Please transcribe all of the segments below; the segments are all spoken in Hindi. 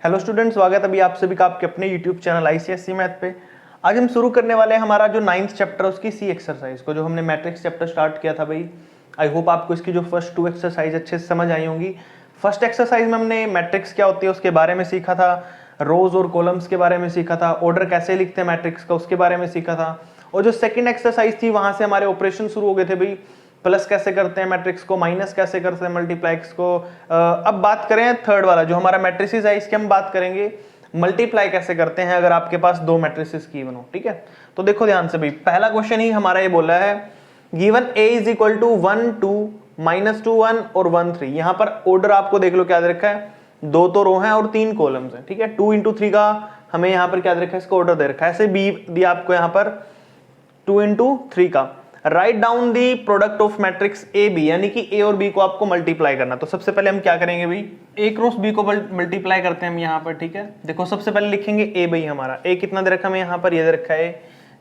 हेलो स्टूडेंट, स्वागत है अभी आप सभी का आपके अपने यूट्यूब चैनल आईसीएसई मैथ पे। आज हम शुरू करने वाले हैं हमारा जो 9th चैप्टर उसकी सी एक्सरसाइज को, जो हमने मैट्रिक्स चैप्टर स्टार्ट किया था भाई। आई होप आपको इसकी जो फर्स्ट 2 एक्सरसाइज अच्छे से समझ आई होंगी। फर्स्ट एक्सरसाइज में हमने मैट्रिक्स क्या होती है उसके बारे में सीखा था, रोज और कॉलम्स के बारे में सीखा था, ऑर्डर कैसे लिखते हैं मैट्रिक्स का उसके बारे में सीखा था। और जो सेकेंड एक्सरसाइज थी वहां से हमारे ऑपरेशन शुरू हो गए थे भाई, प्लस कैसे करते हैं मैट्रिक्स को, माइनस कैसे करते हैं मल्टीप्लाइक्स को। अब बात करें थर्ड वाला जो हमारा मैट्रिसेस है, इसकी हम बात करेंगे मल्टीप्लाई कैसे करते हैं अगर आपके पास दो मैट्रिसेस गिवन हो। ठीक है, तो देखो ध्यान से भाई, पहला क्वेश्चन ही हमारा ये बोला है given a is equal to 1 2 -2 1 और 1 3। यहां पर ऑर्डर आपको देख लो क्या दे रखा है, 2 तो रो हैं और 3 कॉलम्स हैं। ठीक है, 2 × 3 का हमें यहाँ पर क्या दे रखा है, इसका ऑर्डर दे रखा है। ऐसे b दिया आपको यहाँ पर 2 × 3 का। Write down the product of matrix A B, यानी कि ए और बी को आपको मल्टीप्लाई करना। तो सबसे पहले हम क्या करेंगे भाई, ए क्रॉस बी को मल्टीप्लाई करते हैं हम यहाँ पर। ठीक है, देखो सबसे पहले लिखेंगे ए भाई, हमारा ए कितना दे रखा है, यहाँ पर ये दे रखा है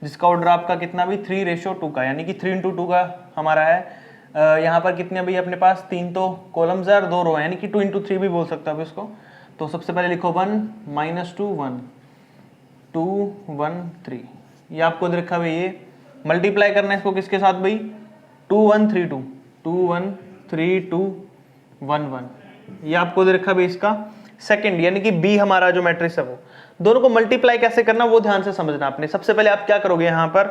जिसका ऑर्डर आपका कितना भी 3:2 का, यानी कि 3 × 2 का हमारा है। यहाँ पर कितने भाई अपने पास 3 तो कॉलम्स है और 2 रो है, यानी कि 2 × 3 भी बोल सकते हो इसको। तो सबसे पहले लिखो 1 -2 1 2 1 3, ये आपको दे रखा भाई। ये मल्टीप्लाई करना है इसको किसके साथ भाई, 2 1 3 2 2 1 3 2 1 1, ये आपको दे रखा भाई इसका सेकंड, यानी कि बी हमारा जो मैट्रिक्स है वो। दोनों को मल्टीप्लाई कैसे करना वो ध्यान से समझना आपने। सबसे पहले आप क्या करोगे, यहाँ पर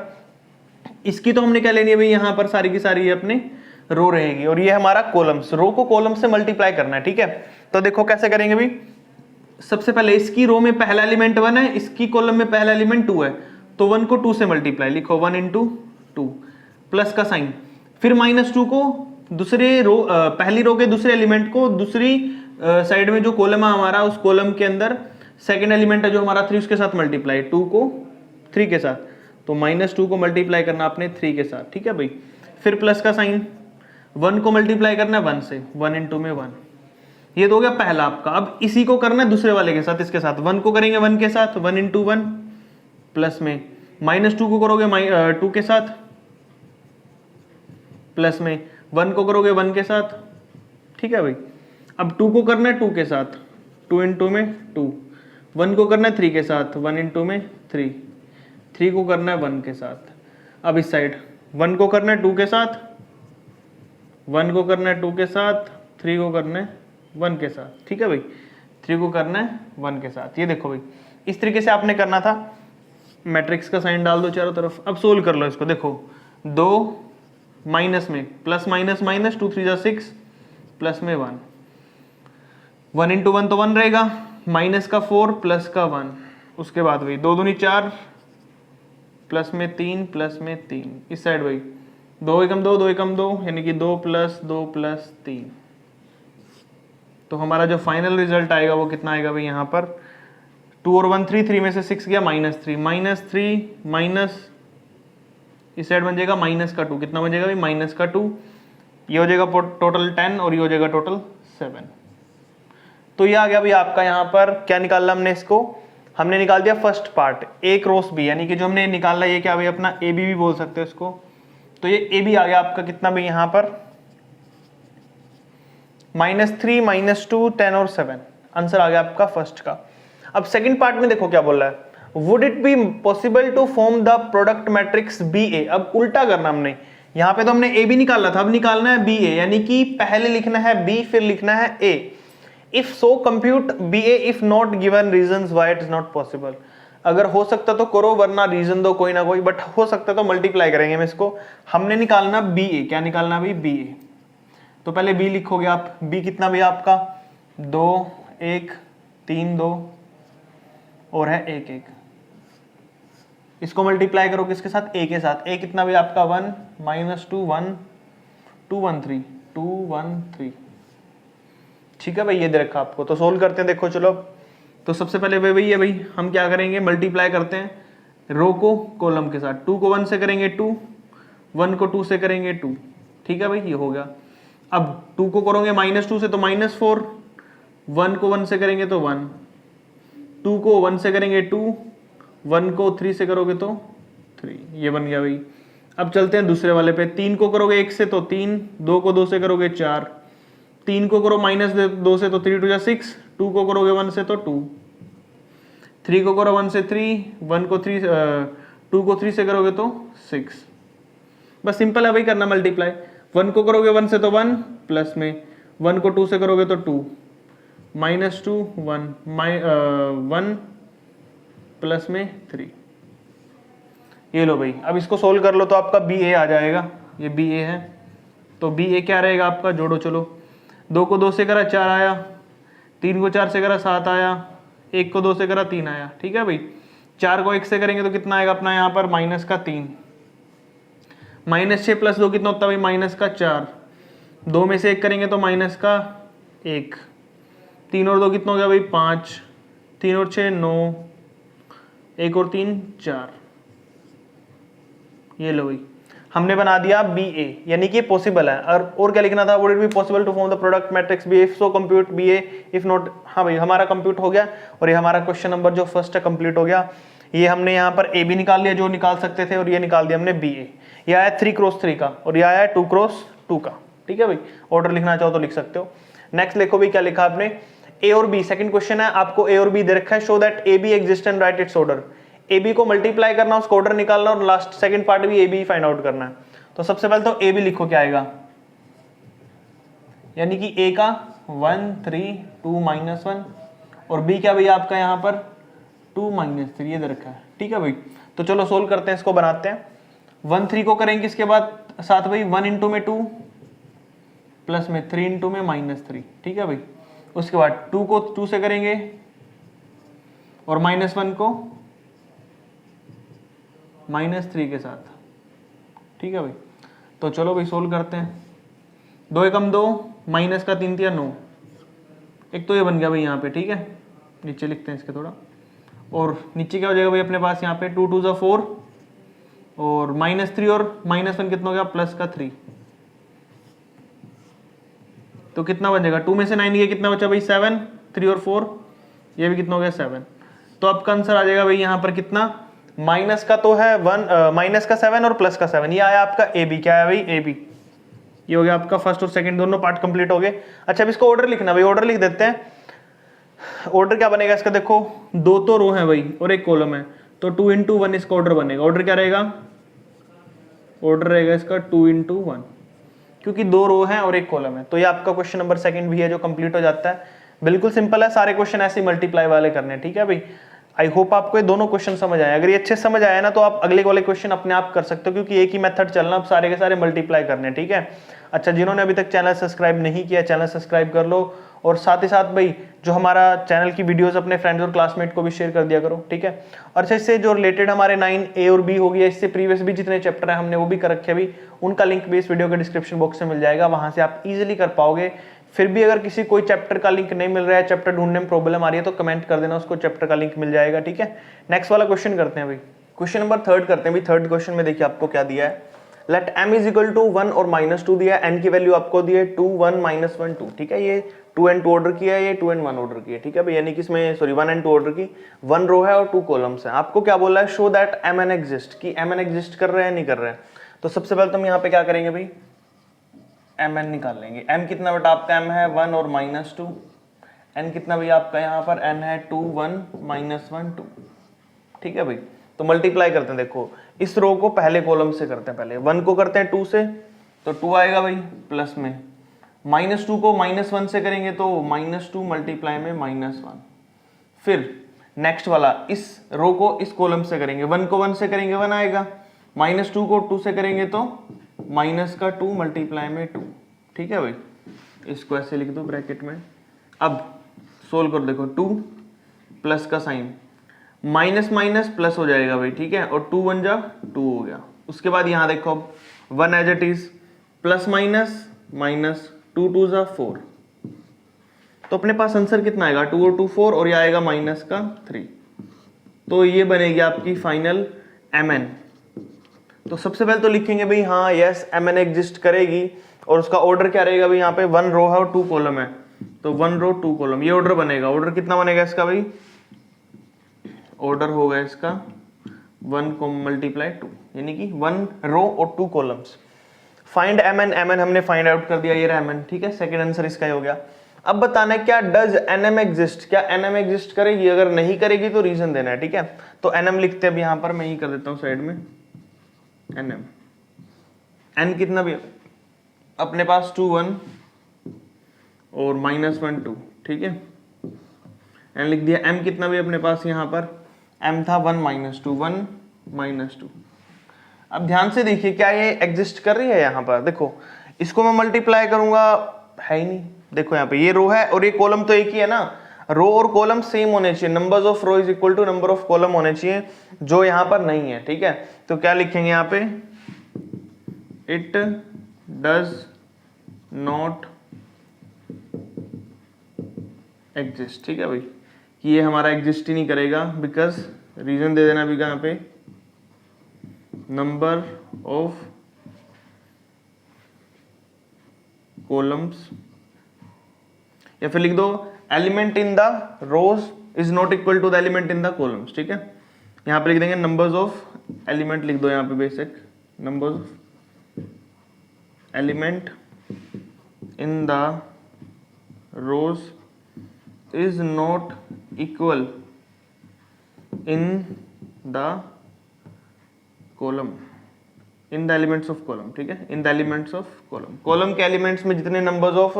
इसकी तो हमने क्या लेनी है भाई, यहाँ पर सारी की सारी अपने रो रहेगी और ये हमारा कॉलम्स, रो को कॉलम से मल्टीप्लाई करना है। ठीक है, तो देखो कैसे करेंगे भाई। सबसे पहले इसकी रो में पहला एलिमेंट 1 है, इसकी कॉलम में पहला एलिमेंट 2 है, तो 1 को 2 से मल्टीप्लाई, लिखो 1 × 2 प्लस का साइन, फिर -2 को दूसरे रो पहली रो के दूसरे एलिमेंट को दूसरी साइड में जो कॉलम है हमारा, उस कॉलम के अंदर सेकंड एलिमेंट है जो हमारा 3, उसके साथ मल्टीप्लाई, 2 को 3 के साथ, तो -2 को मल्टीप्लाई करना आपने 3 के साथ। ठीक है भाई, फिर प्लस का साइन, 1 को मल्टीप्लाई करना है 1 से, 1 × में 1, ये तो हो गया पहला आपका। अब इसी को करना है दूसरे वाले के साथ, इसके साथ 1 को करेंगे 1 के साथ, 1 × 1 प्लस में -2 को करोगे 2 के साथ, प्लस में 1 को करोगे 1 के साथ। ठीक है भाई, अब 2 को करना है 2 के साथ, 2 × में 2, 1 को करना है 3 के साथ, 1 × में 3, 3 को करना है 1 के साथ। अब इस साइड 1 को करना है 2 के साथ, 1 को करना है 2 के साथ, 3 को करना है 1 के साथ। ठीक है भाई, 3 को करना है 1 के साथ। ये देखो भाई, इस तरीके से आपने करना था। मैट्रिक्स का साइन डाल दो चारों तरफ। अब सोल्व कर लो इसको, देखो 2 माइनस में प्लस माइनस माइनस, 2 3 6 प्लस में 1, 1 × 1 तो 1 रहेगा, माइनस का 4 प्लस का 1, उसके बाद भाई 2 दूनी 4 प्लस में 3 प्लस में 3, इस साइड भाई 2 एकम 2 2 एकम 2, यानी कि 2 + 2 + 3। तो हमारा जो फाइनल रिजल्ट आएगा वो कितना आएगा भाई, यहाँ पर 2 और 1 3, 3 में से 6 गया -3 माइनस इस साइड बन जाएगा माइनस का 2, कितना बन जाएगा भाई -2, ये हो जाएगा टोटल 10 और ये हो जाएगा टोटल 7। तो ये आ गया भाई आपका। यहाँ पर क्या निकालना हमने, इसको हमने निकाल दिया first part a cross b, यानी कि जो हमने निकाला ये क्या भाई अपना a b भी बोल सकते हो इसको। तो ये a b आ गया आपका कितना भाई, यहाँ पर -3 -2 10 और 7, आंसर आ गया आपका फर्स्ट का। अब सेकंड पार्ट में देखो क्या बोल रहा है, would it be possible to form the product matrix B A. अब उल्टा करना हमने, यहाँ पे तो हमने ए बी निकाला था, अब निकालना है बी ए, यानी कि पहले लिखना है बी फिर लिखना है A. If so compute B A, if not given reasons why it is not possible. अगर हो सकता तो करो, वरना रीजन दो कोई ना कोई, बट हो सकता तो मल्टीप्लाई करेंगे हम इसको। हमने निकालना बी ए, क्या निकालना भाई बी ए। तो पहले बी लिखोगे आप, बी कितना भी आपका 2 1 3 2 और है 1 1, इसको मल्टीप्लाई करो किसके साथ, a के साथ। a कितना भी आपका 1 -2 1 2 1 3 2 1 3। ठीक है भाई, ये दे रखा आपको। तो सोल्व करते हैं, देखो चलो। तो सबसे पहले भाई ये भाई हम क्या करेंगे, मल्टीप्लाई करते हैं रो को कॉलम के साथ। 2 को 1 से करेंगे 2, 1 को 2 से करेंगे 2। ठीक है भाई, ये हो गया। अब 2 को करोगे -2 से तो -4, 1 को 1 से करेंगे तो 1, 2 को 1 से करेंगे 2, 1 को 3 से करोगे तो 3, ये बन गया भाई। अब चलते हैं दूसरे वाले पे। 3 को करोगे 1 से तो 3, 2 को 2 से करोगे 4, 3 को करो -2 से तो 3 × 2 = 6, 2 को करोगे 1 से तो 2, 3 को करो 1 से 3, 1 को 3, 2 को 3 से करोगे तो 6। बस सिंपल है भाई करना मल्टीप्लाई। 1 को करोगे 1 से तो 1, प्लस में 1 को 2 से करोगे तो 2, -2 1 1 प्लस में 3। ये लो भाई, अब इसको सोल्व कर लो तो आपका BA आ जाएगा। ये BA है, तो BA क्या रहेगा आपका, जोड़ो चलो। 2 को 2 से करा 4 आया, 3 को 4 से करा 7 आया, 1 को 2 से करा 3 आया। ठीक है भाई, 4 को 1 से करेंगे तो कितना आएगा अपना यहाँ पर -3, -6 + 2 कितना होता है भाई, -4, 2 में से 1 करेंगे तो -1, 3 और 2 कितना हो गया भाई 5, 3 और 6 9, 1 और 3 4। ये लो भाई, हमने बना दिया BA, यानी कि पॉसिबल है। और क्या लिखना था, would it be possible to form the product matrix BA, if so compute BA, if not. हाँ भाई, हमारा कंप्यूट हो गया और ये हमारा क्वेश्चन नंबर जो फर्स्ट है कंप्लीट हो गया। ये हमने यहाँ पर AB निकाल लिया जो निकाल सकते थे, और ये निकाल दिया हमने BA। ये आया 3x3 का और ये आया 2x2 का। ठीक है भाई, ऑर्डर लिखना चाहो तो लिख सकते हो। नेक्स्ट देखो भाई क्या लिखा आपने, A और B, सेकंड क्वेश्चन है, आपको A और B दे रखा है। Show that AB exist and right it's order. AB को मल्टीप्लाई करना, उसका ऑर्डर निकालना, और लास्ट सेकंड पार्ट भी AB फाइंड आउट करना है। तो सबसे पहले तो AB लिखो क्या आएगा, यानी कि A का 1 3 2 -1 और B क्या भैया आपका यहाँ पर 2 -3, ये दे रखा है। ठीक है भाई, तो चलो सोल्व करते हैं, इसको बनाते हैं। 1 3 को करेंगे इसके बाद साथ भाई 1 × में 2 प्लस में 3 × में -3। ठीक है भाई, उसके बाद 2 को 2 से करेंगे और -1 को -3 के साथ। ठीक है भाई, तो चलो भाई सोल्व करते हैं। 2 एकम 2, माइनस का 3 3 9, एक तो ये बन गया भाई यहाँ पे। ठीक है, नीचे लिखते हैं इसके थोड़ा, और नीचे क्या हो जाएगा भाई अपने पास यहाँ पे 2 2 ज़ा 4 और -3 और -1 कितना हो गया +3, तो कितना बन जाएगा 2 में से 9 गया, कितना बचा भाई 7, 3 और 4, ये भी कितना हो गया 7। तो आपका आंसर आ जाएगा भाई यहाँ पर कितना, माइनस का तो है 1, माइनस का 7 और प्लस का 7। ये आया आपका AB। क्या है भाई AB, ये हो गया आपका फर्स्ट और सेकंड दोनों पार्ट कंप्लीट हो गए। अच्छा अब इसको ऑर्डर लिखना भाई, ऑर्डर लिख देते हैं। ऑर्डर क्या बनेगा इसका, देखो 2 तो रो है भाई और 1 कॉलम है, तो 2 × 1 इसका ऑर्डर बनेगा। ऑर्डर क्या रहेगा, ऑर्डर रहेगा इसका 2 × 1, क्योंकि 2 रो है और 1 कॉलम है। तो ये आपका क्वेश्चन नंबर सेकंड भी है जो कंप्लीट हो जाता है। बिल्कुल सिंपल है, सारे क्वेश्चन ऐसे मल्टीप्लाई वाले करने हैं। ठीक है भाई, आई होप आपको ये दोनों क्वेश्चन समझ आए। अगर ये अच्छे समझ आया ना तो आप अगले वाले क्वेश्चन अपने आप कर सकते हो, क्योंकि एक ही मेथड चलना, अब सारे के सारे मल्टीप्लाई करने हैं। ठीक है, अच्छा जिन्होंने अभी तक चैनल सब्सक्राइब नहीं किया, चैनल सब्सक्राइब कर लो, और साथ ही साथ भाई जो हमारा चैनल की वीडियोस अपने फ्रेंड्स और क्लासमेट को भी शेयर कर दिया करो। ठीक है, और अच्छा इससे जो रिलेटेड हमारे 9A और B हो गया, इससे प्रीवियस भी जितने चैप्टर है हमने वो भी कर रखे अभी, उनका लिंक भी इस वीडियो के डिस्क्रिप्शन बॉक्स में मिल जाएगा, वहां से आप इजीली कर पाओगे। फिर भी अगर किसी कोई चैप्टर का लिंक नहीं मिल रहा है, चैप्टर ढूंढने में प्रॉब्लम आ रही है, तो कमेंट कर देना, उसको चैप्टर का लिंक मिल जाएगा। ठीक है, नेक्स्ट वाला क्वेश्चन करते हैं भाई, क्वेश्चन नंबर 3 करते हैं भाई। थर्ड क्वेश्चन में देखिए आपको क्या दिया है, let m is equal to 1 और -2 दिया है, n की वैल्यू आपको दी है 2 1 -1 2। ठीक है, ये 2 and 2 ऑर्डर किया है, ये 2 and 1 ऑर्डर किया है। ठीक है भाई, यानी कि इसमें सॉरी 1 and 2 ऑर्डर की, 1 रो है और 2 कॉलम्स हैं। आपको क्या बोला है, शो दैट mn एग्जिस्ट, कि mn एग्जिस्ट कर रहे हैं नहीं कर रहे हैं। तो सबसे पहले तो हम यहाँ पे क्या करेंगे भाई, mn निकाल लेंगे। m कितना बेटा आपका, m है 1 और -2, n कितना भाई आपका यहाँ पर, n है 2 1 -1 2। ठीक है भाई, तो मल्टीप्लाई करते हैं। देखो इस रो को पहले कॉलम से करते हैं, पहले 1 को करते हैं 2 से, तो 2 आएगा भाई, प्लस में -2 को -1 से करेंगे तो -2 मल्टीप्लाई में -1। फिर नेक्स्ट वाला इस रो को इस कॉलम से करेंगे, 1 को 1 से करेंगे 1 आएगा, -2 को 2 से करेंगे तो -2 मल्टीप्लाई में 2। ठीक है भाई, इसको ऐसे लिख दो ब्रैकेट में। अब सोल्व कर देखो, 2 प्लस का साइन, माइनस माइनस प्लस हो जाएगा भाई। ठीक है, और 2 1 जा 2 हो गया। उसके बाद यहाँ देखो 1 as it is, plus minus minus, 2 2 जा 4, तो अपने पास आंसर कितना आएगा, 2 और 2 4, और ये आएगा -3। तो ये बनेगी आपकी फाइनल mn। तो सबसे पहले तो लिखेंगे भाई हाँ यस mn एग्जिस्ट करेगी, और उसका ऑर्डर क्या रहेगा भाई, यहाँ पे 1 रो है और 2 कॉलम है, तो 1 रो 2 कॉलम, ये ऑर्डर बनेगा। ऑर्डर कितना बनेगा इसका भाई, ऑर्डर होगा इसका 1 को मल्टीप्लाई 2, यानी कि 1 रो और 2 कॉलम्स। फाइंड mn, mn हमने फाइंड आउट कर दिया, ये रहा mn। ठीक है, सेकंड आंसर इसका ही हो गया। अब बताना है क्या डज एनएम एग्जिस्ट, क्या एनएम एग्जिस्ट करेगी, अगर नहीं करेगी तो रीजन देना है, ठीक है। तो एनएम लिखते हैं अब यहां पर, मैं ही कर देता हूं साइड में, एनएम, एन कितना भी अपने पास 2 1 और -1 2, ठीक है, एन लिख दिया। एम कितना भी अपने पास यहां पर, एम था 1 -2 1 -2। अब ध्यान से देखिए क्या ये एग्जिस्ट कर रही है यहां पर, देखो इसको मैं मल्टीप्लाई करूंगा, है ही नहीं, देखो यहाँ पे ये रो है और ये कॉलम तो एक ही है ना, रो और कॉलम सेम होने चाहिए, numbers of row is equal to number of column होने चाहिए, जो यहां पर नहीं है, ठीक है। तो क्या लिखेंगे यहाँ पे, इट डज नॉट एग्जिस्ट, ठीक है भाई, कि ये हमारा एग्जिस्ट ही नहीं करेगा, बिकॉज रीजन दे देना भी यहाँ पे, नंबर ऑफ कॉलम्स, या फिर लिख दो element in the rows is not equal to the element in the columns, ठीक है। यहां पे लिख देंगे नंबर्स ऑफ एलिमेंट, लिख दो यहां पे basic, numbers of element in the rows is not equal in the column, in the elements of column, ठीक है, in the elements of column, column के एलिमेंट्स में जितने नंबर्स ऑफ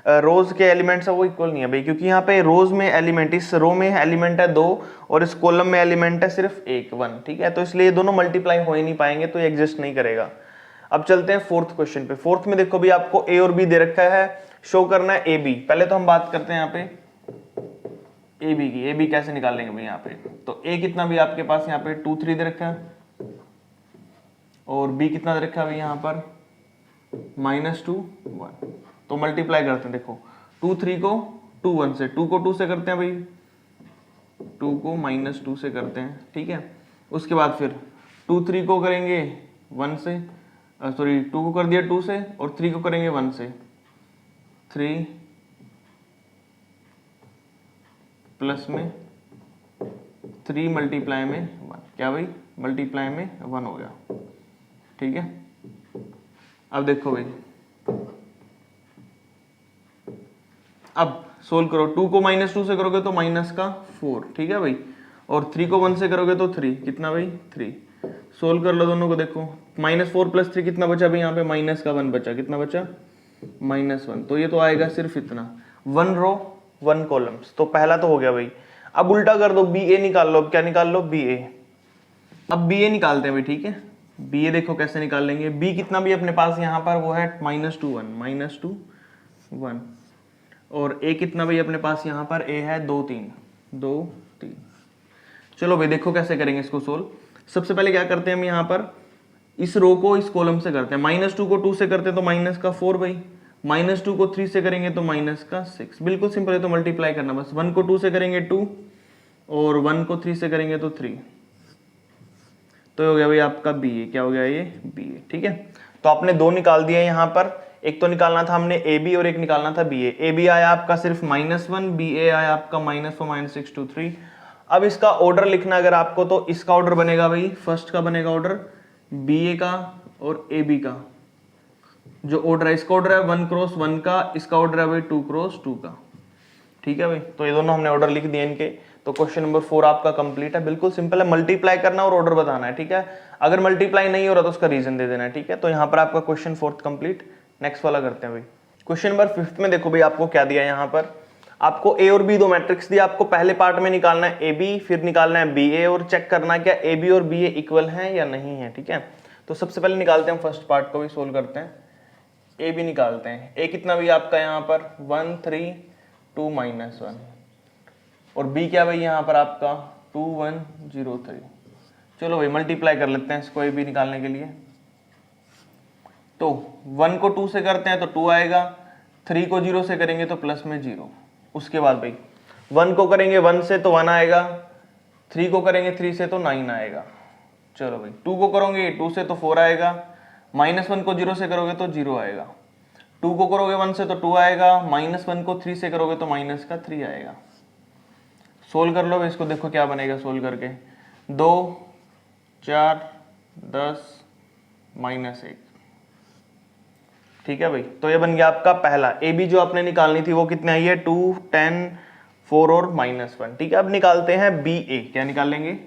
रोज के एलिमेंट्स है वो इक्वल नहीं है भाई, क्योंकि यहाँ पे रोज में एलिमेंट, इस रो में एलिमेंट है 2 और इस कॉलम में एलिमेंट है सिर्फ 1 ठीक है, तो इसलिए ये दोनों मल्टीप्लाई हो ही नहीं पाएंगे, तो ये एग्जिस्ट नहीं करेगा। अब चलते हैं फोर्थ क्वेश्चन पे। फोर्थ में देखो भी आपको ए और बी दे रखा है, शो करना है ए बी। पहले तो हम बात करते हैं यहाँ पे ए बी की, ए बी कैसे निकालेंगे भाई यहाँ पे, तो ए कितना भी आपके पास यहाँ पे 2 3 दे रखा है, और बी कितना दे रखा है भाई यहाँ पर -2 1, तो मल्टीप्लाई करते हैं, देखो 2 3 को 2 1 से, 2 को 2 से करते हैं भाई, 2 को -2 से करते हैं, ठीक है। उसके बाद फिर 2 3 को करेंगे 1 से, सॉरी 2 को कर दिया 2 से, और 3 को करेंगे 1 से, 3 प्लस में 3 मल्टीप्लाई में 1, क्या भाई मल्टीप्लाई में 1 हो गया, ठीक है। अब देखो भाई, अब सोल्व करो, 2 को -2 से करोगे तो -4, ठीक है भाई, और 3 को 1 से करोगे तो 3, कितना भाई 3। सोल्व कर लो दोनों को, देखो -4 + 3 कितना बचा भाई यहाँ पे, -1 बचा, कितना बचा -1, तो ये तो आएगा सिर्फ इतना, 1 रो 1 कॉलम्स, तो पहला तो हो गया भाई। अब उल्टा कर दो, बी ए निकाल लो, अब क्या निकाल लो, बी ए। अब बी ए निकालते हैं भाई, ठीक है, बी ए देखो कैसे निकाल लेंगे, बी कितना भी अपने पास यहाँ पर वो है -2 1, और ए कितना भाई अपने पास यहाँ पर, ए है 2 3। चलो भाई देखो कैसे करेंगे इसको सोल्व। सबसे पहले क्या करते हैं हम यहाँ पर, इस रो को इस कॉलम से करते हैं, -2 को 2 से करते हैं तो -4 भाई, -2 को 3 से करेंगे तो -6, बिल्कुल सिंपल है, तो मल्टीप्लाई करना बस, 1 को 2 से करेंगे 2, और 1 को 3 से करेंगे तो 3, तो हो गया भाई आपका बी ए, क्या हो गया ये बी ए, ठीक है। तो आपने 2 निकाल दिए यहाँ पर, एक तो निकालना था हमने ए बी और एक निकालना था बी ए। ए बी आया आपका सिर्फ -1, बी ए आया आपका -4 -6 2 3। अब इसका ऑर्डर लिखना अगर आपको, तो इसका ऑर्डर बनेगा भाई, फर्स्ट का बनेगा ऑर्डर बी ए का और ए बी का, जो ऑर्डर है इसका ऑर्डर है 1 × 1 का, इसका ऑर्डर है भाई 2 × 2 का, ठीक है भाई। तो ये दोनों हमने ऑर्डर लिख दिए इनके, तो क्वेश्चन नंबर 4 आपका कंप्लीट है, बिल्कुल सिंपल है, मल्टीप्लाई करना और ऑर्डर बताना है, ठीक है। अगर मल्टीप्लाई नहीं हो रहा तो उसका रीजन दे देना है, ठीक है। तो यहाँ पर आपका क्वेश्चन 4 कंप्लीट। नेक्स्ट वाला करते हैं भाई, क्वेश्चन नंबर 5 में देखो भाई आपको क्या दिया है, यहाँ पर आपको ए और बी दो मैट्रिक्स दिया, आपको पहले पार्ट में निकालना है ए बी, फिर निकालना है बी ए, और चेक करना क्या ए बी और बी ए इक्वल हैं या नहीं है, ठीक है। तो सबसे पहले निकालते हैं फर्स्ट पार्ट को भी सोल्व करते हैं, ए बी निकालते हैं। ए कितना भी आपका यहाँ पर 1 3 2 -1, और बी क्या भाई यहाँ पर आपका 2 1 0 3। चलो भाई मल्टीप्लाई कर लेते हैं इसको ए बी निकालने के लिए, तो 1 को 2 से करते हैं तो 2 आएगा, 3 को 0 से करेंगे तो प्लस में 0। उसके बाद भाई 1 को करेंगे 1 से तो 1 आएगा, 3 को करेंगे 3 से तो 9 आएगा। चलो भाई 2 को करोगे 2 से तो 4 आएगा, -1 को 0 से करोगे तो 0 आएगा, 2 को करोगे 1 से तो 2 आएगा, -1 को 3 से करोगे तो -3 आएगा। सोल्व कर लो इसको, देखो क्या बनेगा सोल्व करके, 2 4 10 -1, ठीक है भाई, तो ये बन गया आपका पहला। ए बी जो आपने निकालनी थी वो कितने आई है, 2, 10, 4 और -1। ठीक है, अब निकालते हैं बी ए। क्या निकालेंगे,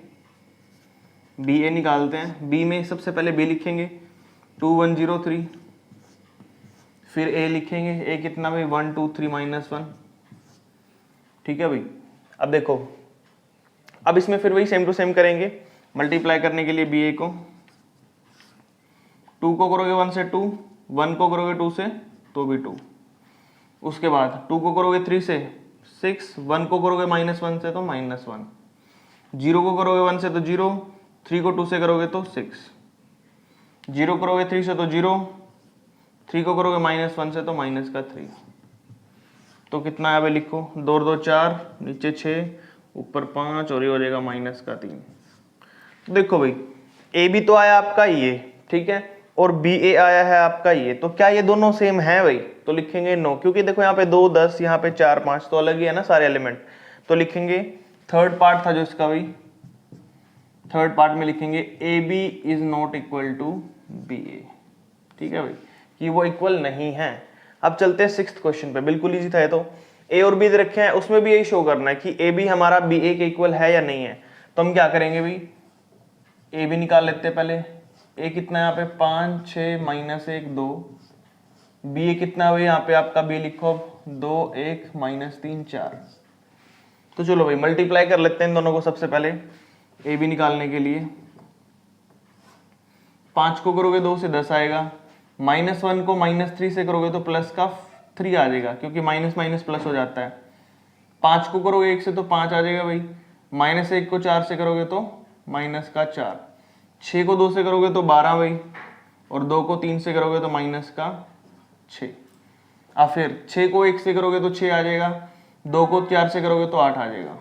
बी ए निकालते हैं। बी में सबसे पहले बी लिखेंगे 2103, फिर ए लिखेंगे। ए कितना भाई 1, 2, 3 -1। ठीक है भाई, अब देखो, अब इसमें फिर वही सेम टू सेम करेंगे। मल्टीप्लाई करने के लिए बी ए को 2 को करोगे 1 से 2, 1 को करोगे 2 से तो भी 2, उसके बाद 2 को करोगे 3 से 6, 1 को करोगे -1 से तो -1, 0 को करोगे 1 से तो 0, 3 को 2 से करोगे तो 6, 0 करोगे 3 से तो 0, 3 को करोगे -1 से तो -3। तो कितना है भाई, लिखो 2 2 4, नीचे 6, ऊपर 5 और ये हो जाएगा -3। तो देखो भाई, ए बी तो आया आपका ये, ठीक है, और बी ए आया है आपका ये, तो क्या ये दोनों सेम है भाई, तो लिखेंगे नो, क्योंकि देखो यहाँ पे 2 10, यहाँ पे 4 5 तो अलग ही है ना सारे एलिमेंट। तो लिखेंगे थर्ड पार्ट था जो इसका भाई, थर्ड पार्ट में लिखेंगे A B is not equal to B A. ठीक है भाई, कि वो इक्वल नहीं है। अब चलते हैं 6th क्वेश्चन पे, बिल्कुल इजी था ये तो। ए और बी रखे हैं, उसमें भी यही शो करना है कि ए बी हमारा बी ए के इक्वल है या नहीं है। तो हम क्या करेंगे भाई, ए बी निकाल लेते हैं पहले। ए कितना है यहाँ पे 5 6 -1 2, बी ए कितना है भाई, यहाँ पे आपका बी लिखो 2 1 -3 4। तो चलो भाई मल्टीप्लाई कर लेते हैं इन दोनों को सबसे पहले ए बी निकालने के लिए। 5 को करोगे 2 से 10 आएगा, -1 को -3 से करोगे तो प्लस का 3 आ जाएगा, क्योंकि माइनस माइनस प्लस हो जाता है। 5 को करोगे 1 से तो 5 आ जाएगा भाई, -1 को 4 से करोगे तो -4, 6 को 2 से करोगे तो 12 भाई, और 2 को 3 से करोगे तो -6। अब फिर 6 को 1 से करोगे तो 6 आ जाएगा, 2 को 4 से करोगे तो 8 आ जाएगा।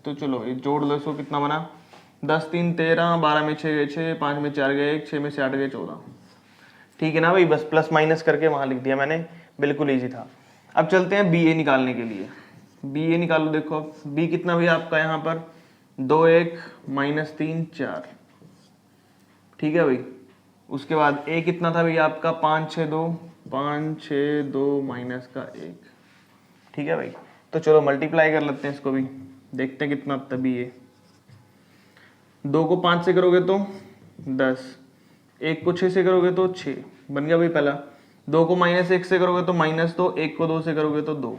तो चलो भाई जोड़ लो इसको, कितना बना 10 3 13, 12 में 6 गए 6, 5 में 4 गए 1, 6 में से 8 गए 14। ठीक है ना भाई, बस प्लस माइनस करके वहां लिख दिया मैंने, बिल्कुल इजी था। अब चलते हैं बी ए निकालने के लिए। बी ए निकालो, देखो बी कितना भी आपका यहाँ पर 2 1 -3 4। ठीक है भाई, उसके बाद ए कितना था भाई आपका 5 6 2 -1। ठीक है भाई, तो चलो मल्टीप्लाई कर लेते हैं इसको भी, देखते हैं कितना आता बी ए। 2 को 5 से करोगे तो 10, 1 को 6 से करोगे तो 6 बन गया भाई पहला। 2 को -1 से करोगे तो -2, 1 को 2 से करोगे तो 2,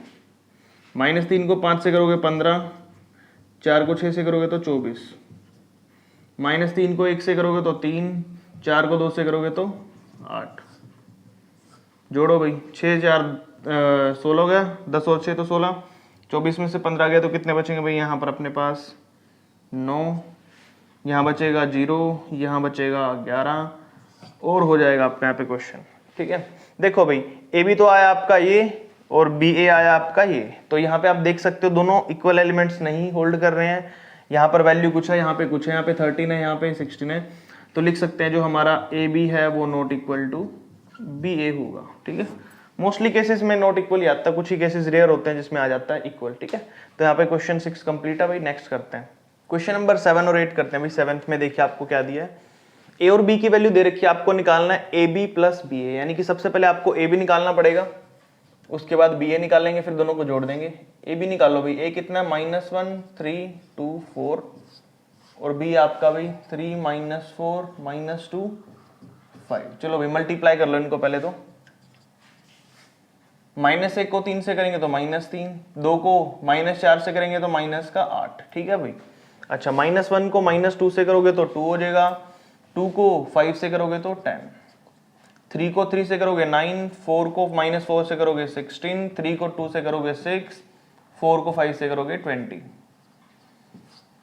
-3 को 5 से करोगे 15, 4 को 6 से करोगे तो 24, -3 को 1 से करोगे तो 3, 4 को 2 से करोगे तो 8। जोड़ो भाई, 6 4 16 हो गया, 10 और 6 तो 16, 24 में से 15 गया तो कितने बचेंगे भाई यहाँ पर अपने पास 9, यहाँ बचेगा 0, यहाँ बचेगा 11, और हो जाएगा आपका यहाँ पे क्वेश्चन। ठीक है, देखो भाई ए बी तो आया आपका ये, और बी ए आया आपका ये। तो यहाँ पे आप देख सकते हो दोनों इक्वल एलिमेंट्स नहीं होल्ड कर रहे हैं। यहाँ पर वैल्यू कुछ है, यहाँ पे कुछ है, यहाँ पे 13 है, यहाँ पे 16 है। तो लिख सकते हैं जो हमारा ए बी है वो नॉट इक्वल टू बी ए होगा। ठीक है, मोस्टली केसेस में नॉट इक्वल ही आता है, कुछ ही केसेस रेयर होते हैं जिसमें आ जाता है इक्वल। ठीक है, तो यहाँ पे क्वेश्चन 6 कंप्लीट है भाई। नेक्स्ट करते हैं क्वेश्चन नंबर 7 और 8 करते हैं भाई। 7th में देखिए आपको क्या दिया है, ए और बी की वैल्यू दे रखी है, आपको निकालना है ए बी प्लस बी ए, यानी कि सबसे पहले आपको ए बी निकालना पड़ेगा, उसके बाद बी ए निकालेंगे, फिर दोनों को जोड़ देंगे। ए बी निकालो भाई, ए कितना -1 3 2 4, और बी आपका भाई 3 -4 -2 5। चलो भाई मल्टीप्लाई कर लो इनको पहले तो। -1 को 3 से करेंगे तो -3, 2 को -4 से करेंगे तो -8। ठीक है भाई, अच्छा -1 को -2 से करोगे तो 2 हो जाएगा, 2 को 5 से करोगे तो 10, 3 को 3 से करोगे 9, 4 को -4 से करोगे 16, 3 को 2 से करोगे 6, 4 को 5 से करोगे 20।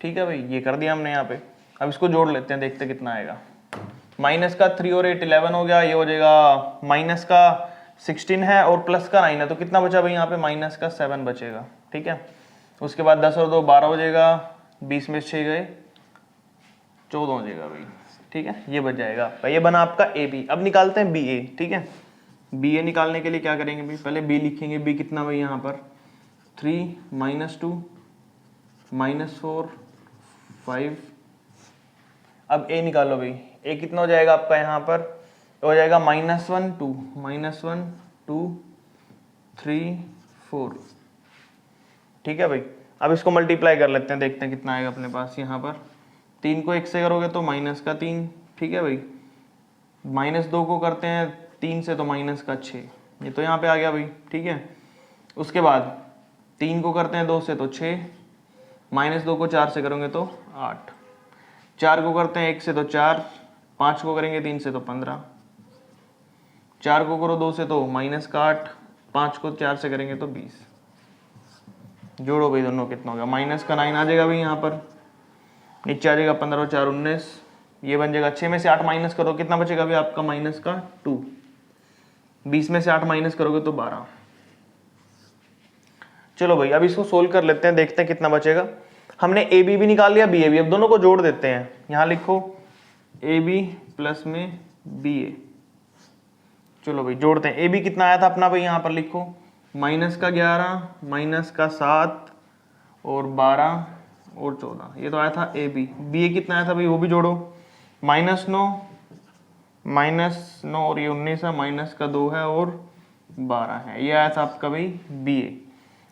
ठीक है भाई, ये कर दिया हमने यहाँ पे। अब इसको जोड़ लेते हैं, देखते कितना आएगा। माइनस का 3 और 8 11 हो गया, ये हो जाएगा माइनस का 16 है और प्लस का 9 है, तो कितना बचा भाई यहाँ पे माइनस का 7 बचेगा। ठीक है, उसके बाद 10 और 2 12 हो जाएगा, 20 में 6 गए 14 हो जाएगा भाई। ठीक है, ये बच जाएगा आपका, ये बना आपका ए बी। अब निकालते हैं बी ए। ठीक है, बी ए निकालने के लिए क्या करेंगे भाई, पहले बी लिखेंगे। बी कितना भाई यहाँ पर 3 -2 -4 5। अब ए निकालो भाई, ए कितना हो जाएगा आपका यहाँ पर हो जाएगा -1 2 -1 2 3 4। ठीक है भाई, अब इसको मल्टीप्लाई कर लेते हैं, देखते हैं कितना आएगा अपने पास। यहाँ पर 3 को 1 से करोगे तो -3। ठीक है भाई, -2 को करते हैं 3 से तो -6। ये तो यहाँ पे आ गया भाई। ठीक है, उसके बाद 3 को करते हैं 2 से तो 6, -2 को 4 से करोगे तो 8, 4 को करते हैं 1 से तो 4, 5 को करेंगे 3 से तो 15, 4 को करो 2 से तो -8, 5 को 4 से करेंगे तो 20। जोड़ो भाई दोनों, कितना हो गया? -9 आ जाएगा भाई यहाँ पर, नीचे आ जाएगा 15 और 4 19, ये बन जाएगा 6 में से 8 माइनस करो, कितना बचेगा भाई आपका? -2। 20 में से 8 माइनस करोगे तो 12। चलो भाई अब इसको सोल्व कर लेते हैं, देखते हैं कितना बचेगा। हमने ए बी भी निकाल लिया, बी ए भी, अब दोनों को जोड़ देते हैं। यहाँ लिखो ए बी प्लस में बी ए। चलो भाई जोड़ते हैं। ए बी कितना आया था अपना भाई, यहाँ पर लिखो -11 -7 और 12 और 14, ये तो आया था ए बी। बी ए कितना आया था भाई, वो भी जोड़ो, -9 और ये 19 है, -2 है और 12 है, ये आया था आपका भाई बी ए।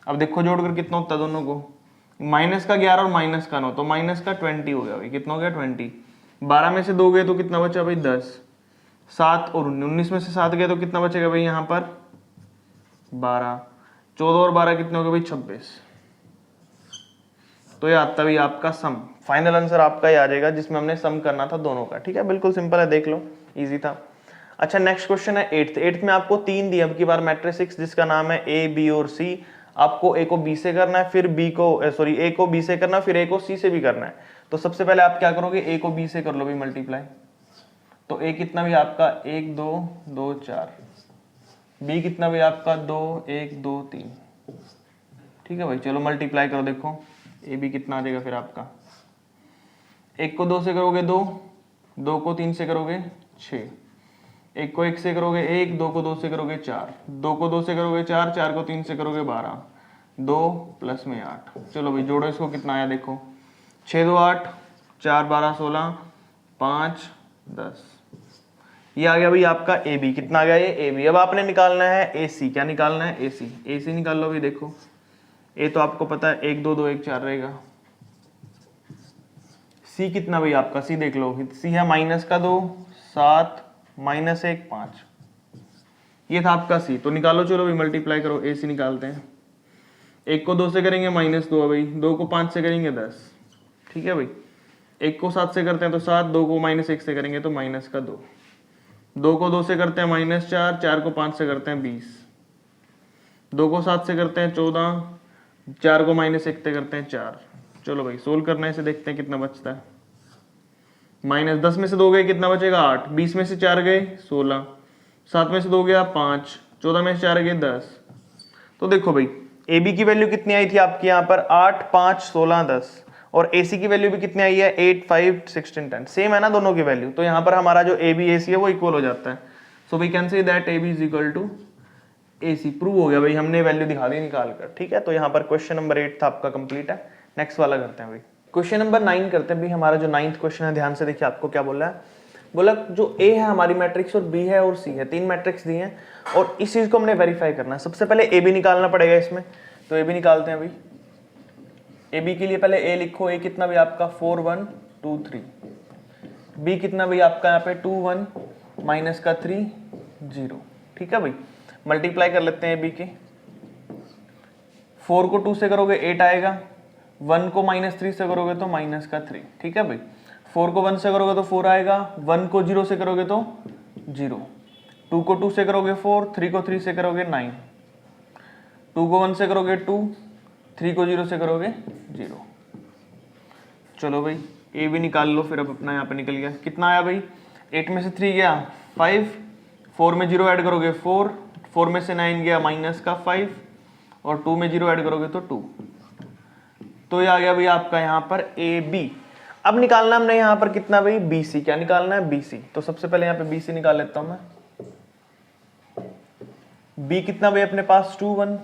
अब देखो जोड़कर कितना होता है दोनों को, -11 और -9, तो -20 हो गया भाई। कितना हो गया? 20। 12 में से 2 गए तो कितना बचा भाई? 10। 7 और 19 में से 7 गए तो कितना बचेगा भाई यहाँ पर? 12। 14 और 12 कितने हो गए भाई? 26। तो ये आता भाई आपका सम। फाइनल आंसर आपका ही आ जाएगा जिसमें हमने सम करना था दोनों का। ठीक है, बिल्कुल सिंपल है, देख लो, इजी था। अच्छा नेक्स्ट क्वेश्चन है 8th में आपको 3 दिए अब की बार मैट्रिक्स जिसका नाम है ए बी और सी। आपको ए को बी से करना है, फिर बी को ए को बी से करना, फिर ए को सी से भी करना है। तो सबसे पहले आप क्या करोगे, ए को बी से कर लो भाई मल्टीप्लाई। तो ए कितना भी आपका 1 2 2 4, बी कितना भी आपका 2 1 2 3। ठीक है भाई, चलो मल्टीप्लाई करो, देखो ए बी कितना आ जाएगा फिर आपका। 1 को 2 से करोगे 2, 2 को 3 से करोगे 6, 1 को 1 से करोगे 1, 2 को 2 से करोगे 4, 2 को 2 से करोगे 4, 4 को 3 से करोगे 12, 2 प्लस में 8। चलो भाई जोड़ो इसको, कितना आया देखो, 6 2 8, 4 12 16, 5 10। ये आ गया भाई आपका ए बी। कितना आ गया ये? A B. अब आपने निकालना है ए सी। क्या निकालना है? ए सी। ए सी निकाल लो भाई, देखो ए तो आपको पता है 1 2 2 1 4 रहेगा। सी कितना भाई आपका? सी देख लो, सी है -2 7 -1 5, ये था आपका सी। तो निकालो, चलो भाई मल्टीप्लाई करो, ए सी निकालते हैं। 1 को 2 से करेंगे -2 है भाई, 2 को 5 से करेंगे 10। ठीक है भाई, 1 को 7 से करते हैं तो 7, 2 को -1 से करेंगे तो -2, 2 को 2 से करते हैं -4, 4 को 5 से करते हैं 20, 2 को 7 से करते हैं 14, 4 को -1 से करते हैं 4। चलो भाई सोल्व करना है इसे, देखते हैं कितना बचता है। -10 में से 2 गए कितना बचेगा? 8, 20 में से 4 गए 16, 7 में से 2 गया 5, 14 में से 4 गए 10। तो देखो भाई ए बी की वैल्यू कितनी आई थी आपकी यहाँ पर? 8 5 16 10, और ए सी की वैल्यू भी कितनी आई है? 8 5 16 10। सेम है ना दोनों की वैल्यू, तो यहाँ पर हमारा जो ए बी ए सी है वो इक्वल हो जाता है। So we can say that A B is equal to A C. Prove हो गया भाई, हमने वैल्यू दिखा दी निकाल कर। ठीक है, तो यहाँ पर क्वेश्चन नंबर 8 था आपका कंप्लीट है। नेक्स्ट वाला करते हैं भाई, क्वेश्चन नंबर 9 करते हैं भाई। हमारा जो 9th क्वेश्चन है, ध्यान से देखिए आपको क्या बोला है। बोला जो ए है हमारी मैट्रिक्स और बी है और सी है, 3 मैट्रिक्स दी हैं और इस चीज को हमने वेरीफाई करना है। सबसे पहले ए बी निकालना पड़ेगा इसमें, तो ए बी निकालते हैं भाई। ए बी के लिए पहले ए लिखो, ए कितना भी आपका 4 1 2 3, बी कितना भी आपका यहाँ पे 2 1 -3 0। ठीक है भाई, मल्टीप्लाई कर लेते हैं ए बी के। 4 को 2 से करोगे 8 आएगा, 1 को -3 से करोगे तो -3। ठीक है भाई, 4 को 1 से करोगे तो 4 आएगा, 1 को 0 से करोगे तो 0, 2 को 2 से करोगे 4, 3 को 3 से करोगे 9, 2 को 1 से करोगे 2, 3 को 0 से करोगे 0। चलो भाई ए भी निकाल लो फिर। अब अपना यहाँ पे निकल गया, कितना आया भाई? 8 में से 3 गया 5, 4 में 0 ऐड करोगे 4, 4 में से 9 गया -5 और 2 में 0 ऐड करोगे तो 2। तो ये आ गया भाई आपका यहाँ पर ए बी। अब निकालना हमने यहाँ पर कितना भाई? B C. क्या निकालना है? B C. तो सबसे पहले यहाँ पे बी सी निकाल लेता हूं मैं। बी कितना भाई अपने पास? 2 1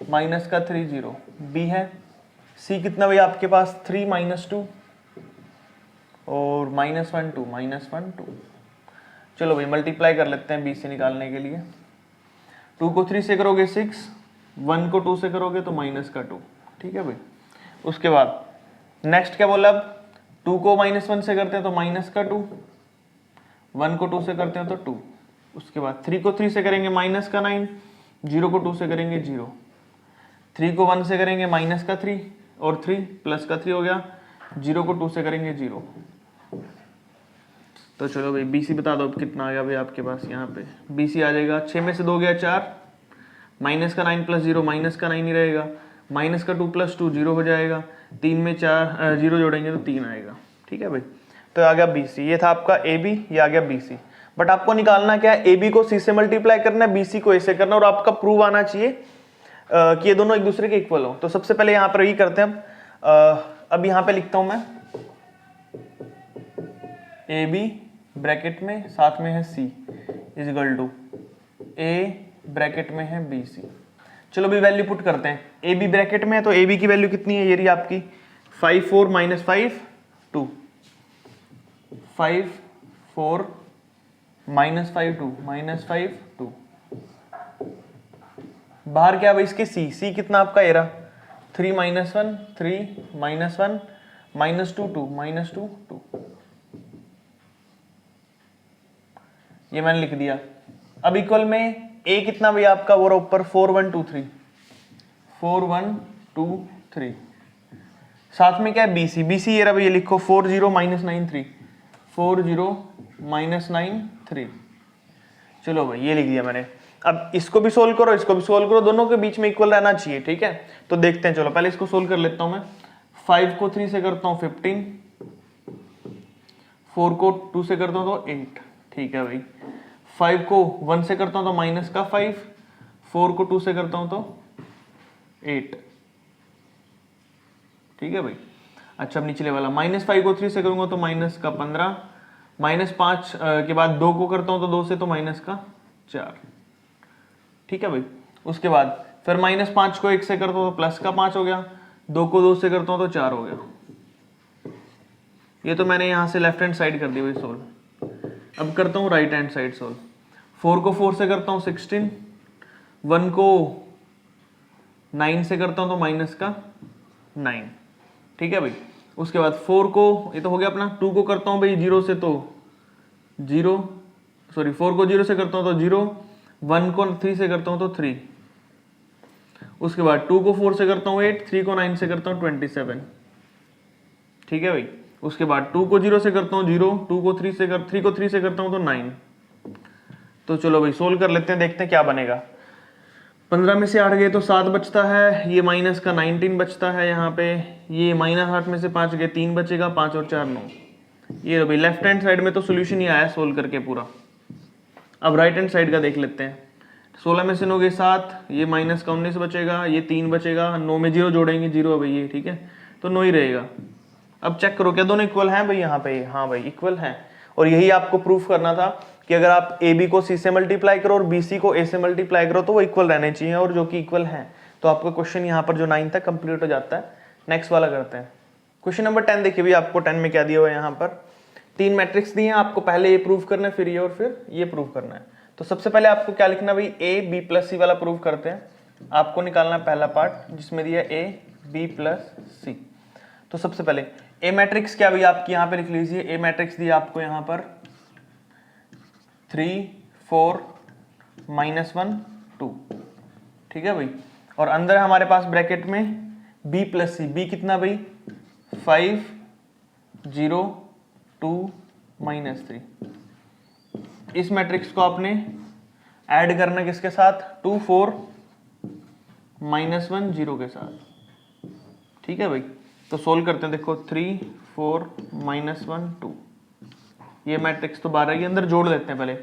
-3 0 बी है। सी कितना भाई आपके पास? 3 -2 और -1 2 -1 2। चलो भाई मल्टीप्लाई कर लेते हैं 20 से निकालने के लिए। 2 को 3 से करोगे 6, 1 को 2 से करोगे तो माइनस का 2। ठीक है भाई। उसके बाद नेक्स्ट क्या बोला, अब 2 को -1 से करते हैं तो माइनस का 2, 1 को 2 से करते हैं तो 2। उसके बाद 3 को 3 से करेंगे माइनस का 9, 0 को 2 से करेंगे 0, 3 को 1 से करेंगे माइनस का 3 और 3 प्लस का 3 हो गया, 0 को 2 से करेंगे 0। तो चलो भाई BC बता दो अब कितना आ गया भाई आपके पास यहाँ पे। BC आ जाएगा 6 में से 2 गया 4, माइनस का 9 प्लस 0 माइनस का 9 ही रहेगा, माइनस का 2 प्लस 2 0 हो जाएगा, 3 में 4 0 जोड़ेंगे तो 3 आएगा। ठीक है भाई। तो आ गया BC, ये था आपका AB, ये आ गया BC। बट आपको निकालना क्या है, AB को C से मल्टीप्लाई करना है, BC को A से करना है, और आपका प्रूव आना चाहिए कि ये दोनों एक दूसरे के इक्वल हो। तो सबसे पहले यहाँ पर यही करते हैं। अब यहाँ पे लिखता हूँ मैं AB ब्रैकेट में साथ में है C is equal to A bracket में है BC। चलो भी वैल्यू पुट करते हैं। AB ब्रैकेट में है तो AB की वैल्यू कितनी है, ये रही आपकी 5 4 माइनस 5 2, 5 4 माइनस 5 2 माइनस 5 2। बाहर क्या भाई इसके C कितना आपका ये रहा 3 माइनस 1 3 माइनस 1 माइनस 2 2 माइनस 2 2। ये मैंने लिख दिया। अब इक्वल में A कितना भैया आपका वो रहा ऊपर 4 1 2 3 4 1 2 3। साथ में क्या है BC ये रहा भैया, लिखो 4 0 माइनस 9 3 4 0 माइनस 9 3। चलो भाई ये लिख दिया मैंने। अब इसको भी सोल्व करो, इसको भी सोल्व करो, दोनों के बीच में इक्वल रहना चाहिए। ठीक है, तो देखते हैं। चलो पहले इसको सोल्व कर लेता हूं मैं। 5 को 3 से करता हूं 15, 4 को 2 से करता हूं तो 8। ठीक है भाई। 5 को 1 से करता हूं तो माइनस का 5, 4 को 2 से करता हूं तो 8। ठीक है भाई। अच्छा अब निचले वाला -5 को 3 से करूंगा तो माइनस का 15, -5 के बाद 2 को करता हूं तो 2 से तो माइनस का 4। ठीक है भाई। उसके बाद फिर -5 को 1 से करता हूं तो प्लस का 5 हो गया, 2 को 2 से करता हूं तो 4 हो गया। ये तो मैंने यहां से लेफ्ट हैंड साइड कर दी भाई सोल्व। अब करता हूं राइट हैंड साइड सोल्व। 4 को 4 से करता हूं 16, 1 को 9 से करता हूं तो माइनस का 9। ठीक है भाई। उसके बाद 4 को ये तो हो गया अपना, 2 को करता हूं भाई 0 से तो 0, सॉरी 4 को 0 से करता हूं तो 0, 1 को 3 से करता हूं तो 3। उसके बाद 2 को 4 से करता हूं 8, 3 को 9 से करता हूं 27। ठीक है भाई। उसके बाद 2 को 0 से करता हूं 0, 3 को 3 से करता हूं तो 9। तो चलो भाई सोल्व कर लेते हैं, देखते हैं क्या बनेगा। 15 में से 8 गए तो 7 बचता है, ये माइनस का 19 बचता है यहाँ पे, ये -8 में से 5 गए 3 बचेगा, 5 और 4 9। ये भाई लेफ्ट हैंड साइड में तो सोल्यूशन ही आया सोल्व करके पूरा। अब राइट हैंड साइड का देख लेते हैं। 16 में से 9 गए 7, ये माइनस का 19 बचेगा, ये 3 बचेगा, 9 में 0 जोड़ेंगे 0 है भाई ये। ठीक है, तो 9 ही रहेगा। अब चेक करो क्या दोनों इक्वल हैं भाई यहाँ पे। हाँ भाई इक्वल हैं, और यही आपको प्रूफ करना था कि अगर आप AB को C से मल्टीप्लाई करो और BC को A से मल्टीप्लाई करो तो वो इक्वल रहने चाहिए, और जो कि इक्वल हैं। तो आपका क्वेश्चन यहाँ पर जो 9 था कंप्लीट हो जाता है। नेक्स्ट वाला करते हैं। क्वेश्चन नंबर 10 देखिए भाई, आपको 10 में क्या दिया हुआ है यहाँ पर, 3 मैट्रिक्स दिए हैं, आपको पहले ये प्रूव करना है, फिर ये, और फिर ये प्रूव करना है। तो सबसे पहले आपको क्या लिखना भाई, A B प्लस C वाला प्रूव करते हैं। आपको निकालना है पहला पार्ट जिसमें दिया A B प्लस C। तो सबसे पहले A मैट्रिक्स क्या भाई आपकी यहाँ पे लिख लीजिए। A मैट्रिक्स दिया आपको यहाँ पर 3 4 -1 2। ठीक है भाई। और अंदर हमारे पास ब्रैकेट में B प्लस C। B कितना भाई 5 0 2 -3। इस मैट्रिक्स को आपने ऐड करना किसके साथ, 2 4 -1 0 के साथ। ठीक है भाई। तो सोल्व करते हैं, देखो 3 4 -1 2। ये मैट्रिक्स तो 12 के अंदर जोड़ लेते हैं पहले।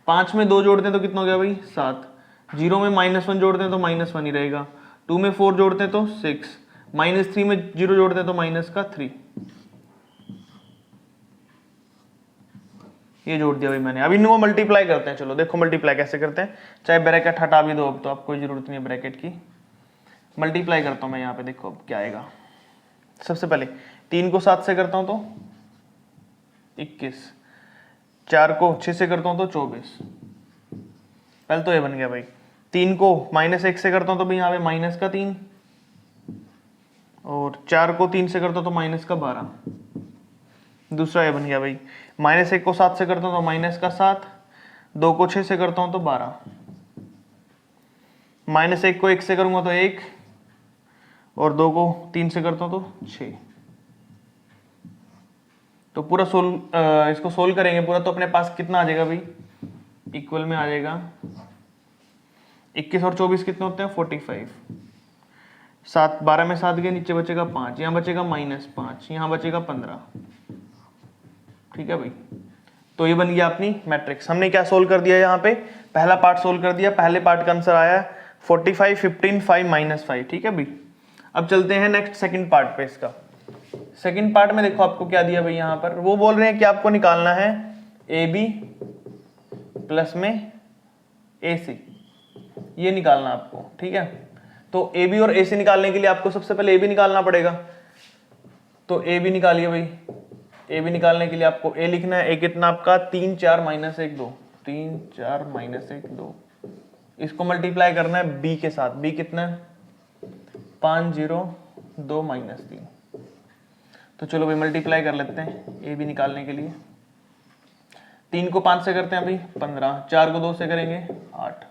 5 में 2 जोड़ते हैं तो कितना हो गया भाई 7, 0 में -1 जोड़ते हैं तो -1 ही रहेगा, 2 में 4 जोड़ते हैं तो 6, -3 में 0 जोड़ते हैं तो माइनस का 3। ये जोड़ दिया भाई मैंने। अब इनको मल्टीप्लाई करते हैं। चलो देखो मल्टीप्लाई कैसे करते हैं, चाहे ब्रैकेट हटा भी दो अब तो आपको कोई जरूरत नहीं है ब्रैकेट की। मल्टीप्लाई करता हूं मैं यहाँ पे, देखो अब क्या आएगा। सबसे पहले 3 को 7 से करता हूं तो 21, 4 को 6 से करता हूँ तो 24, पहले तो ये बन गया भाई। 3 को -1 से करता हूँ तो भाई यहाँ पे -3, और 4 को 3 से करता हूँ तो -12, दूसरा ये बन गया भाई। -1 को 7 से करता हूँ तो -7, 2 को 6 से करता हूँ तो 12, -1 को 1 से करूँगा तो 1, और 2 को 3 से करता हूँ तो 6। तो पूरा इसको सोल्व करेंगे पूरा, तो अपने पास कितना आ जाएगा भाई, इक्वल में आ जाएगा 21 और 24 कितने होते हैं 45, 7 12 में 7 गए, नीचे बचेगा 5, यहाँ बचेगा -5, यहाँ बचेगा 15। ठीक है भाई, तो ये बन गया अपनी मैट्रिक्स। हमने क्या सोल्व कर दिया यहाँ पे, पहला पार्ट सोल्व कर दिया। पहले पार्ट का आंसर आया 45, 15, 5 -5। ठीक है भाई, अब चलते हैं नेक्स्ट सेकंड पार्ट पे। इसका सेकंड पार्ट में देखो आपको क्या दिया भाई, यहाँ पर वो बोल रहे हैं कि आपको निकालना है AB प्लस में AC, ये निकालना आपको। ठीक है, तो AB और AC निकालने के लिए आपको सबसे पहले AB निकालना पड़ेगा। तो AB निकालिए भाई। AB निकालने के लिए आपको A लिखना है। A कितना आपका 3 4 -1 2, 3 4 -1 2। इसको मल्टीप्लाई करना है B के साथ। B कितना है 5 0 2 -3। तो चलो भाई मल्टीप्लाई कर लेते हैं AB निकालने के लिए। 3 को 5 से करते हैं अभी 15, 4 को 2 से करेंगे 8।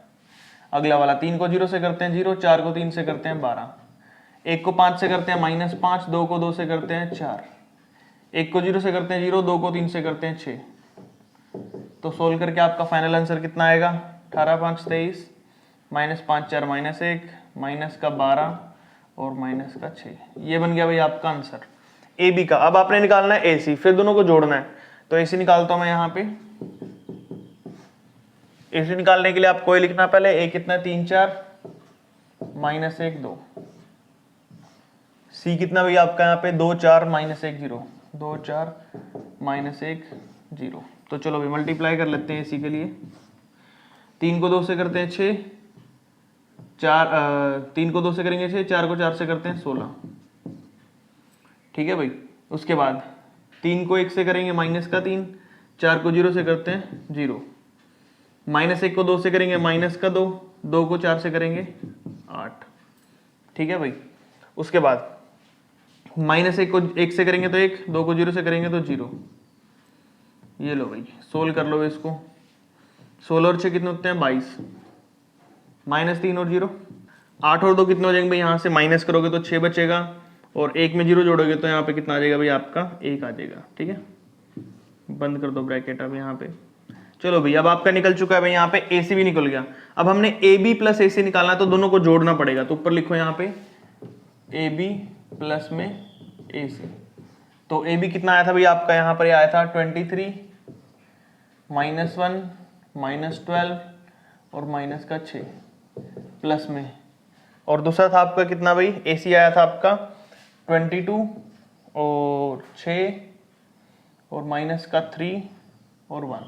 अगला वाला 3 को 0 से करते हैं 0, 4 को 3 से करते हैं 12, 1 को 5 से करते हैं -5, 2 को 2 से करते हैं 4, 1 को 0 से करते हैं 0, 2 को 3 से करते हैं 6। तो सोल्व करके आपका फाइनल आंसर कितना आएगा 18 5 23, -5 4 -1, -12 और -6। ये बन गया भाई आपका आंसर AB का। अब आपने निकालना है AC, फिर दोनों को जोड़ना है। तो AC निकालता हूं मैं यहाँ पे। AC निकालने के लिए आपको ये लिखना पहले A कितना 3 4 -1 2, C कितना भाई आपका यहाँ पे 2 4 -1 0, 2 4 -1 0। तो चलो भाई मल्टीप्लाई कर लेते हैं AC के लिए। 3 को 2 से करते हैं 6, 3 को 2 से करेंगे 6, 4 को 4 से करते हैं 16। ठीक है भाई, उसके बाद 3 को 1 से करेंगे -3, 4 को 0 से करते हैं 0, -1 को 2 से करेंगे -2, 2 को 4 से करेंगे 8। ठीक है भाई, उसके बाद -1 को 1 से करेंगे तो 1, 2 को 0 से करेंगे तो 0। ये लो भाई सोल्व कर लो इसको। 16 और 6 कितने होते हैं 22, -3 और 0, 8 और 2 कितने हो जाएंगे भाई, यहाँ से माइनस करोगे तो 6 बचेगा, और 1 में 0 जोड़ोगे तो यहाँ पे कितना आ जाएगा भाई आपका 1 आ जाएगा। ठीक है, बंद कर दो ब्रैकेट अब यहाँ पे। चलो भाई अब आपका निकल चुका है भाई, यहाँ पे AC भी निकल गया। अब हमने AB प्लस AC निकालना है, तो दोनों को जोड़ना पड़ेगा। तो ऊपर लिखो यहाँ पे AB प्लस में AC। तो AB कितना आया था भाई आपका, यहाँ पर आया था 23 -1 -12 और -6 प्लस में, और दूसरा था आपका कितना भाई AC आया था आपका 22 और 6 और -3 और 1।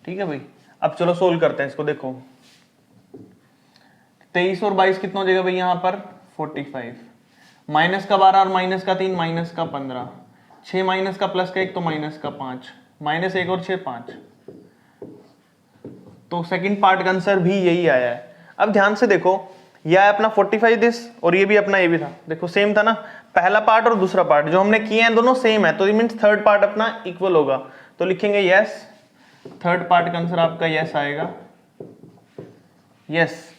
ठीक है भाई, अब चलो सोल्व करते हैं इसको। देखो 23 और 22 कितना हो जाएगा भाई यहाँ पर 45, -12 और -3 -15, 6 माइनस का प्लस का 1 तो -5, -1 और 6 5। तो सेकंड पार्ट का आंसर भी यही आया है। अब ध्यान से देखो, यह है अपना 45 दिस, और ये भी अपना ये भी था। देखो सेम था ना, पहला पार्ट और दूसरा पार्ट जो हमने किए हैं दोनों सेम है, तो ये मीन्स थर्ड पार्ट अपना इक्वल होगा। तो लिखेंगे यस, थर्ड पार्ट का आंसर आपका यस आएगा। यस,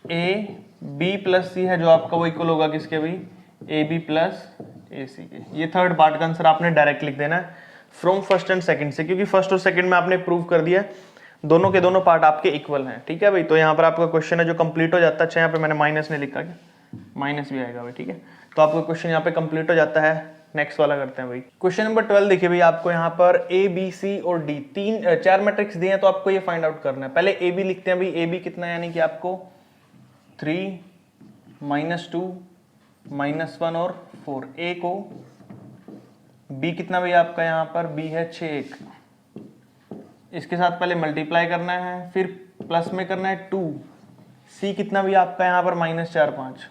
AB प्लस C है जो आपका वो इक्वल होगा किसके भाई, AB प्लस AC के। ये थर्ड पार्ट का आंसर आपने डायरेक्ट लिख देना है फ्रॉम फर्स्ट एंड सेकंड से, क्योंकि फर्स्ट और सेकंड में आपने प्रूव कर दिया दोनों के दोनों पार्ट आपके इक्वल हैं। ठीक है भाई, तो यहाँ पर आपका क्वेश्चन है जो कंप्लीट हो जाता है। अच्छा यहाँ पे मैंने माइनस नहीं लिखा, माइनस भी आएगा भाई। ठीक है, तो आपका क्वेश्चन यहाँ पे कंप्लीट हो जाता है। नेक्स्ट वाला करते हैं भाई। क्वेश्चन नंबर 12 देखिए भाई, आपको यहाँ पर A B C और D 4 मैट्रिक्स दिए हैं, तो आपको ये फाइंड आउट करना है। पहले AB लिखते हैं भाई। AB कितना है, यानी कि आपको 3 -2 -1 और 4। A को B कितना भाई आपका यहाँ पर B है 6 1, इसके साथ पहले मल्टीप्लाई करना है, फिर प्लस में करना है 2। C कितना भी आपका यहाँ पर -4 5,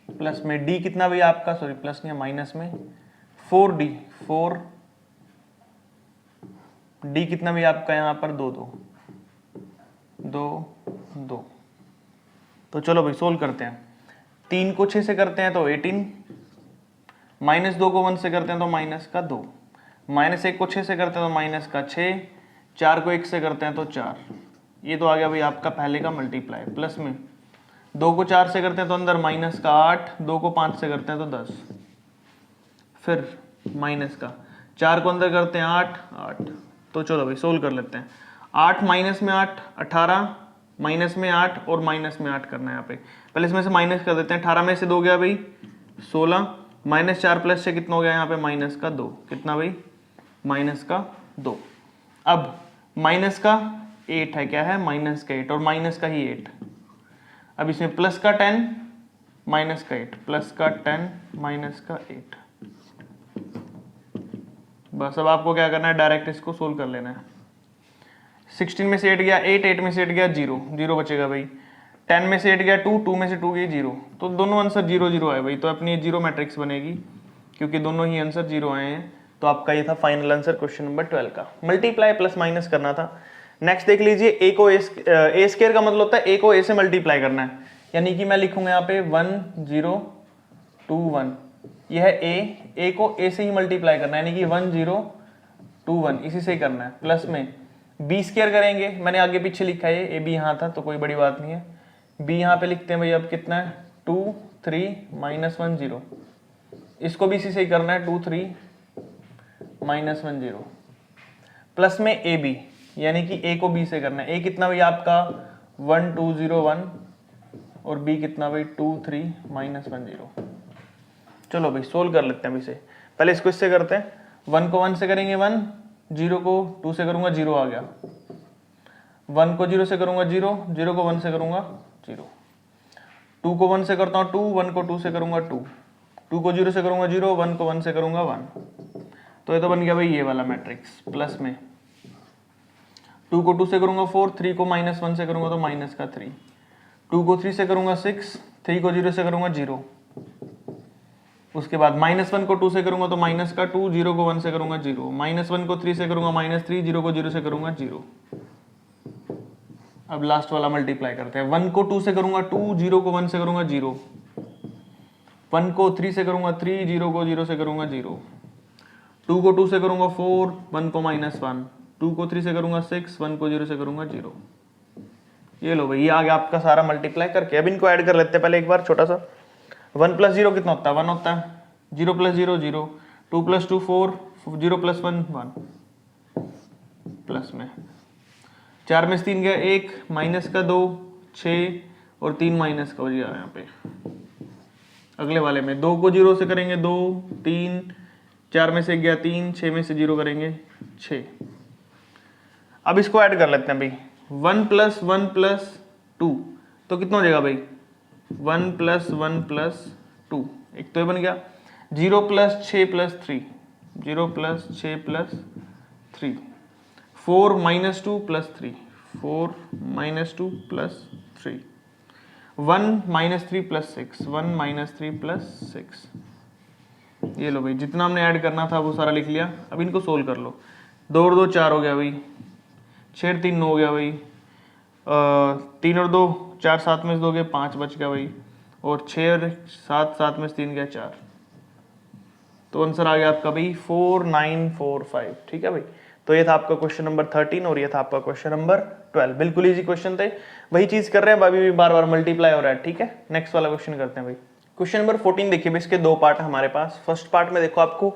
प्लस में D कितना भी आपका, सॉरी प्लस नहीं माइनस में 4D 4, डी कितना भी आपका यहाँ पर 2 2 2 2। तो चलो भाई सोल्व करते हैं। 3 को 6 से करते हैं तो 18, -2 को 1 से करते हैं तो माइनस का 2, -1 को 6 से करते हैं तो माइनस का 6, 4 को 1 से करते हैं तो 4। ये तो आ गया भाई आपका पहले का मल्टीप्लाई। प्लस में 2 को 4 से करते हैं तो अंदर माइनस का 8, 2 को 5 से करते हैं तो 10, फिर माइनस का 4 को अंदर करते हैं 8 8। तो चलो भाई सोल्व कर लेते हैं। 8 माइनस में 8 18, माइनस में 8 और माइनस में 8 करना है यहाँ पे। पहले इसमें से माइनस कर देते हैं। 18 में से 2 गया भाई 16, -4 प्लस से कितना हो गया यहाँ पे माइनस का 2, कितना भाई माइनस का 2। अब माइनस का 8 है, क्या है माइनस का 8 और माइनस का ही 8। अब इसमें प्लस का 10 माइनस का 8, प्लस का 10 माइनस का 8। बस अब आपको क्या करना है, डायरेक्ट इसको सोल्व कर लेना है। 16 में से 8 गया 8, 8 में से 8 गया 0, 0 बचेगा भाई। 10 में से 8 गया 2, 2 में से 2 गई 0, तो दोनों आंसर 0 0 आए भाई। तो अपनी 0 मैट्रिक्स बनेगी क्योंकि दोनों ही आंसर 0 आए हैं। तो आपका ये था फाइनल आंसर क्वेश्चन नंबर 12 का। मल्टीप्लाई प्लस माइनस करना था। नेक्स्ट देख लीजिए, ए को ए स्क्वायर का मतलब होता है ए को ए से मल्टीप्लाई करना है, यानी कि मैं लिखूंगा यहाँ पे 1 0 2 1। यह है ए को ए से ही मल्टीप्लाई करना है, यानी कि 1 0 2 1 इसी से ही करना है। प्लस में बी स्क्वायर करेंगे, मैंने आगे पीछे लिखा है, ए बी यहाँ था तो कोई बड़ी बात नहीं है। बी यहाँ पे लिखते हैं भाई, अब कितना है 2 3 -1 0, इसको भी इसी से ही करना है 2 3 -1 0। प्लस में ए बी, यानी कि ए को बी से करना है। ए कितना भाई आपका 1 2 0 1 और बी कितना भाई 2 3 -1 0। चलो भाई सोल्व कर लेते हैं अभी से। पहले इसको इससे करते हैं। 1 को 1 से करेंगे 1, 0 को 2 से करूंगा 0 आ गया। 1 को 0 से करूंगा 0, 0 को 1 से करूंगा 0। 2 को 1 से करता हूँ 2, 1 को 2 से करूंगा 2, 2 को 0 से करूंगा 0, 1 को 1 से करूंगा 1। तो ये तो बन गया भाई ये वाला मैट्रिक्स। प्लस में 2 को 2 से करूंगा 4, 3 को -1 से करूंगा तो माइनस का 3, 2 को 3 से करूंगा 6, 3 को 0 से करूंगा 0। उसके बाद -1 को 2 से करूंगा तो माइनस का 2, 0 को 1 से करूंगा 0, -1 को 3 से करूंगा -3, 0 को 0 से करूंगा 0। अब लास्ट वाला मल्टीप्लाई करते हैं। 1 को 2 से करूंगा 2, 0 को 1 से करूंगा 0, 1 को 3 से करूंगा 3, 0 को 0 से करूंगा 0, 2 को 2 से करूंगा 4, 1 को -1, 2 को 3 से करूंगा 6, 1 को 0 से करूंगा 0। ये लो भाई, ये आ गया आपका सारा मल्टीप्लाई करके। अब इनको ऐड कर लेते हैं पहले एक बार छोटा सा। 1 + 0 कितना होता है 1 होता है, 0 + 0 0, 2 + 2 4, 0 + 1 1। प्लस में 4 में से 3 गया 1, माइनस का 2 6 और 3 माइनस का हो गया यहाँ पे। अगले वाले में 2 को 0 से करेंगे 2 3, 4 में से गया 3, 6 में से 0 करेंगे 6। अब इसको ऐड कर लेते हैं भाई। 1 + 1 + 2 तो कितना हो जाएगा भाई 1 + 1 + 2, एक तो ये बन गया। 0 + 6 + 3, 0 + 6 + 3, 4 - 2 + 3, 4 - 2 + 3, 1 - 3 + 6, 1 - 3 + 6। ये लो भाई, जितना हमने ऐड करना था वो सारा लिख लिया। अब इनको सोल्व कर लो। 2 और 2 4 हो गया भाई, 6 और 3 9 हो गया भाई, 3 और 2 4, 7 में से 2 गए 5 बच गया भाई, और 6 और 7, 7 में से 3 गया 4। तो आंसर आ गया आपका भाई 4945। ठीक है भाई। तो ये था आपका क्वेश्चन नंबर 13 और ये था आपका क्वेश्चन नंबर 12। बिल्कुल इजी क्वेश्चन थे, वही चीज कर रहे हैं, अभी भी बार बार मल्टीप्लाई हो रहा है। ठीक है, नेक्स्ट वाला क्वेश्चन करते हैं भाई। क्वेश्चन नंबर 14 देखिए भाई, इसके 2 पार्ट हमारे पास। फर्स्ट पार्ट में देखो आपको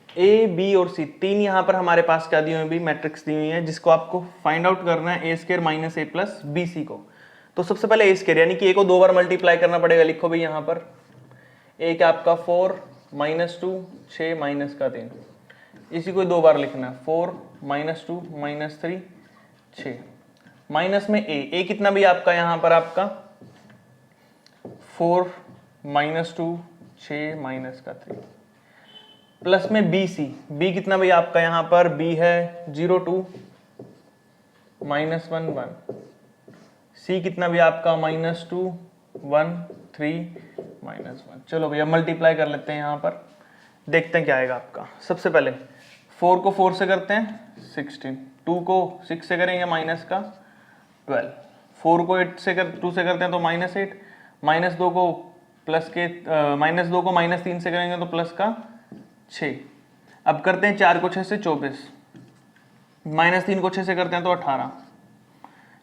ए बी और सी तीन यहाँ पर हमारे पास क्या दी हुई है, मैट्रिक्स दी हुई है, जिसको आपको फाइंड आउट करना है a² - a + bc को। तो सबसे पहले a² यानी कि a को 2 बार मल्टीप्लाई करना पड़ेगा। लिखो भाई यहाँ पर a क्या आपका 4 - 2 6 - 3, इसी को 2 बार लिखना है। 4 - 2 - 3 6, माइनस में a कितना भी आपका यहाँ पर आपका 4 - 2 6 - 3, प्लस में b कितना भाई आपका यहाँ पर b है 0 2 -1 1, c कितना भी आपका -2 1 3 -1। चलो भैया मल्टीप्लाई कर लेते हैं यहाँ पर। देखते हैं क्या आएगा आपका। सबसे पहले 4 को 4 से करते हैं 16, 2 को 6 से करेंगे माइनस का 12, 4 को 2 से करते हैं तो -8, -2 को -3 से करेंगे तो प्लस का 6। अब करते हैं 4 को 6 से 24, -3 को 6 से करते हैं तो 18,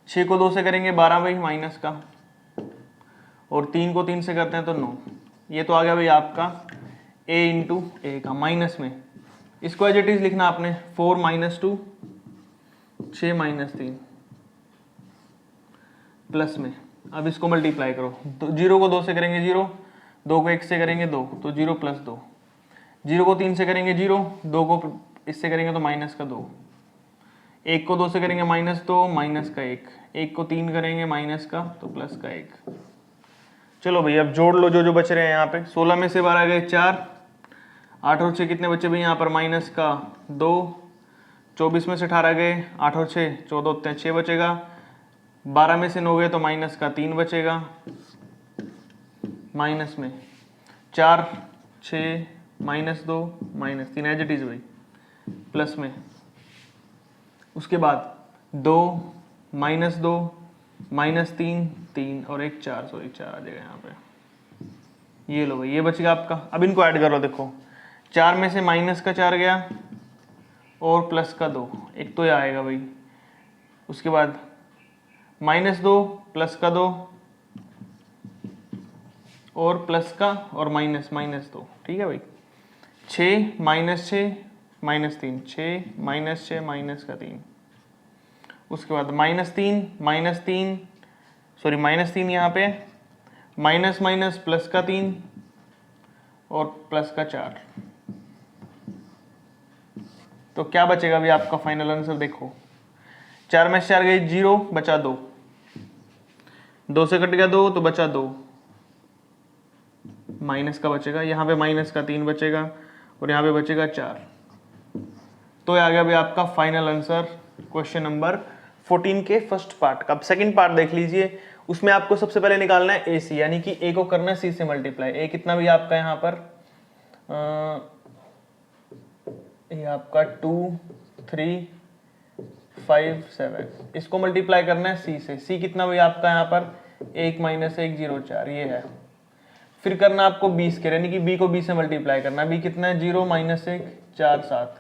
6 को 2 से करेंगे 12 भाई माइनस का, और 3 को 3 से करते हैं तो 9। ये तो आ गया भाई आपका a इंटू ए का माइनस में। इसको एज इट इज लिखना आपने 4 - 2 6 - 3 प्लस में। अब इसको मल्टीप्लाई करो, तो 0 को 2 से करेंगे 0, 2 को 1 से करेंगे 2 तो 0 + 2, 0 को 3 से करेंगे 0, 2 को इससे करेंगे तो माइनस का 2, 1 को 2 से करेंगे -2 माइनस का 1, 1 को 3 करेंगे माइनस का तो प्लस का 1। चलो भाई अब जोड़ लो जो जो बच रहे हैं यहाँ पे। 16 में से 12 गए 4, 8 और 6 कितने बचे भाई यहाँ पर माइनस का 2, 24 में से 18 गए 8 और 6 14 होते हैं 6 बचेगा, 12 में से 9 गए तो माइनस का 3 बचेगा, माइनस में 4 6 -2 -3 एज इट इज भाई, प्लस में उसके बाद 2 -2 -3 3 और 1 4, सॉरी 4 आ जाएगा यहाँ पे। ये लो भाई ये बच गया आपका। अब इनको ऐड करो, देखो 4 में से माइनस का 4 गया और प्लस का 2, एक तो ये आएगा भाई। उसके बाद -2 प्लस का 2 और प्लस का और -2, ठीक है भाई। 6 - 6 -3, 6 - 6 माइनस का 3। उसके बाद -3 सॉरी -3 यहाँ पे माइनस माइनस प्लस का 3 और प्लस का 4। तो क्या बचेगा भी आपका फाइनल आंसर देखो, 4 में से 4 गई 0 बचा 2, 2 से कट गया 2 तो बचा 2, माइनस का बचेगा, यहाँ पे माइनस का 3 बचेगा और यहाँ पे बचेगा 4। तो ये आ गया भी आपका फाइनल आंसर क्वेश्चन नंबर 14 के फर्स्ट पार्ट का। अब सेकंड पार्ट देख लीजिए, उसमें आपको सबसे पहले निकालना है ए सी, यानी कि ए को करना है सी से मल्टीप्लाई। ए कितना भी आपका यहाँ पर ये आपका 2 3 5 7, इसको मल्टीप्लाई करना है सी से। सी कितना भी आपका यहाँ पर 1 - 1 0 4 ये है। फिर करना आपको बी स्क्वायर, यानी कि बी को बी से मल्टीप्लाई करना है। बी कितना है 0 - 1 4 7,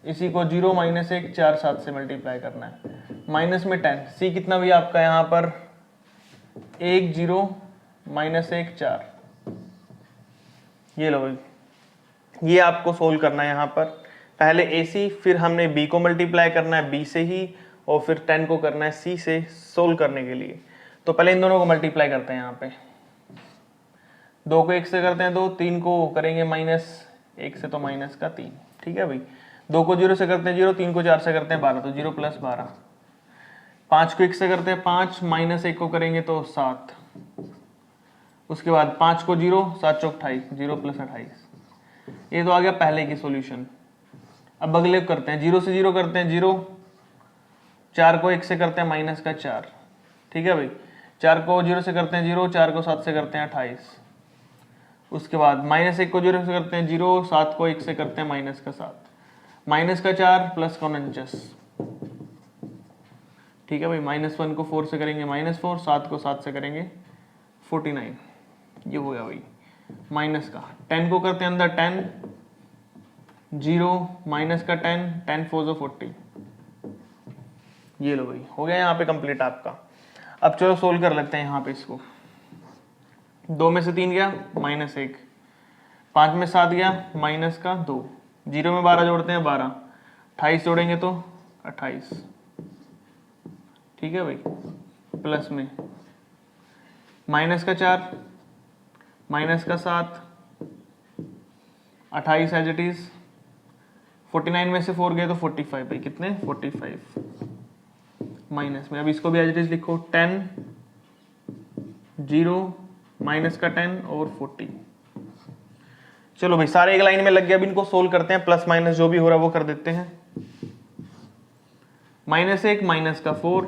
इसी को 0 - 1 4 7 से मल्टीप्लाई करना है। माइनस में 10, सी कितना भी आपका यहाँ पर 1 0 - 1 4, ये लो भाई। ये आपको सोल्व करना है यहाँ पर, पहले ए सी, फिर हमने बी को मल्टीप्लाई करना है बी से ही, और फिर 10 को करना है सी से सोल्व करने के लिए। तो पहले इन दोनों को मल्टीप्लाई करते हैं। यहाँ पे 2 को 1 से करते हैं 2, 3 को करेंगे -1 से तो माइनस का 3, ठीक है भाई। 2 को 0 से करते हैं 0, 3 को 4 से करते हैं 12 तो 0 + 12, 5 को 1 से करते हैं 5, -1 को करेंगे तो 7, उसके बाद 5 को 0 7 चौक 28, 0 + 28। ये तो आ गया पहले की सॉल्यूशन। अब अगले करते हैं, 0 से 0 करते हैं 0, 4 को 1 से करते हैं माइनस का 4, ठीक है भाई। 4 को 0 से करते हैं 0, 4 को 7 से करते हैं 28। उसके बाद -1 को 0 से करते हैं 0, 7 को 1 से करते हैं माइनस का 7, माइनस का 4 प्लस का 49, ठीक है भाई। -1 को 4 से करेंगे -4, 7 को 7 से करेंगे 49, ये हो गया भाई माइनस का। 10 को करते हैं अंदर 10, 0 माइनस का 10, 10 4 40, ये लो भाई हो गया यहाँ पे कंप्लीट आपका। अब चलो सोल्व कर लेते हैं यहाँ पे इसको। 2 में से 3 गया -1, 5 में 7 गया माइनस का 2, 0 में 12 जोड़ते हैं 12, 28 जोड़ेंगे तो 28, ठीक है भाई। प्लस में माइनस का 4, माइनस का 7, 28 एज इट इज। 49 में से 4 गए तो 45 भाई, कितने 45 माइनस में। अब इसको भी एज इट इज लिखो 10 0 माइनस का 10 और 40। चलो भाई सारे एक लाइन में लग गया। अब इनको सोल्व करते हैं, प्लस माइनस जो भी हो रहा है वो कर देते हैं। -1 माइनस का 4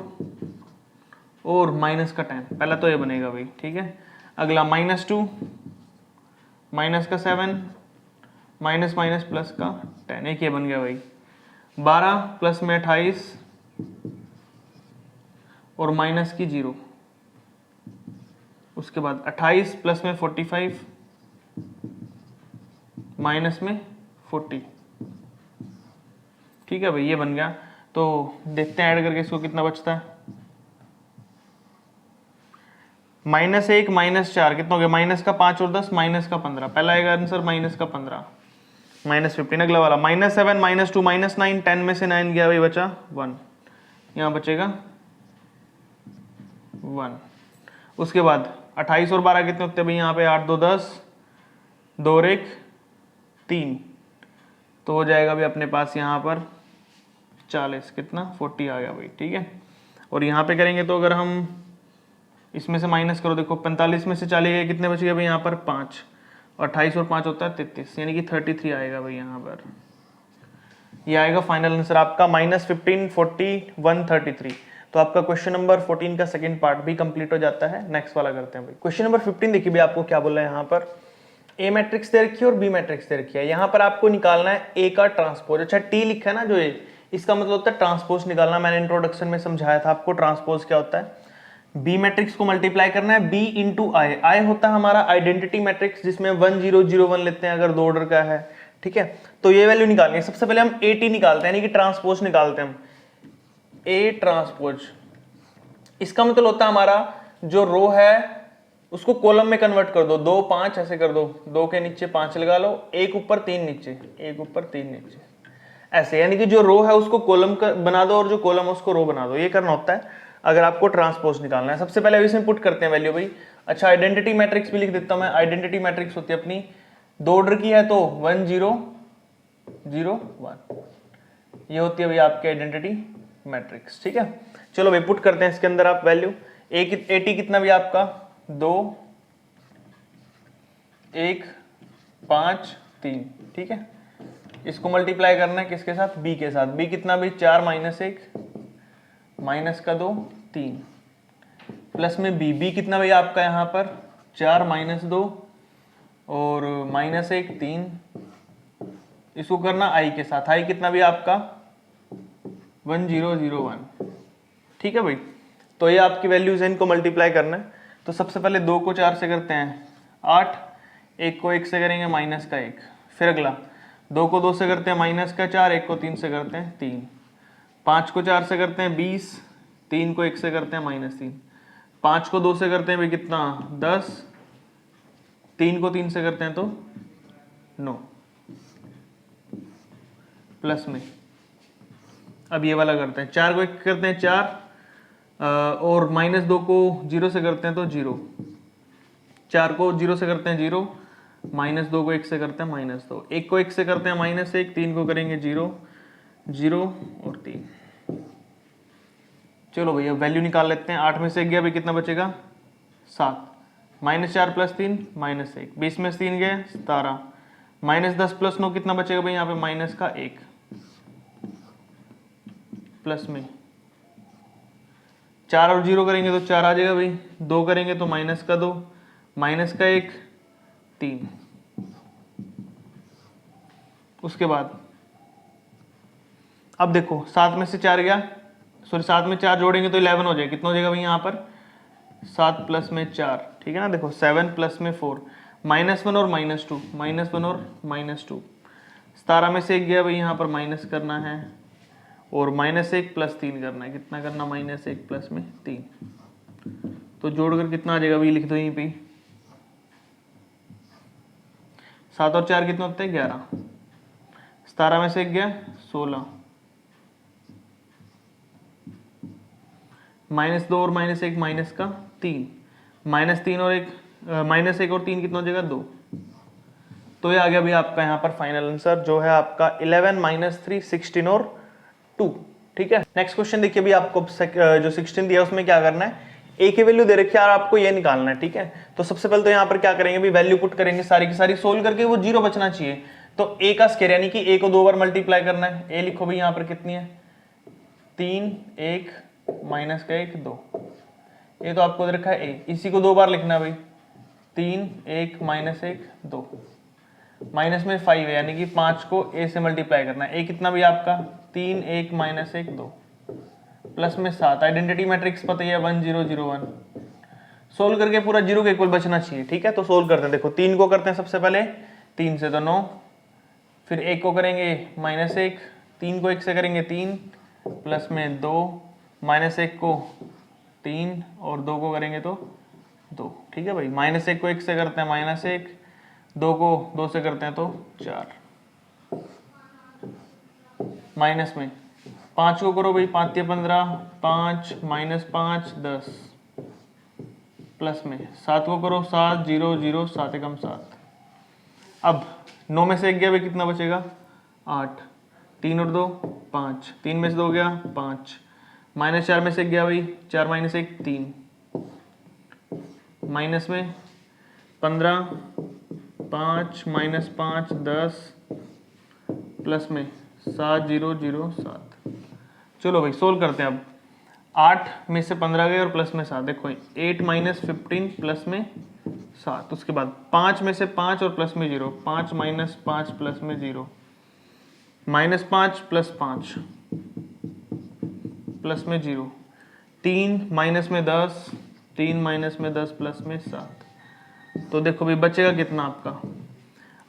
और माइनस का 10, पहला तो ये बनेगा भाई, ठीक है। अगला -2 माइनस का 7 माइनस माइनस प्लस का 10, एक ये बन गया भाई। 12 प्लस में 28 और माइनस की 0, उसके बाद 28 प्लस में 45 माइनस में 40, ठीक है भाई ये बन गया। तो देखते हैं ऐड करके इसको कितना बचता है। -1 -4 कितना हो गया, माइनस का 5 और 10 माइनस का 15, पहला आएगा आंसर माइनस का 15, -15। अगला वाला -7 -2 -9, 10 में से 9 गया भाई, बचा 1, यहाँ बचेगा 1। उसके बाद 28 और 12 कितने होते हैं भाई, यहाँ पे 8 2 10, 2 और 1 3, तो हो जाएगा भाई अपने पास यहाँ पर 40, कितना 40 आ गया भाई, ठीक है। और यहाँ पे करेंगे तो अगर हम इसमें से माइनस करो, देखो 45 में से 40 गए, कितने बच गए भाई यहाँ पर 5, और 28 और 5 होता है 33, यानी कि 33 आएगा भाई यहाँ पर। ये आएगा फाइनल आंसर आपका -15 40 133। तो आपका क्वेश्चन नंबर 14 का सेकंड पार्ट भी कंप्लीट हो जाता है। नेक्स्ट वाला करते हैं भाई। क्वेश्चन नंबर 15 देखिए भाई, आपको क्या बोला है यहाँ पर, ए मैट्रिक्स दे रखी है और बी मैट्रिक्स दे रखी है। यहाँ पर आपको निकालना है ए का ट्रांसपोज। अच्छा टी लिखा है ना जो ए, इसका मतलब होता है ट्रांसपोज निकालना। मैंने इंट्रोडक्शन में समझाया था आपको ट्रांसपोज क्या होता है। बी मैट्रिक्स को मल्टीप्लाई करना है बी इंटू आई। आई होता है हमारा आइडेंटिटी मैट्रिक्स, जिसमें 1 0 0 1 लेते हैं अगर 2 ऑर्डर का है, ठीक है। तो ये वैल्यू निकालनी है। सबसे पहले हम ए टी निकालते हैं, यानी कि ट्रांसपोज निकालते हैं हम ए ट्रांसपोज। इसका मतलब होता है हमारा जो रो है उसको कॉलम में कन्वर्ट कर दो, 2 5 ऐसे कर दो, 2 के नीचे 5 लगा लो, एक ऊपर 3 नीचे, एक ऊपर 3 नीचे, ऐसे। यानी कि जो रो है उसको कॉलम बना दो और जो कॉलम है उसको रो बना दो। ये करना होता है अगर आपको ट्रांसपोज निकालना है। सबसे पहले इसमें पुट करते हैं वैल्यू भाई। अच्छा आइडेंटिटी मैट्रिक्स भी लिख देता हूं मैं। आइडेंटिटी मैट्रिक्स होती है अपनी 2 ऑर्डर की है तो 1 0 0 1, ये होती है भाई आपकी आइडेंटिटी मैट्रिक्स, ठीक है। चलो भाई पुट करते हैं इसके अंदर आप वैल्यू। ए टी कितना भी आपका 2 1 5 3, ठीक है। इसको मल्टीप्लाई करना है किसके साथ, बी के साथ। बी कितना भी 4 -1 माइनस का 2 3, प्लस में बी, बी कितना भाई आपका यहाँ पर 4 -2 और -1 3, इसको करना आई के साथ। आई कितना भी आपका 1 0 0 1, ठीक है भाई। तो ये आपकी वैल्यूज है, इनको मल्टीप्लाई करना है। तो सबसे पहले 2 को 4 से करते हैं 8, 1 को 1 से करेंगे माइनस का 1, फिर अगला 2 को 2 से करते हैं माइनस का 4, 1 को 3 से करते हैं 3, 5 को 4 से करते हैं 20, 3 को 1 से करते हैं -3, 5 को 2 से करते हैं भाई कितना 10, 3 को 3 से करते हैं तो 9, प्लस में अब ये वाला करते हैं 4 को 1 करते हैं 4, और -2 को 0 से करते हैं तो 0, 4 को 0 से करते हैं 0, -2 को 1 से करते हैं -2, 1 को 1 से करते हैं -1, 3 को करेंगे 0 0 और 3। चलो भैया वैल्यू निकाल लेते हैं। 8 में से 1 गया भाई, कितना बचेगा 7, -4 + 3 -1, 20 में से 3 गए 17, -10 + 9 कितना बचेगा भाई यहाँ पे माइनस का 1, प्लस में 4 और 0 करेंगे तो 4 आ जाएगा भाई, 2 करेंगे तो माइनस का 2, माइनस का 1 3। उसके बाद अब देखो 7 में से 4 गया, सॉरी 7 में 4 जोड़ेंगे तो 11 हो जाएगा। कितना हो जाएगा भाई यहाँ पर 7 प्लस में 4, ठीक है ना। देखो 7 प्लस में 4, -1 और -2, -1 और -2, 17 में से 1 गया भाई, यहाँ पर माइनस करना है और -1 + 3 करना है। कितना करना -1 प्लस में 3, तो जोड़कर कितना आ जाएगा भाई, लिख दो यहीं पे 7 और 4 कितने होते हैं 11, 17 में से 1 गया 16, -2 और -1 माइनस का 3, -3 और 1 -1 और 3 कितना हो जाएगा 2। तो ये आ गया भाई आपका यहाँ पर फाइनल आंसर जो है आपका 11 -3 16 और 2, ठीक है। नेक्स्ट क्वेश्चन देखिए भाई, आपको जो 16 दिया उसमें क्या करना है, ए की वैल्यू दे रखी है और आपको ये निकालना है, ठीक है। तो सबसे पहले तो यहाँ पर क्या करेंगे भाई, वैल्यू पुट करेंगे सारी की सारी, सोल्व करके वो 0 बचना चाहिए। तो ए का स्क्वायर यानी कि ए को 2 बार मल्टीप्लाई करना है। ए लिखो भाई यहाँ पर कितनी है 3 1 माइनस का 1 2, ये तो आपको दे रखा है ए, इसी को 2 बार लिखना है भाई, 3 1 -1 2। माइनस में 5 है, यानी कि 5 को a से मल्टीप्लाई करना है। a कितना भी आपका 3, 1 माइनस 1 2, प्लस में 7। आइडेंटिटी मैट्रिक्स पता ही है 1 0 0 1। सोल्व करके पूरा 0 के इक्वल बचना चाहिए, ठीक है। तो सोल्व करते हैं, देखो 3 को करते हैं सबसे पहले, 3 से तो 9, फिर 1 को करेंगे -1, 3 को 1 से करेंगे 3, प्लस में 2, -1 को 3 और 2 को करेंगे तो 2, ठीक है भाई। -1 को 1 से करते हैं -1, 2 को 2 से करते हैं तो 4, माइनस में 5 को करो भाई, 5 या 15, 5 -5 10, प्लस में 7 को करो 7 0 0 7 एकम 7। अब 9 में से 1 गया भाई, कितना बचेगा 8, 3 और 2 5, 3 में से 2 गया 5, -4 में से 1 गया भाई, 4 - 1 3, माइनस में 15, 5 -5 10, प्लस में 7 0 0 7। चलो भाई सोल्व करते हैं। अब 8 में से 15 गए और प्लस में 7, देखो 8 - 15 प्लस में 7। उसके बाद 5 में से 5 और प्लस में 0, 5 - 5 प्लस में 0, -5 प्लस 5 प्लस में 0, 3 माइनस में 10, 3 माइनस में 10 प्लस में 7। तो देखो भाई बचेगा कितना आपका,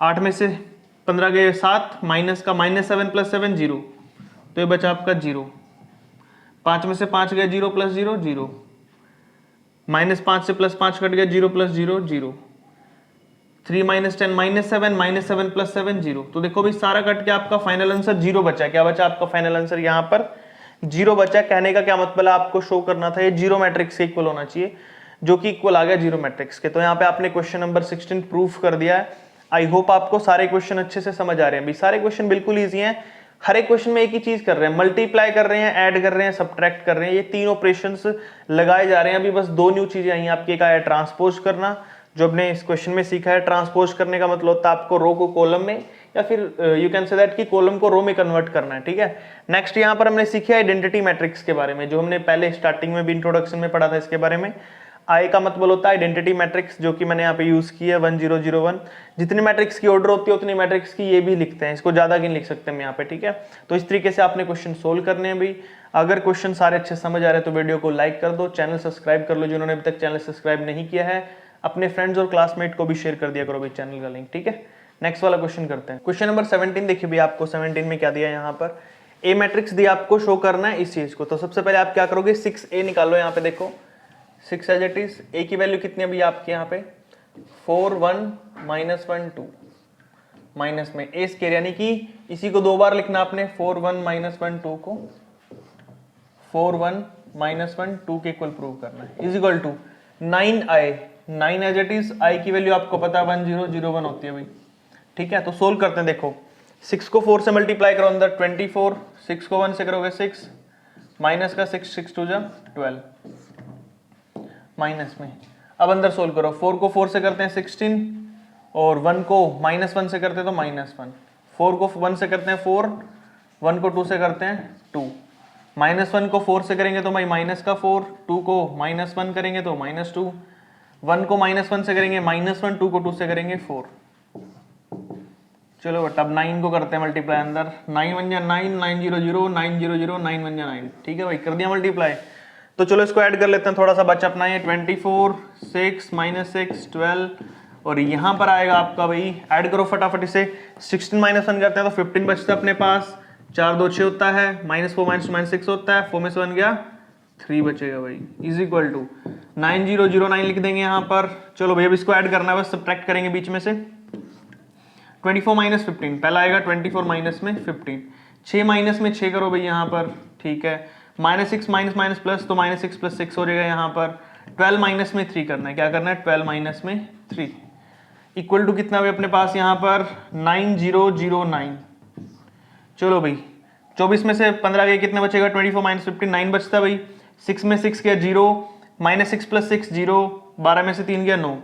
8 में से 15 गए 7, माइनस का -7 प्लस 7 0, तो ये बचा आपका 0। 5 में से 5 गए 0 प्लस 0 0, -5 से +5 कट गया 0 प्लस 0 0, 3 - 10 -7 -7 प्लस 7 0। तो देखो भाई सारा कट के आपका फाइनल आंसर 0 बचा। क्या बचा आपका फाइनल आंसर, यहाँ पर 0 बचा। कहने का क्या मतलब है, आपको शो करना था ये 0 मैट्रिक्स के इक्वल होना चाहिए, जो कि इक्वल आ गया 0 मैट्रिक्स के। तो यहाँ पे आपने क्वेश्चन नंबर 16 प्रूफ कर दिया है। आई होप आपको सारे क्वेश्चन अच्छे से समझ आ रहे हैं। भी सारे क्वेश्चन बिल्कुल ईजी हैं, हर एक क्वेश्चन में एक ही चीज कर रहे हैं, मल्टीप्लाई कर रहे हैं, ऐड कर रहे हैं, सब्ट्रैक्ट कर रहे हैं। ये 3 ऑपरेशंस लगाए जा रहे हैं। अभी बस 2 न्यू चीजें आई हैं आपकी। एक आया ट्रांसपोज करना, जो हमने इस क्वेश्चन में सीखा है। ट्रांसपोज करने का मतलब होता है आपको रो को कॉलम में, या फिर यू कैन से दैट कि कॉलम को रो में कन्वर्ट करना है, ठीक है। नेक्स्ट यहाँ पर हमने सीखा आइडेंटिटी मैट्रिक्स के बारे में, जो हमने पहले स्टार्टिंग में भी इंट्रोडक्शन में पढ़ा था इसके बारे में। आई का मतलब होता है आइडेंटिटी मैट्रिक्स, जो कि मैंने यहाँ पे यूज की है 1 0 0 1। जितनी मैट्रिक्स की ऑर्डर होती है उतनी मैट्रिक्स की ये भी लिखते हैं, इसको ज्यादा की नहीं लिख सकते हम यहाँ पे, ठीक है। तो इस तरीके से आपने क्वेश्चन सोल्व करने हैं भाई। अगर क्वेश्चन सारे अच्छे समझ आ रहे हैं तो वीडियो को लाइक कर दो, चैनल सब्सक्राइब कर लो जिन्होंने अभी तक चैनल सब्सक्राइब नहीं किया है। अपने फ्रेंड्स और क्लासमेट को भी शेयर कर दिया करो भाई चैनल का लिंक, ठीक है। नेक्स्ट वाला क्वेश्चन करते हैं। क्वेश्चन नंबर 17 देखिए भाई, आपको 17 में क्या दिया है यहाँ पर, ए मैट्रिक्स दिया आपको, शो करना है इस चीज को। तो सबसे पहले आप क्या करोगे, 6a निकालो। यहाँ पे देखो 6 एज इट इज। ए की वैल्यू कितनी है भैया आपके यहाँ पे 4 1 -1 2, माइनस में ए स्केयर, यानी कि इसी को 2 बार लिखना आपने। 4 1 -1 2 को 4 1 -1 2 के इक्वल प्रूव करना है, is equal to 9i। 9 as it is. I की वैल्यू आपको पता है 1 0 0 1 होती है भाई, ठीक है। तो सोल्व करते हैं। देखो 6 को 4 से मल्टीप्लाई करो, अंदर 24, 6 को 1 से करोगे 6, माइनस का 6 6 2 12, माइनस में। अब अंदर सोल्व करो, 4 को 4 से करते हैं 16, और 1 को -1 से करते हैं तो -1, 4 को 1 से करते हैं 4, 1 को 2 से करते हैं 2, -1 को 4 से करेंगे तो भाई माइनस का 4, 2 को -1 करेंगे तो -2, 1 को -1 से करेंगे -1, 2 को 2 से करेंगे 4। चलो बट अब 9 को करते हैं मल्टीप्लाई, अंदर 9 1 9, 9 0 0, 9 0 0, 9 1 9, ठीक है भाई, कर दिया मल्टीप्लाई। तो चलो इसको ऐड कर लेते हैं, थोड़ा सा बचा अपना ये 24 6 -6 12, और यहाँ पर आएगा आपका भाई, ऐड करो फटाफट इसे। 16 -1 करते हैं तो 15 बचता है अपने पास, 4 2 6 होता है, -4 -2 -6 होता है, 4 में से 1 गया 3 बचेगा भाई, इज इक्वल टू 9 0 0 9 लिख देंगे यहाँ पर। चलो भाई अब इसको ऐड करना है, बस सब्ट्रैक्ट करेंगे बीच में से। 24 - 15, पहला आएगा 24 माइनस में 15, 6 माइनस में 6 करो भाई यहाँ पर, ठीक है। -6 माइनस प्लस, तो -6 + 6 हो जाएगा यहाँ पर। 12 माइनस में 3 करना है, क्या करना है 12 माइनस में 3, इक्वल टू कितना भाई अपने पास यहाँ पर 9 0 0 9। चलो भाई 24 में से 15 गए, कितना बचेगा 24 - 15 9 बचता भाई, 6 में 6 गया 0, -6 + 6 0, 12 में से 3 गया 9,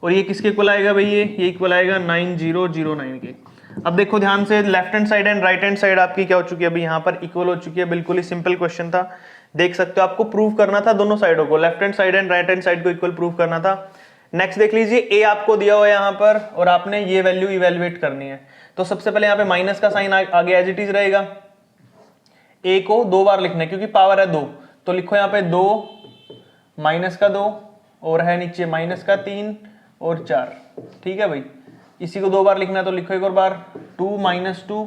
और ये किसके इक्वल आएगा भाई, ये इक्वल आएगा 9 0 0 9 के। अब देखो ध्यान से, left hand side and right hand side आपकी क्या हो चुकी है अभी यहाँ पर, इक्वल हो चुकी है। बिल्कुल ही सिंपल क्वेश्चन था, देख सकते हो। आपको प्रूव करना था दोनों साइडों को, left hand side and right hand side को इक्वल प्रूव करना था। नेक्स्ट देख लीजिए, ए आपको दिया हुआ है यहाँ पर और आपने ये वैल्यू इवेल्युएट करनी है। तो सबसे पहले यहाँ पे माइनस का साइन आगे एज इट इज रहेगा। ए को 2 बार लिखना है क्योंकि पावर है 2, तो लिखो यहाँ पे 2 माइनस का 2 और है नीचे माइनस का 3 और 4। ठीक है भाई, इसी को 2 बार लिखना है तो लिखो एक और बार 2 माइनस 2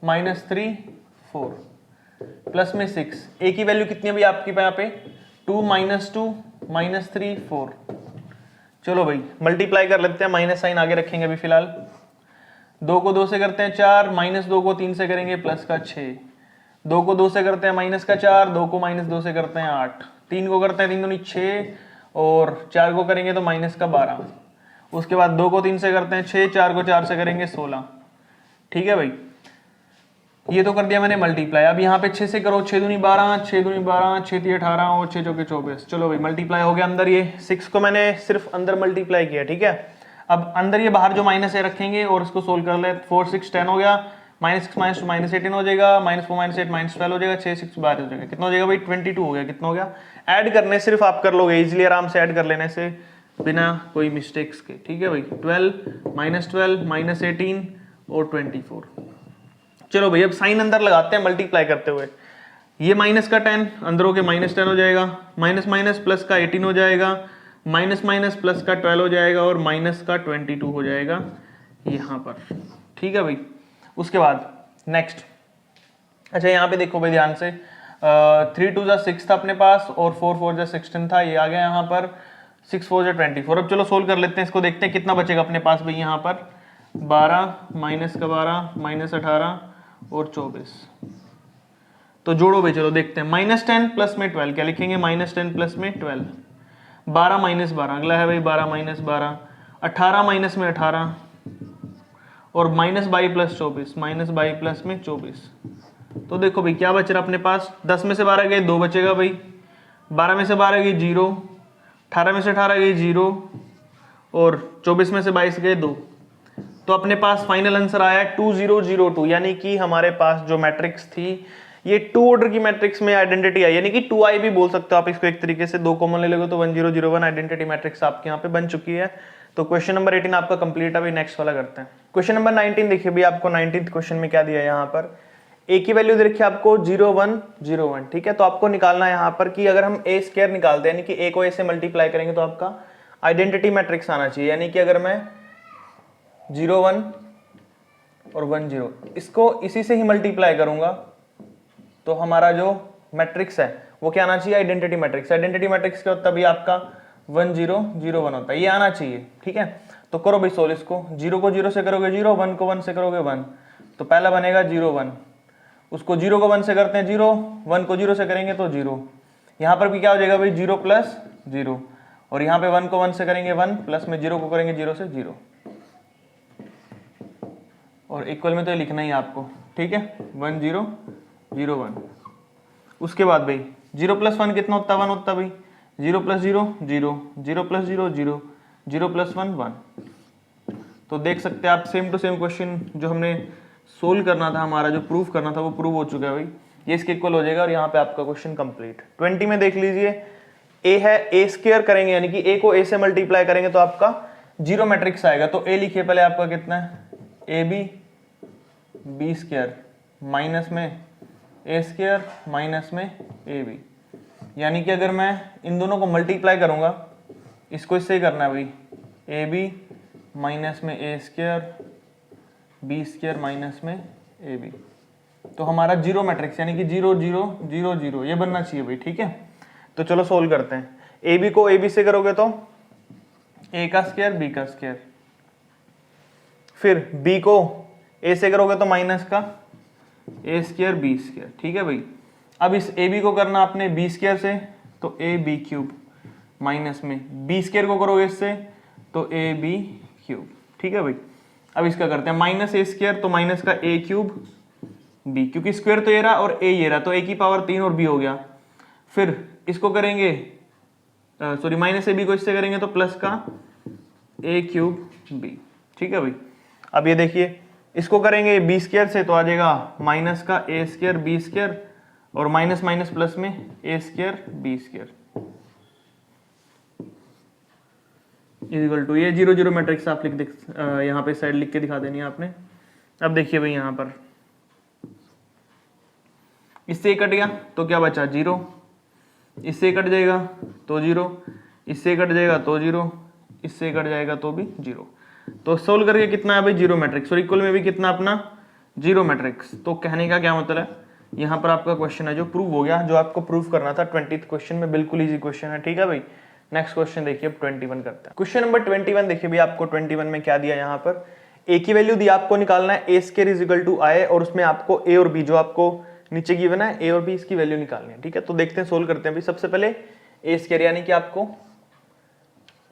माइनस 3 4 प्लस में 6। ए की वैल्यू कितनी है भाई आपकी यहाँ पे 2 माइनस 2 माइनस 3 4। चलो भाई मल्टीप्लाई कर लेते हैं, माइनस साइन आगे रखेंगे अभी फिलहाल। 2 को 2 से करते हैं 4, माइनस 2 को 3 से करेंगे प्लस का 6, 2 को 2 से करते हैं माइनस का 4, 2 को माइनस 2 से करते हैं 8, 3 को करते हैं 3 दूनी 6 और 4 को करेंगे तो माइनस का 12। उसके बाद 2 को 3 से करते हैं 6, 4 को 4 से करेंगे 16। ठीक है भाई, ये तो कर दिया मैंने मल्टीप्लाई। अब यहाँ पे 6 से करो, 6 दूनी 12, 6 दूनी 12, 6 3 18 और 6 चौके 24। चलो भाई मल्टीप्लाई हो गया अंदर, ये 6 को मैंने सिर्फ अंदर मल्टीप्लाई किया। ठीक है, अब अंदर ये बाहर जो माइनस है रखेंगे और इसको सोल्व कर ले। 4 6 10 हो गया, माइनस 6 माइनस 2 माइनस 18 हो जाएगा, माइनस 4 माइनस 8 माइनस 12 हो जाएगा, 6 6 12 हो जाएगा। कितना हो जाएगा भाई 22 हो गया। कितना हो गया, ऐड करने सिर्फ आप कर लोगे इजिली, आराम से ऐड कर लेने से बिना कोई मिस्टेक्स के। ठीक है भाई, 12 माइनस 18 और 24। चलो भाई अब साइन अंदर लगाते हैं मल्टीप्लाई करते हुए। ये माइनस का 10 अंदर होके माइनस 10 हो जाएगा, माइनस माइनस प्लस का 18 हो जाएगा, माइनस माइनस प्लस का 12 हो जाएगा और माइनस का 22 हो जाएगा यहाँ पर। ठीक है भाई, उसके बाद नेक्स्ट, अच्छा यहाँ पे देखो भाई ध्यान से, 3 2 6 था अपने पास और 4 4 16 था, ये आ गया यहाँ पर 6 4 24। अब चलो सोल्व कर लेते हैं इसको, देखते हैं कितना बचेगा अपने पास भाई यहाँ पर। 12 माइनस का 12 माइनस 18 और 24। तो जोड़ो भाई, चलो देखते हैं। माइनस 10 प्लस में 12 क्या लिखेंगे, माइनस 10 प्लस में 12, 12 माइनस 12 अगला है भाई 12 माइनस 12, 18 माइनस में 18 और माइनस 22 प्लस 24, माइनस 22 प्लस में 24। तो देखो भाई क्या बच रहा अपने पास, 10 में से 12 गए 2 बचेगा भाई, 12 में से 12 गई 0, 18 में से 18 गई 0 और 24 में से 22 गए 2। तो अपने पास फाइनल आंसर आया 2002, यानी कि हमारे पास जो मैट्रिक्स थी ये 2 ऑर्डर की मैट्रिक्स में आइडेंटिटी आई, यानी कि 2i भी बोल सकते हो आप इसको एक तरीके से। 2 कॉमन ले लोगे तो 1001 आइडेंटिटी मैट्रिक्स आपके यहाँ पे बन चुकी है। तो क्वेश्चन नंबर 18 आपका कंप्लीट है। अभी नेक्स्ट वाला करते हैं। क्वेश्चन नंबर 19 देखिए भी आपको 19th क्वेश्चन में क्या दिया है यहाँ पर, ए की वैल्यू दे रखी है आपको 0 1 0 1। ठीक है, तो आपको निकालना है यहाँ पर कि अगर हम ए स्क्वायर निकालते हैं यानी कि ए को ए से मल्टीप्लाई करेंगे तो आपका आइडेंटिटी मैट्रिक्स आना चाहिए। यानी कि अगर मैं 0 1 और 1 0 इसको इसी से ही मल्टीप्लाई करूंगा तो हमारा जो मैट्रिक्स है वो क्या आना चाहिए, आइडेंटिटी मैट्रिक्स। आइडेंटिटी मैट्रिक्स क्या होता है भाई आपका 1 0 0 1 होता है, ये आना चाहिए। ठीक है, तो करो भाई सोल्व इसको। 0 को 0 से करोगे 0, 1 को 1 से करोगे 1, तो पहला बनेगा 0 1, उसको 0 को 1 से करते हैं 0, 1 को 0 से करेंगे तो 0। यहाँ पर भी क्या हो जाएगा भाई 0 प्लस 0 और यहाँ पे 1 को 1 से करेंगे 1 प्लस में 0 को करेंगे 0 से 0 और इक्वल में तो ये लिखना ही आपको। ठीक है, 1 0 0 1। उसके बाद भाई 0 प्लस 1 कितना होता है 1 होता है भाई, 0 प्लस 0 0, 0 प्लस 0 0, 0 प्लस 1 1। तो देख सकते हैं आप सेम टू सेम क्वेश्चन जो हमने सोल्व करना था, हमारा जो प्रूफ करना था वो प्रूव हो चुका है भाई, ये इसके इक्वल हो जाएगा और यहाँ पे आपका क्वेश्चन कंप्लीट। 20 में देख लीजिए, ए है, ए स्क्वायर करेंगे यानी कि ए को ए से मल्टीप्लाई करेंगे तो आपका 0 मैट्रिक्स आएगा। तो ए लिखिए पहले आपका कितना है, ए बी स्क्वायर माइनस में ए स्क्वायर माइनस में ए बी, यानी कि अगर मैं इन दोनों को मल्टीप्लाई करूंगा, इसको इससे ही करना है भाई, ए बी माइनस में A square B square minus में ए बी, तो हमारा 0 मैट्रिक्स यानी कि 0 0 0 0 ये बनना चाहिए भाई। ठीक है, तो चलो सोल्व करते हैं। ए बी को ए बी से करोगे तो ए का स्क्वायर बी का स्क्वायर, फिर बी को ए से करोगे तो माइनस का ए स्क्वायर बी स्क्वायर। ठीक है भाई, अब इस ए बी को करना आपने बी स्क्वायर से तो ए बी क्यूब माइनस में बी स्क्वायर को करोगे इससे तो ए बी क्यूब। ठीक है भाई, अब इसका करते हैं माइनस ए स्क्वायर तो माइनस का ए क्यूब बी, क्योंकि स्क्वायर तो ये रहा और ए ये रहा तो ए की पावर 3 और बी हो गया। फिर इसको करेंगे सॉरी माइनस ए बी को इससे करेंगे तो प्लस का ए क्यूब बी। ठीक है भाई, अब ये देखिए इसको करेंगे बी स्क्वायर से तो आ जाएगा माइनस का ए स्क्वायर बी स्क्वायर और माइनस माइनस प्लस में A square B square. Is equal to, ये 0 0 मैट्रिक्स आप यहाँ पे साइड लिख के दिखा देनी है आपने। अब देखिए भाई यहाँ पर इससे एक कट गया तो क्या बचा 0, इससे कट जाएगा तो 0, इससे कट जाएगा तो 0, इससे कट जाएगा तो भी 0। तो सोल्व करके कितना है भाई 0 मैट्रिक्स, और इक्वल में भी कितना अपना 0 मैट्रिक्स। तो कहने का क्या मतलब है, यहाँ पर आपका क्वेश्चन है जो प्रूव हो गया, जो आपको प्रूव करना था 20th क्वेश्चन में। बिल्कुल इजी क्वेश्चन है, ठीक है भाई। नेक्स्ट क्वेश्चन देखिए, अब 21 करते हैं। क्वेश्चन नंबर 21 देखिए भाई, आपको 21 में क्या दिया, यहाँ पर ए की वैल्यू दी, आपको निकालना है A square is equal to आई, और उसमें आपको ए और बी जो आपको नीचे गिवन है ए और बी, इसकी वैल्यू निकालनी है, ठीक है। तो देखते हैं, सोल्व करते हैं भाई। सबसे पहले ए स्क्वायर यानी कि आपको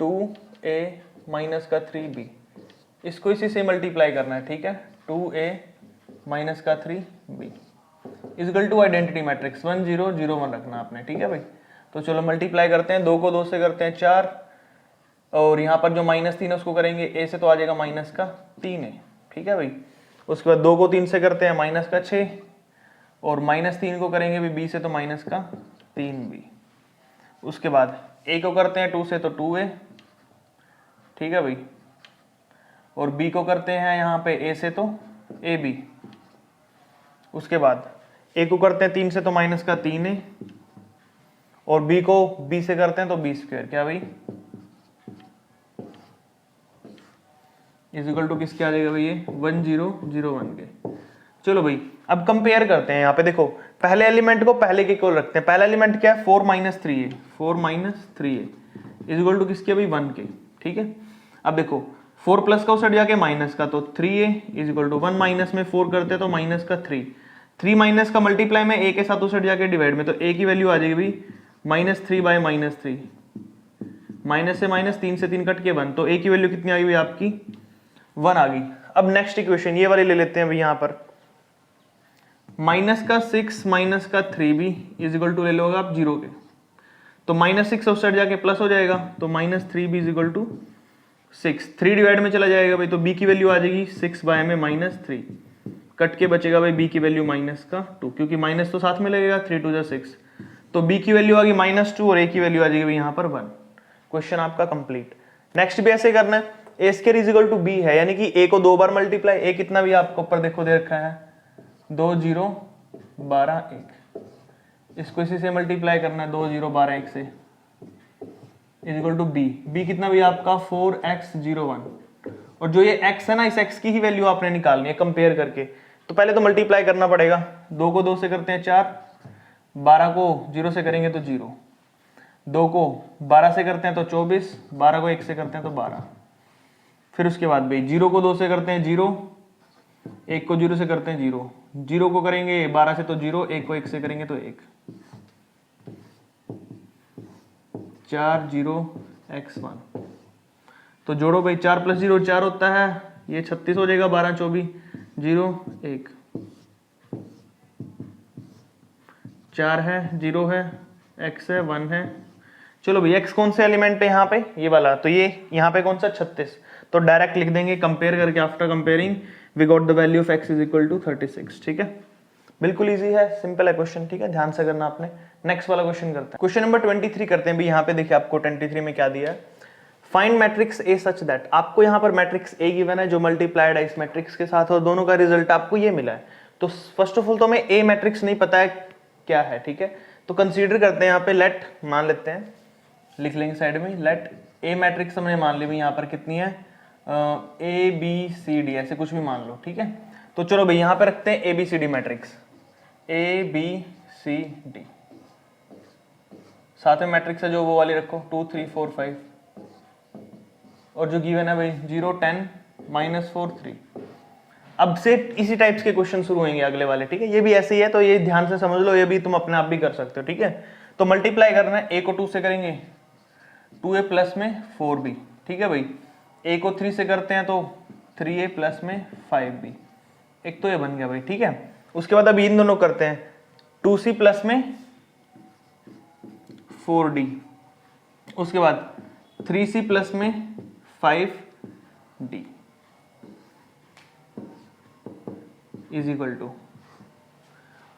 2a माइनस का 3b, इसको इसी से मल्टीप्लाई करना है, ठीक है। 2a माइनस का 3b is equal to identity matrix 1 0 0 1 रखना आपने, ठीक है भाई। तो चलो मल्टीप्लाई करते हैं, 2 को 2 से करते हैं 4, और यहाँ पर जो -3 है उसको करेंगे a से, तो आ जाएगा -3 है, ठीक है भाई। उसके बाद 2 को 3 से करते हैं -6, और -3 को करेंगे भी b से, तो -3b। उसके बाद a को करते हैं 2 से, तो 2a, ठीक है भाई। और b को करते हैं यहाँ पे a से, तो ab। उसके बाद a को करते हैं 3 से, तो -3a, और b को b से करते हैं तो b स्क्वायर, क्या भाई इज इक्वल टू किसके आ जाएगा भाई, ये 1 0 0 1 के। चलो भाई अब कंपेयर करते हैं। यहाँ पे देखो, पहले एलिमेंट को पहले के इक्वल रखते हैं। पहला एलिमेंट क्या है 4 - 3a, 4 - 3a is equal to किसके भाई 1 के, ठीक है। अब देखो 4 प्लस का उस हट जाके माइनस का, तो 3a is equal to 1 minus में 4 करते हैं तो माइनस का 3, 3 माइनस का मल्टीप्लाई में a के साथ उस हट जाके डिवाइड में, तो a की वैल्यू आ जाएगी भाई -3/-3, माइनस से माइनस, 3 से 3 कट के 1, तो a की वैल्यू कितनी आ गई आपकी 1 आ गई। अब नेक्स्ट इक्वेशन ये वाली ले लेते हैं भाई, यहाँ पर -6 माइनस का 3b इज इक्वल टू ले लोगे आप 0 के, तो -6 उस साइड जाके प्लस हो जाएगा, तो -3b is equal to 6, 3 divide में चला जाएगा भाई, तो b की वैल्यू आ जाएगी 6 में -3, कट के बचेगा भाई b की वैल्यू -2, क्योंकि माइनस तो साथ में लगेगा, 3 2 6, तो b की वैल्यू आ गई -2, और a की वैल्यू आ जाएगी भाई यहाँ पर 1। क्वेश्चन आपका कंप्लीट। नेक्स्ट भी ऐसे करना है, A square is equal to B है, यानी कि a को 2 बार मल्टीप्लाई, a कितना भी आपको ऊपर देखो दे रखा है 2 0 12 1, इसको इसी से मल्टीप्लाई करना है 2 0 12 1 से, इज इक्वल टू b कितना भी आपका 4x 0 1, और जो ये x है ना, इस x की ही वैल्यू आपने निकालनी है कंपेयर करके। तो पहले तो मल्टीप्लाई करना पड़ेगा, 2 को 2 से करते हैं 4, 12 को 0 से करेंगे तो 0, 2 को 12 से करते हैं तो 24, 12 को 1 से करते हैं तो 12। फिर उसके बाद भाई 0 को 2 से करते हैं 0, 1 को 0 से करते हैं 0, 0 को करेंगे 12 से तो 0, 1 को 1 से करेंगे तो 1, 4 0 x 1। तो जोड़ो भाई, 4 + 0 4 होता है, ये 36 हो जाएगा, 12 24 0 1, 4 है 0 है x है 1 है। चलो भाई x कौन सा एलिमेंट है यहाँ पे, ये वाला, तो ये यहाँ पे कौन सा 36, तो डायरेक्ट लिख देंगे कंपेयर करके, after comparing we got the value of x is equal to 36, ठीक है। बिल्कुल इजी है, सिंपल है क्वेश्चन, ठीक है, ध्यान से करना आपने। नेक्स्ट वाला क्वेश्चन करते हैं, क्वेश्चन नंबर 23 करते हैं भाई। यहाँ पे देखिए आपको 23 में क्या दिया है, find matrix A such that, आपको यहाँ पर मैट्रिक्स ए गिवन है जो मल्टीप्लाइड है इस मैट्रिक्स के साथ, और दोनों का रिजल्ट आपको ये मिला है। तो फर्स्ट ऑफ ऑल तो हमें ए मैट्रिक्स नहीं पता है क्या है, ठीक है। तो कंसीडर करते हैं यहाँ पे, लेट मान लेते हैं, लिख लेंगे साइड में, लेट ए मैट्रिक्स हमने मान ली भाई यहाँ पर कितनी है, ए बी सी डी, ऐसे कुछ भी मान लो, ठीक है। तो चलो भाई यहाँ पे रखते हैं A B C D matrix, A B C D, साथ में मैट्रिक्स है जो वो वाली रखो 2 3 4 5, और जो गिवन है भाई 0 10 -4 3। अब से इसी टाइप्स के क्वेश्चन शुरू होंगे अगले वाले, ठीक है। ये भी ऐसे ही है, तो ये ध्यान से समझ लो, ये भी तुम अपने आप भी कर सकते हो, ठीक है। तो मल्टीप्लाई करना है, a को 2 से करेंगे 2a प्लस में 4b, ठीक है भाई। a को 3 से करते हैं तो 3a प्लस में 5b, एक तो ये बन गया भाई, ठीक है। उसके बाद अभी इन दोनों करते हैं 2c प्लस में 4d, उसके बाद 3c प्लस में 5d is equal to,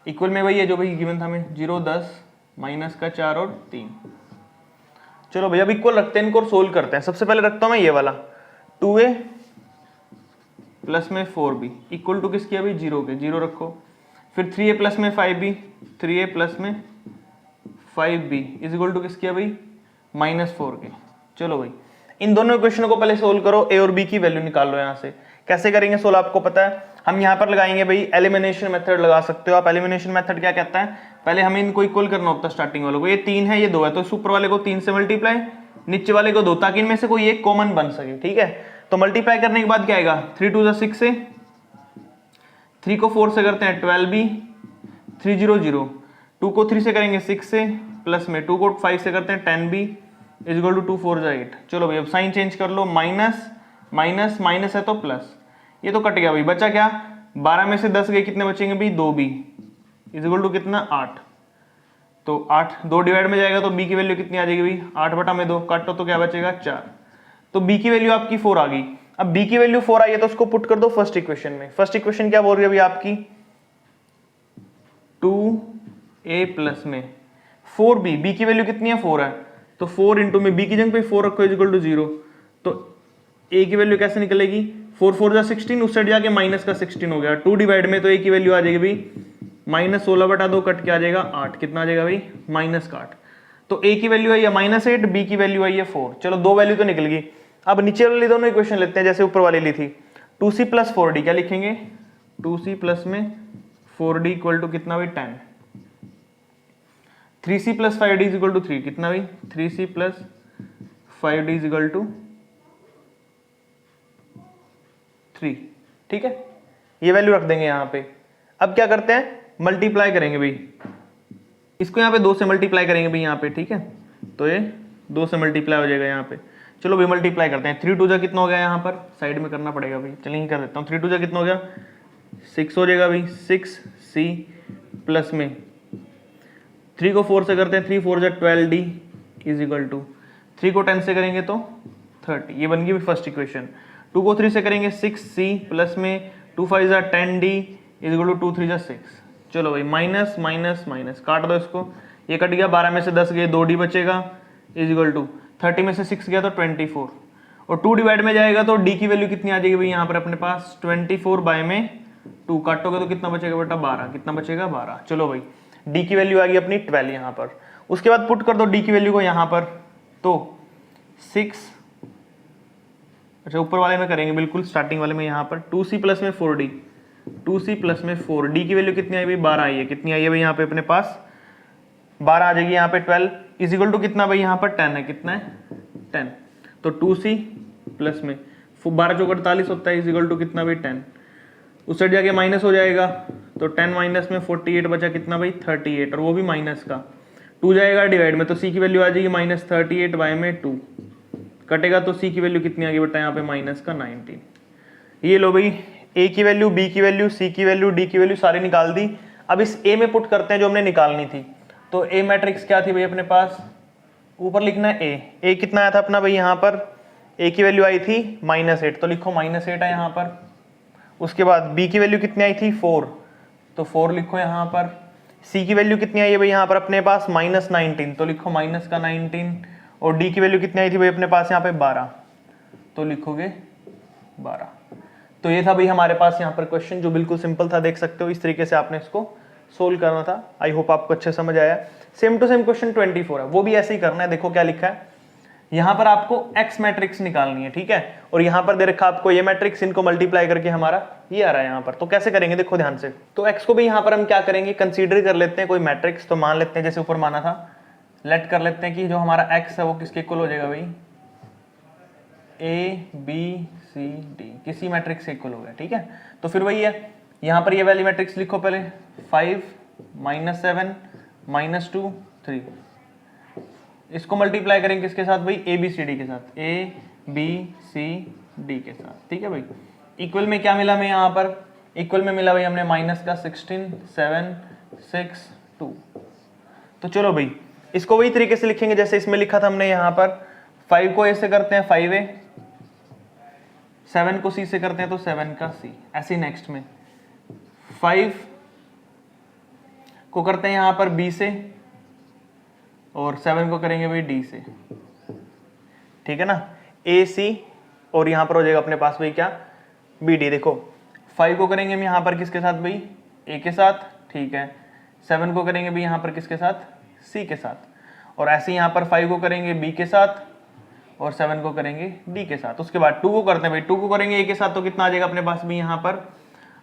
equal में वही है जो भाई गिवन था हमें 0 10 माइनस का 4 और 3। चलो भैया अब इक्वल रखते हैं, इनको सोल्व करते हैं। सबसे पहले रखता हूं मैं ये वाला 2a प्लस में 4b इक्वल टू किसकी अभी 0 के, 0 रखो। फिर 3a प्लस में 5b, 3a प्लस में 5b इज इक्वल टू किसकी अभी -4 के। चलो भाई इन दोनों इक्वेशन को पहले सोल्व करो, a और b की वैल्यू निकाल लो। यहाँ से कैसे करेंगे सोल्व आपको पता है, हम यहाँ पर लगाएंगे भाई एलिमिनेशन मेथड लगा सकते हो आप। एलिमिनेशन मेथड क्या कहता है, पहले हमें इनको इक्वल करना होता है स्टार्टिंग वालों को। ये 3 है ये 2 है, तो ऊपर वाले को 3 से मल्टीप्लाई, नीचे वाले को 2, ताकि इनमें से कोई एक कॉमन बन सके। ठीक है, तो मल्टीप्लाई करने के बाद क्या आएगा 3 2 6 से, 3 को 4 से करते हैं 12b, 3 0 0, 2 को 3 से करेंगे 6 से, प्लस में 2 को 5 से करते हैं 10b इज इक्वल टू 2 4 8। चलो भाई अब साइन चेंज कर लो, माइनस माइनस माइनस है तो प्लस, ये तो कट गया भाई, बचा क्या 12 में से 10 गए, कितने बचेंगे भाई 2b इज इक्वल टू कितना 8। तो 8 2 डिवाइड में जाएगा तो b की वैल्यू कितनी आ जाएगी भाई 8 बटा में 2, काटो तो क्या बचेगा 4। तो b की वैल्यू आपकी 4 आ गई। अब b की वैल्यू 4 आई है तो उसको पुट कर दो फर्स्ट इक्वेशन में। फर्स्ट इक्वेशन क्या बोल रही है भाई आपकी 2a प्लस में 4b, b की वैल्यू कितनी है 4 है, तो 4 इंटू में b की जगह पे 4 रखो इज इक्वल टू 0। तो a की वैल्यू कैसे निकलेगी 4 4 जा 16, उस साइड जाके माइनस का 16 हो गया, 2 डिवाइड में तो a की वैल्यू आ जाएगी भाई -16 बटा 2, कट के आ जाएगा 8, कितना आ जाएगा भाई -8। तो a की वैल्यू आई है -8, b की वैल्यू आई है 4। चलो दो वैल्यू तो निकल गई। अब नीचे वाली दोनों इक्वेशन लेते हैं जैसे ऊपर वाली ली थी। 2c प्लस 4d क्या लिखेंगे 2c प्लस में 4d इक्वल टू कितना भाई 10। 3c plus 5d is equal to 3, कितना भाई 3c plus 5d is equal to 3। ठीक है, ये वैल्यू रख देंगे यहाँ पे। अब क्या करते हैं मल्टीप्लाई करेंगे भाई, इसको यहाँ पे 2 से मल्टीप्लाई करेंगे भाई यहाँ पे। ठीक है, तो ये 2 से मल्टीप्लाई हो जाएगा यहाँ पे। चलो भाई मल्टीप्लाई करते हैं। 3 2 जा कितना हो गया, यहाँ पर साइड में करना पड़ेगा भाई, चलिए ही कर देता हूँ। 3 2 जा कितना हो गया 6 हो जाएगा भाई, 6c प्लस में 3 को 4 से करते हैं, 3 4 जा 12d इज इक्वल टू 3 को 10 से करेंगे तो 30, ये बन गई फर्स्ट इक्वेशन। 2 को 3 से करेंगे 6c प्लस में 2 5 जा 10d इज इक्वल टू 2 3 जा 6। चलो भाई माइनस माइनस माइनस काट दो इसको, ये कट गया, 12 में से 10 गए 2d बचेगा इज इक्वल टू 30 में से 6 गया तो 24, और 2 डिवाइड में जाएगा तो d की वैल्यू कितनी आ जाएगी भाई यहाँ पर अपने पास 24 बाय में 2, काटोगे तो कितना बचेगा बेटा 12, कितना बचेगा 12। चलो भाई d की वैल्यू आ गई अपनी 12 यहाँ पर। उसके बाद पुट कर दो d की वैल्यू को यहाँ पर, तो 6, अच्छा ऊपर वाले में करेंगे बिल्कुल स्टार्टिंग वाले में यहाँ पर 2c प्लस में 4d, 2c प्लस में 4, d की वैल्यू कितनी आई भाई 12 आई है, कितनी आई है भाई यहाँ पे अपने पास 12 आ जाएगी यहाँ पे 12 इज इक्वल टू कितना भाई यहाँ पर 10 है, कितना है 10। तो 2c प्लस में 12 चौक 48 होता है इज इक्वल टू कितना भाई 10, उस साइड जाके माइनस हो जाएगा तो 10 माइनस में 48 बचा कितना भाई 38, और वो भी माइनस का 2 जाएगा डिवाइड में तो c की वैल्यू आ जाएगी -38 बाय में 2, कटेगा तो c की वैल्यू कितनी आ गई बेटा यहाँ पे माइनस का 19। ये लो भाई a की वैल्यू, b की वैल्यू, c की वैल्यू, d की वैल्यू सारी निकाल दी। अब इस a में पुट करते हैं जो हमने निकालनी थी। तो a मैट्रिक्स क्या थी भाई अपने पास, ऊपर लिखना है a कितना आया था अपना भाई यहाँ पर, a की वैल्यू आई थी -8 तो लिखो -8 है यहाँ पर। उसके बाद b की वैल्यू कितनी आई थी 4, तो 4 लिखो यहाँ पर। c की वैल्यू कितनी आई है भाई यहाँ पर अपने पास -19 तो लिखो माइनस का 19, और d की वैल्यू कितनी आई थी भाई अपने पास यहाँ पे 12 तो लिखोगे 12। तो ये था भाई हमारे पास यहाँ पर क्वेश्चन जो बिल्कुल सिंपल था, देख सकते हो इस तरीके से आपने इसको सोल्व करना था। आई होप आपको अच्छे समझ आया। सेम टू सेम क्वेश्चन 24 है, वो भी ऐसे ही करना है। देखो क्या लिखा है यहाँ पर, आपको x मैट्रिक्स निकालनी है, ठीक है, और यहाँ पर दे रखा आपको ये मैट्रिक्स, इनको मल्टीप्लाई करके हमारा ये आ रहा है यहाँ पर। तो कैसे करेंगे देखो ध्यान से। तो x को भी यहाँ पर हम क्या करेंगे कंसीडर कर लेते हैं कोई मैट्रिक्स। तो मान लेते हैं जैसे ऊपर माना था, लेट कर लेते हैं कि जो हमारा x है वो किसके इक्वल हो जाएगा भाई a b c d, किसी मैट्रिक्स से इक्वल हो गया, ठीक है। तो फिर वही है, यहाँ पर ये वाली मैट्रिक्स लिखो पहले 5 -7 -2 3, इसको मल्टीप्लाई करेंगे किसके साथ भाई a b c d के साथ, a b c d के साथ, ठीक है भाई। इक्वल में क्या मिला हमें यहाँ पर, इक्वल में मिला भाई हमने माइनस का 16 7 6 2। तो चलो भाई इसको वही तरीके से लिखेंगे जैसे इसमें लिखा था हमने यहाँ पर। 5 को a से करते हैं 5a, 7 को c से करते हैं तो 7 का c, ऐसे नेक्स्ट में 5 को करते हैं यहाँ पर b से, और 7 को करेंगे भाई d से। ठीक है ना, ए सी, और यहाँ पर हो जाएगा अपने पास भाई क्या, बी डी। देखो 5 को करेंगे हम यहाँ पर किसके साथ भाई, ए के साथ, ठीक है। 7 को करेंगे भाई यहाँ पर किसके साथ, सी के साथ, और ऐसे यहाँ पर 5 को करेंगे बी के साथ, और 7 को करेंगे डी के साथ। उसके बाद 2 को करते हैं भाई, 2 को करेंगे ए के साथ, तो कितना आ जाएगा अपने पास भी यहाँ पर,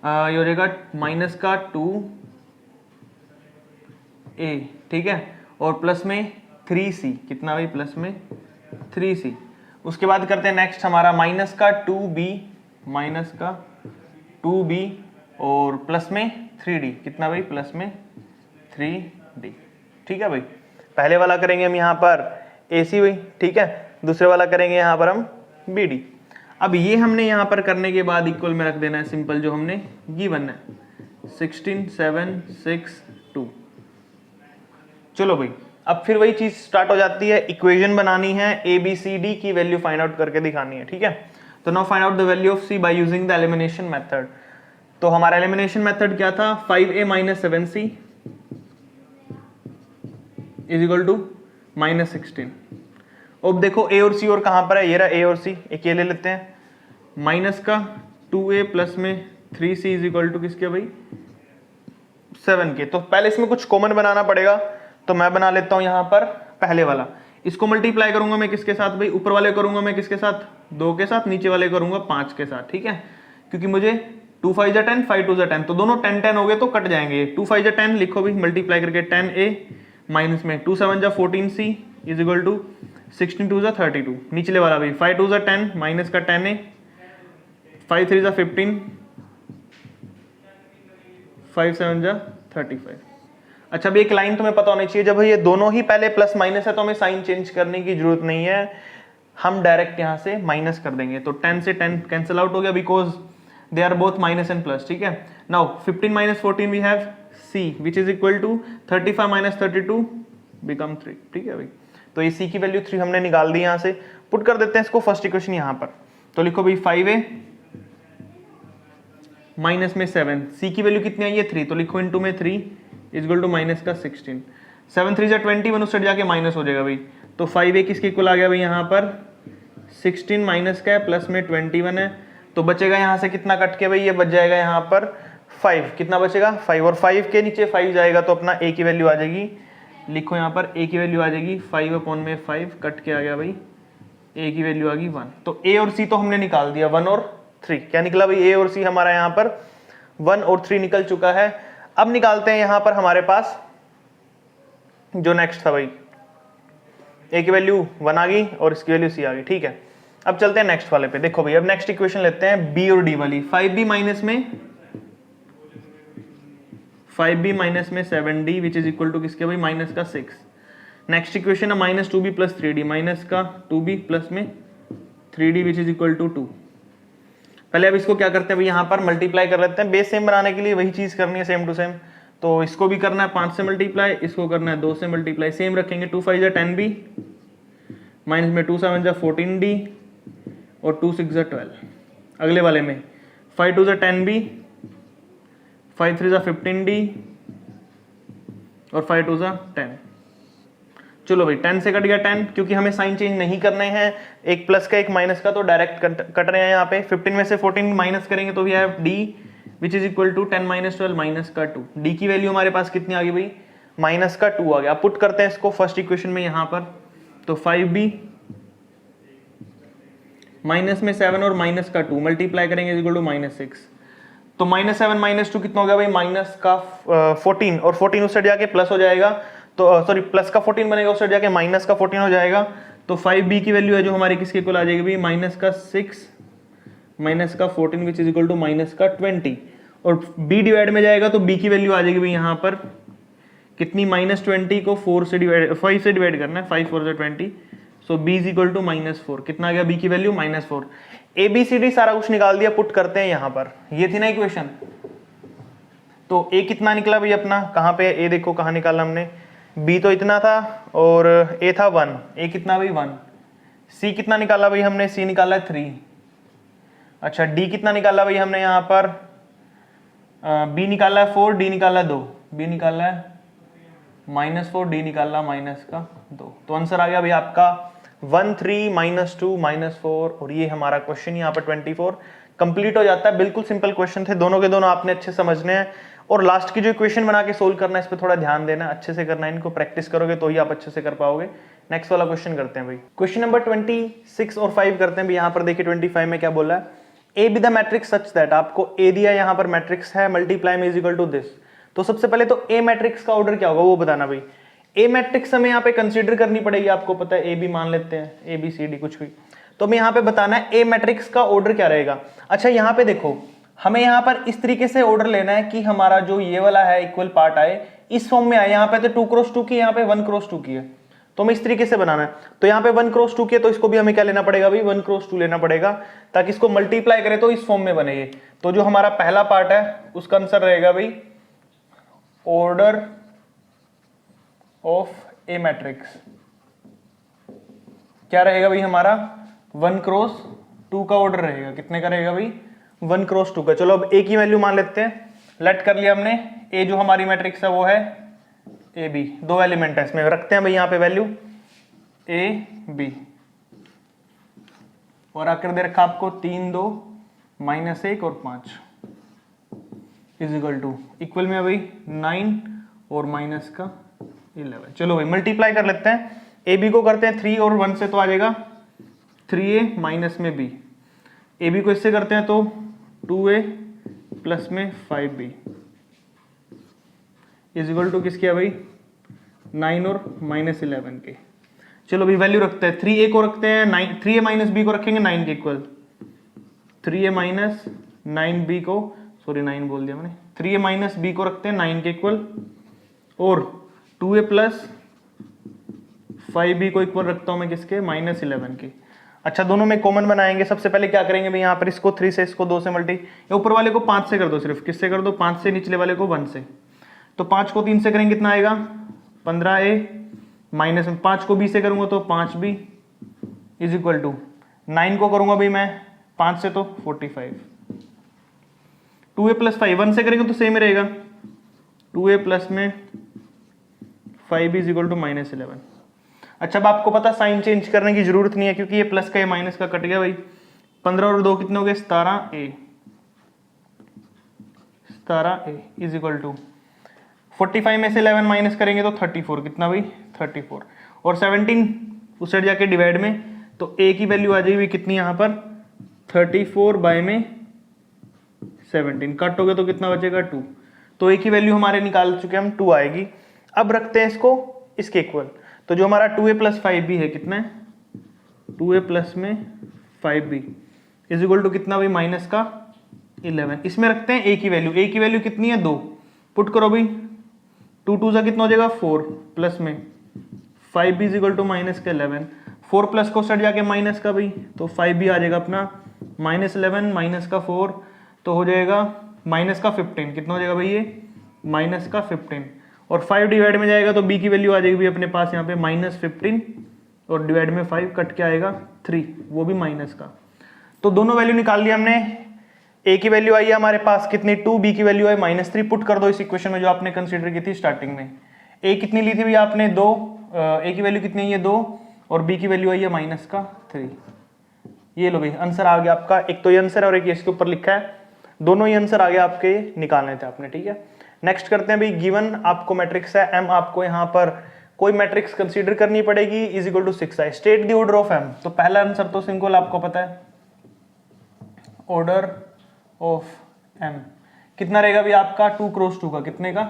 ये हो जाएगा माइनस का 2 ए, ठीक है, और प्लस में 3c, कितना भाई, प्लस में 3c। उसके बाद करते हैं नेक्स्ट हमारा माइनस का 2b, माइनस का 2b, और प्लस में 3d, कितना भाई, प्लस में 3d, ठीक है भाई। पहले वाला करेंगे हम यहाँ पर AC भाई, ठीक है, दूसरे वाला करेंगे यहाँ पर हम BD। अब ये हमने यहाँ पर करने के बाद इक्वल में रख देना है सिंपल, जो हमने गिवन है 16 7 6 2। चलो भाई, अब फिर वही चीज स्टार्ट हो जाती है, इक्वेशन बनानी है, ABCD की वैल्यू फाइंड आउट करके दिखानी है, ठीक है। तो now find out the value of C by using the elimination method. तो हमारा एलिमिनेशन मेथड क्या था, 5A - 7C is equal to -16। अब देखो A और C और कहां पर है, ये रहा A और C, एक ये ले लेते हैं, माइनस का 2A प्लस में 3C इज इक्वल टू किसके भाई, 7 के। तो पहले इसमें कुछ कॉमन बनाना पड़ेगा, तो मैं बना लेता हूं यहां पर पहले वाला। इसको मल्टीप्लाई करूंगा मैं किसके साथ भाई, ऊपर वाले करूंगा मैं किसके साथ, 2 के साथ, नीचे वाले करूंगा 5 के साथ, ठीक है, क्योंकि मुझे 2 5 जा 10, 5 2 जा 10, तो दोनों 10 10 हो गए तो कट जाएंगे। 2 5 जा 10 लिखो भाई, मल्टीप्लाई करके 10A माइनस में 2 7 जा 14C इज इक्वल टू 16 2 जा 32। निचले वाला भी 5 2 जा 10 माइनस का 10A, 5 3 जा 15, 5 7 जा 35। अच्छा, अभी एक लाइन तुम्हें पता होनी चाहिए, जब ये दोनों ही पहले प्लस माइनस है तो हमें साइन चेंज करने की जरूरत नहीं है, हम डायरेक्ट यहां से माइनस कर देंगे। तो 10 से 10 कैंसिल आउट हो गया, because they are both minus and plus, ठीक है। Now 15 - 14 we have C which is equal to 35 - 32 become 3, ठीक है भाई। तो ये C की वैल्यू 3 हमने निकाल दी, यहां से पुट कर देते हैं इसको फर्स्ट इक्वेशन यहां पर। तो लिखो भाई 5A माइनस में 7, C की वैल्यू कितनी आई है 3, तो लिखो इनटू में 3 इज इक्वल टू माइनस का 16, 7 3 जा 21, उस साइड जाके माइनस हो जाएगा भाई। तो 5A किसके इक्वल आ गया भाई यहाँ पर, 16 माइनस का है, प्लस में 21 है, तो बचेगा यहाँ से कितना कट के भाई, ये बच जाएगा यहाँ पर 5, कितना बचेगा 5, और 5 के नीचे 5 जाएगा तो अपना A की वैल्यू आ जाएगी, लिखो यहाँ पर A की वैल्यू आ जाएगी 5/5, कट के आ गया भाई, A की वैल्यू आ गई 1। तो A और C तो हमने निकाल दिया, 1 और 3, क्या निकला भाई, A और C हमारा यहाँ पर 1 और 3 निकल चुका है। अब निकालते हैं यहाँ पर हमारे पास जो नेक्स्ट था भाई, A की वैल्यू 1 आ गई और इसकी वैल्यू C आ गई, ठीक है। अब चलते हैं नेक्स्ट वाले पे। देखो भाई, अब नेक्स्ट इक्वेशन लेते हैं B और D वाली, 5B माइनस में 7D which is equal to किसके भाई, माइनस का 6। नेक्स्ट इक्वेशन है -2B प्लस 3D, माइनस का 2B प्लस में 3D which is equal to 2। पहले अब इसको क्या करते हैं भाई, यहाँ पर मल्टीप्लाई कर लेते हैं, बेस सेम बनाने के लिए वही चीज करनी है, सेम टू सेम। तो इसको भी करना है 5 से मल्टीप्लाई, इसको करना है 2 से मल्टीप्लाई, सेम रखेंगे। 2 5 जा 10B माइनस में 2 7 जा 14D और 2 6 जा 12। अगले वाले में 5 2 जा 10B, 5 3 जा 15D और 5 2 जा 10। चलो भाई 10 से कट गया 10, क्योंकि हमें साइन चेंज नहीं करने हैं, एक प्लस का एक माइनस का, तो डायरेक्ट कट रहे हैं यहाँ पे। 15 में से 14 माइनस करेंगे तो we have D which is equal to 10 - 12 minus का 2। D की वैल्यू हमारे पास कितनी आ गई भाई, माइनस का 2 आ गया। पुट करते हैं इसको फर्स्ट इक्वेशन में यहाँ पर, तो 5B माइनस में 7 और माइनस का 2 मल्टीप्लाई करेंगे इज इक्वल टू -6। तो -7 - 2 कितना हो गया भाई, माइनस का 14, और 14 उस साइड जाके प्लस हो जाएगा, तो सॉरी प्लस का 14 बनेगा, उस साइड जाके माइनस का 14 हो जाएगा। तो 5B की वैल्यू है जो हमारी किसके इक्वल आ जाएगी भाई, माइनस का 6 माइनस का 14 which is equal to minus का 20, और B डिवाइड में जाएगा तो B की वैल्यू आ जाएगी भाई यहाँ पर कितनी, -20 को 5 से डिवाइड करना है, 5 4 जा 20, सो B इज इक्वल टू -4। कितना आ गया B की वैल्यू, -4। ABCD सारा कुछ निकाल दिया, पुट करते हैं यहाँ पर, ये थी ना इक्वेशन। तो A कितना निकला भाई अपना, कहाँ पे A देखो कहाँ निकाला हमने, B तो इतना था और A था 1, A कितना भाई 1। C कितना निकाला भाई हमने, C निकाला है 3। अच्छा D कितना निकाला भाई हमने यहाँ पर, B निकाला है 4, D निकाला है 2, B निकाला है -4, D निकाला -2। तो आंसर आ गया भाई आपका 1 3 -2 -4 और ये हमारा क्वेश्चन यहाँ पर 24 कंप्लीट हो जाता है। बिल्कुल सिंपल क्वेश्चन थे, दोनों के दोनों आपने अच्छे समझने हैं और लास्ट की जो इक्वेशन बना के सोल्व करना है इस पर थोड़ा ध्यान देना, अच्छे से करना है, इनको प्रैक्टिस करोगे तो ही आप अच्छे से कर पाओगे। नेक्स्ट वाला क्वेश्चन करते हैं भाई, क्वेश्चन नंबर 26 और 5 करते हैं भाई। यहाँ पर देखिए 25 में क्या बोला है, A be the matrix such that, आपको ए दिया यहाँ पर मैट्रिक्स है मल्टीप्लाई में इज इक्वल टू दिस। तो सबसे पहले तो ए मैट्रिक्स का ऑर्डर क्या होगा वो बताना भाई। ए मैट्रिक्स हमें यहाँ पे कंसीडर करनी पड़ेगी, आपको पता है ए बी मान लेते हैं, ए बी सी डी कुछ भी, तो हमें यहाँ पे बताना है ए मैट्रिक्स का ऑर्डर क्या रहेगा। अच्छा यहाँ पे देखो हमें यहाँ पर इस तरीके से ऑर्डर लेना है कि हमारा जो ये वाला है इक्वल पार्ट आए इस फॉर्म में आए। यहाँ पे तो 2 क्रॉस 2 की, यहाँ पे 1 क्रॉस 2 की है, तो हमें इस तरीके से बनाना है। तो यहाँ पे 1 क्रॉस 2 की है तो इसको भी हमें क्या लेना पड़ेगा भाई, 1 क्रॉस 2 लेना पड़ेगा ताकि इसको मल्टीप्लाई करें तो इस फॉर्म में बने ये। तो जो हमारा पहला पार्ट है उसका आंसर रहेगा भाई ऑर्डर ऑफ ए मैट्रिक्स क्या रहेगा भाई हमारा 1 क्रॉस 2 का ऑर्डर रहेगा। कितने का रहेगा भाई 1 क्रॉस 2 का। चलो अब ए की वैल्यू मान लेते हैं, लेट कर लिया हमने। ए जो हमारी मैट्रिक्स है वो है ए बी, 2 एलिमेंट है इसमें, रखते हैं भाई यहाँ पे वैल्यू ए बी और आकर दे रखा आपको 3 2 -1 और 5 इज इक्वल टू इक्वल में भाई 9 और माइनस का 11। चलो भाई मल्टीप्लाई कर लेते हैं, ए बी को करते हैं 3 और 1 से तो आ जाएगा 3a माइनस में b, ए बी को इससे करते हैं तो 2a प्लस में 5b इज इक्वल टू किसकी है भाई 9 और -11 के। चलो भाई वैल्यू रखते हैं, 3a को रखते हैं 9, 3a माइनस b को रखेंगे 9 के इक्वल, 3a माइनस 9b को, सॉरी 9 बोल दिया मैंने, 3a माइनस b को रखते हैं 9 के इक्वल और 2a प्लस 5b को इक्वल रखता हूं मैं किसके -11 के। अच्छा दोनों में कॉमन बनाएंगे, सबसे पहले क्या करेंगे भाई यहाँ पर इसको 3 से, इसको 2 से मल्टी, या ऊपर वाले को 5 से कर दो, सिर्फ किससे कर दो 5 से, निचले वाले को 1 से। तो 5 को 3 से करेंगे कितना आएगा 15a माइनस 5 को b से करूंगा तो 5b इज इक्वल टू 9 को करूंगा भाई मैं 5 से तो 45, 2a प्लस 5 1 से करेंगे तो सेम ही रहेगा 2a प्लस में 5b इज इक्वल टू -11। अच्छा अब आपको पता साइन चेंज करने की जरूरत नहीं है क्योंकि ये प्लस का ये माइनस का कट गया भाई। 15 और 2 कितने हो गए 17a इज इक्वल टू 45 में से 11 माइनस करेंगे तो 34, कितना भाई 34 और 17 उस साइड जाके डिवाइड में, तो a की वैल्यू आ जाएगी कितनी यहाँ पर 34 बाय में 17, काटोगे तो कितना बचेगा 2, तो a की वैल्यू हमारे निकाल चुके हम 2 आएगी। अब रखते हैं इसको इसके इक्वल, तो जो हमारा 2a प्लस 5b है कितना है 2a प्लस में 5b इज इक्वल टू कितना भाई माइनस का 11। इसमें रखते हैं a की वैल्यू, a की वैल्यू कितनी है 2, पुट करो भाई 2 2 सा कितना हो जाएगा 4 प्लस में 5b is equal to minus का 11, 4 प्लस को सट जाके माइनस का भाई तो 5b आ जाएगा अपना -11 माइनस का 4 तो हो जाएगा माइनस का 15, कितना हो जाएगा भाई ये माइनस का 15 और 5 डिवाइड में जाएगा तो b की वैल्यू आ जाएगी भी अपने पास यहाँ पे -15 और डिवाइड में 5 कट के आएगा 3, वो भी माइनस का। तो दोनों वैल्यू निकाल लिया हमने, a की वैल्यू आई है हमारे पास कितनी 2, b की वैल्यू है -3, पुट कर दो इस इक्वेशन में जो आपने कंसीडर की थी स्टार्टिंग में। a कितनी ली थी भैया आपने 2, a की वैल्यू कितनी है 2 और b की वैल्यू आई है -3। ये लो भाई आंसर आ गया आपका, एक तो ये आंसर और एक इसके ऊपर लिखा है, दोनों ही आंसर आ गया आपके निकालने थे आपने, ठीक है। नेक्स्ट करते हैं भाई, गिवन आपको मैट्रिक्स है m, आपको यहाँ पर कोई मैट्रिक्स कंसीडर करनी पड़ेगी is equal to 6i, state the order of m। तो पहला आंसर तो सिंपल आपको पता है, ऑर्डर ऑफ m कितना रहेगा भाई आपका 2 क्रॉस 2 का, कितने का,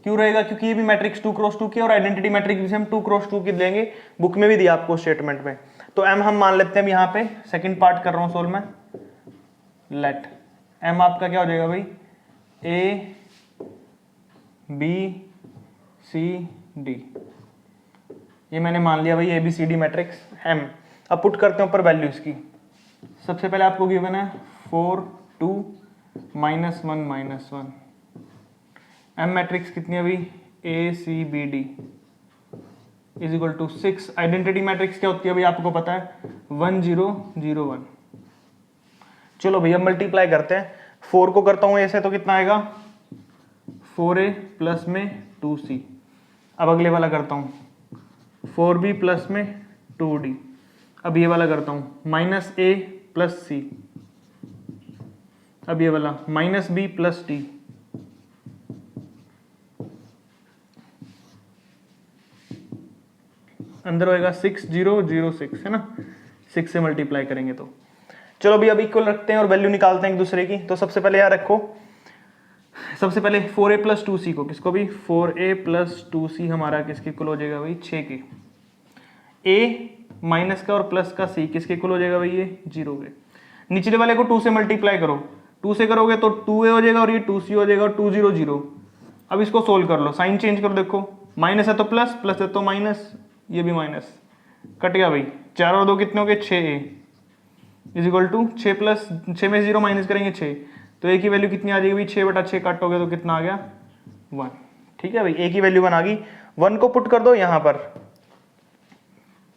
क्यों रहेगा क्योंकि ये भी मैट्रिक्स 2 क्रॉस 2 की और आइडेंटिटी मैट्रिक्स भी हम 2 क्रॉस 2 की लेंगे, बुक में भी दिया आपको स्टेटमेंट में। तो m हम मान लेते हैं यहाँ पे, सेकंड पार्ट कर रहा हूँ सोल्व में, लेट m आपका क्या हो जाएगा भाई a b c d, ये मैंने मान लिया भाई ABCD मैट्रिक्स m। अब पुट करते हैं ऊपर वैल्यू इसकी, सबसे पहले आपको गिवन है 4 2 -1 -1, m मैट्रिक्स कितनी है भाई A C B D is equal to 6। Identity matrix क्या होती है भाई आपको पता है 1 0 0 1। चलो भैया मल्टीप्लाई करते हैं, 4 को करता हूँ ऐसे तो कितना आएगा 4a प्लस में 2c। अब अगले वाला करता हूँ 4b प्लस में 2d। अब ये वाला करता हूँ माइनस ए प्लस सी, अब ये वाला माइनस बी प्लस डी, अंदर होएगा 6006 है ना, 6 से मल्टीप्लाई करेंगे तो। चलो अभी अब इक्वल रखते हैं और वैल्यू निकालते हैं एक दूसरे की। तो सबसे पहले यार रखो, सबसे पहले 4a प्लस 2c को, किसको भी 4a प्लस 2c हमारा किसके इक्वल हो जाएगा भाई 6 के। a माइनस का और प्लस का c किसके इक्वल हो जाएगा भाई ये 0 के। निचले वाले को 2 से मल्टीप्लाई करो, 2 से करोगे तो 2a हो जाएगा और ये 2c हो जाएगा और 2 0 0। अब इसको सोल्व कर लो, साइन चेंज करो, देखो माइनस है तो प्लस, प्लस है तो माइनस, ये भी माइनस, कट गया भाई। 4 और 2 कितने हो गए 6a is equal to 6 plus 6 में 0 माइनस करेंगे 6, तो a की वैल्यू कितनी आ जाएगी भाई 6/6 काटोगे तो कितना आ गया 1। ठीक है भाई, a की वैल्यू 1 आ गई। 1 को पुट कर दो यहाँ पर,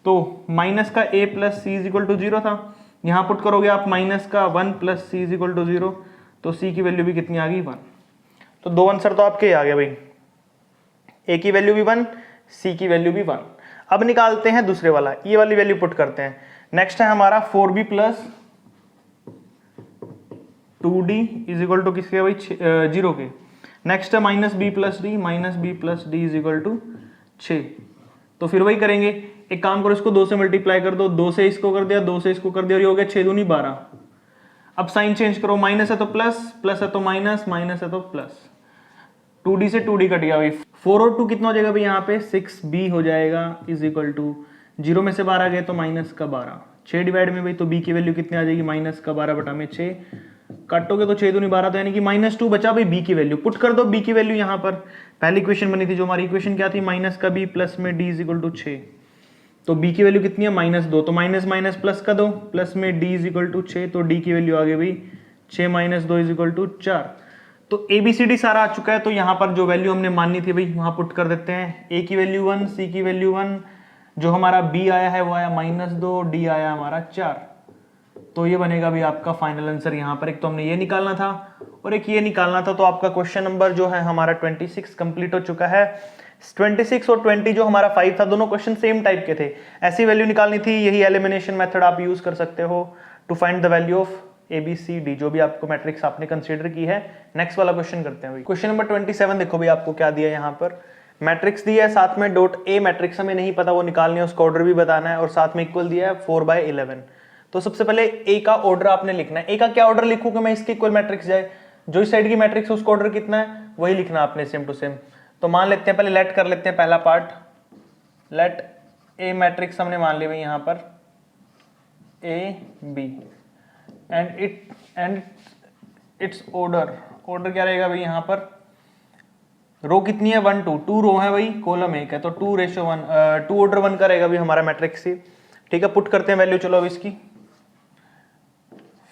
तो माइनस का a plus c is equal to 0 था, यहाँ पुट करोगे आप माइनस का 1 plus c is equal to 0, तो c की वैल्यू भी कितनी आ गई 1। तो दो आंसर तो आपके आ गए भाई, a की वैल्यू भी 1, c की वैल्यू भी 1। अब निकालते हैं दूसरे वाला, ये वाली वैल्यू पुट करते हैं। नेक्स्ट है हमारा 4b plus 2d is equal to किसके भाई 0 के। नेक्स्ट है minus b plus d, minus b plus d is equal to 6। तो फिर वही करेंगे, एक काम करो इसको 2 से मल्टीप्लाई कर दो, 2 से इसको कर दिया, 2 से इसको कर दिया और ये हो गया 6 दूनी 12। अब साइन चेंज करो, माइनस है तो प्लस, प्लस है तो माइनस, माइनस है तो प्लस, 2d से 2d कट गया भाई। 4 और 2 कितना हो जाएगा भाई यहाँ पे 6b हो जाएगा इज इक्वल टू 0 में से 12 गए तो माइनस का 12, 6 डिवाइड में भाई तो b की वैल्यू कितनी आ जाएगी माइनस का 12 बटा में 6, काटोगे तो 6 दूनी 12, तो यानी कि -2 बचा भाई b की वैल्यू। पुट कर दो b की वैल्यू यहाँ पर, पहली इक्वेशन बनी थी जो हमारी इक्वेशन क्या थी माइनस का b प्लस में d इज इक्वल टू 6, तो b की वैल्यू कितनी है -2, तो माइनस माइनस प्लस का दो, प्लस में d इज इक्वल टू 6, तो d की वैल्यू आ गई भाई 6 माइनस 2 इज इक्वल टू 4। तो ABCD सारा आ चुका है, तो यहाँ पर जो वैल्यू हमने माननी थी भाई वहां पुट कर देते हैं। a की वैल्यू 1, c की वैल्यू 1, जो हमारा b आया है वो आया -2, d आया हमारा 4, तो ये बनेगा भी आपका फाइनल आंसर। यहाँ पर एक तो हमने ये निकालना था और एक ये निकालना था, तो आपका क्वेश्चन नंबर जो है हमारा 26 कंप्लीट हो चुका है। 26 और 20 जो हमारा 5 था, दोनों क्वेश्चन सेम टाइप के थे, ऐसी वैल्यू निकालनी थी। यही एलिमिनेशन मेथड आप यूज कर सकते हो to find the value of ABCD, जो भी आपको मैट्रिक्स आपने कंसीडर की है। नेक्स्ट वाला क्वेश्चन करते हैं भाई, क्वेश्चन नंबर 27। देखो भाई आपको क्या दिया है, यहाँ पर मैट्रिक्स दिया है, साथ में डॉट a मैट्रिक्स हमें नहीं पता वो निकालनी है, उसका ऑर्डर भी बताना है, और साथ में इक्वल दिया है 4/11। तो सबसे पहले a का ऑर्डर आपने लिखना है। a का क्या ऑर्डर लिखूंगा मैं, इसके इक्वल मैट्रिक्स जाए, जो इस साइड की मैट्रिक्स है उसका ऑर्डर कितना है वही लिखना आपने सेम टू सेम। तो मान लेते हैं, पहले लेट कर लेते हैं पहला पार्ट, लेट a मैट्रिक्स हमने मान लिया भाई यहाँ पर a b and it's order, order क्या रहेगा भाई यहाँ पर, रो कितनी है 1 2, 2 रो है भाई, कॉलम 1 है, तो 2:1, 2 ऑर्डर 1 का रहेगा भाई हमारा मैट्रिक्स ही। ठीक है, पुट करते हैं वैल्यू, चलो अब इसकी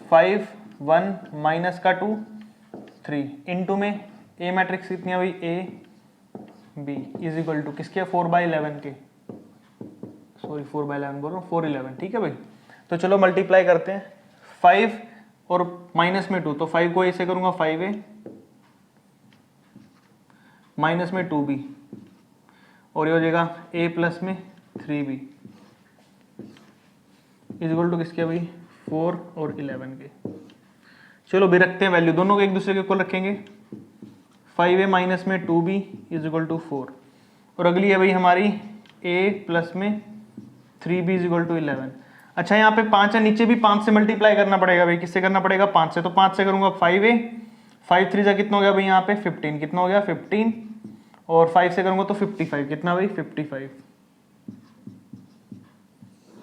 5 1 माइनस का 2 3 इनटू में a मैट्रिक्स कितनी है भाई a b is equal to किसके 4/11 के, सॉरी 4/11 बोल रहा हूँ 411। ठीक है भाई, तो चलो मल्टीप्लाई करते हैं, 5 और माइनस में 2, तो 5 को ऐसे करूंगा 5a माइनस में 2b, और ये हो जाएगा a प्लस में 3b इज इक्वल टू किसके भाई 4 और 11 के। चलो भी रखते हैं वैल्यू, दोनों को एक दूसरे के इक्वल रखेंगे, 5a माइनस में 2b इज इक्वल टू 4, और अगली है भाई हमारी a प्लस में 3b इज इक्वल टू 11। अच्छा यहाँ पे 5 है, नीचे भी 5 से मल्टीप्लाई करना पड़ेगा भाई, किससे करना पड़ेगा 5 से, तो 5 से करूंगा 5a, 5 3 जा कितना हो गया भाई यहाँ पे 15, कितना हो गया 15, और 5 से करूंगा तो 55, कितना भाई 55,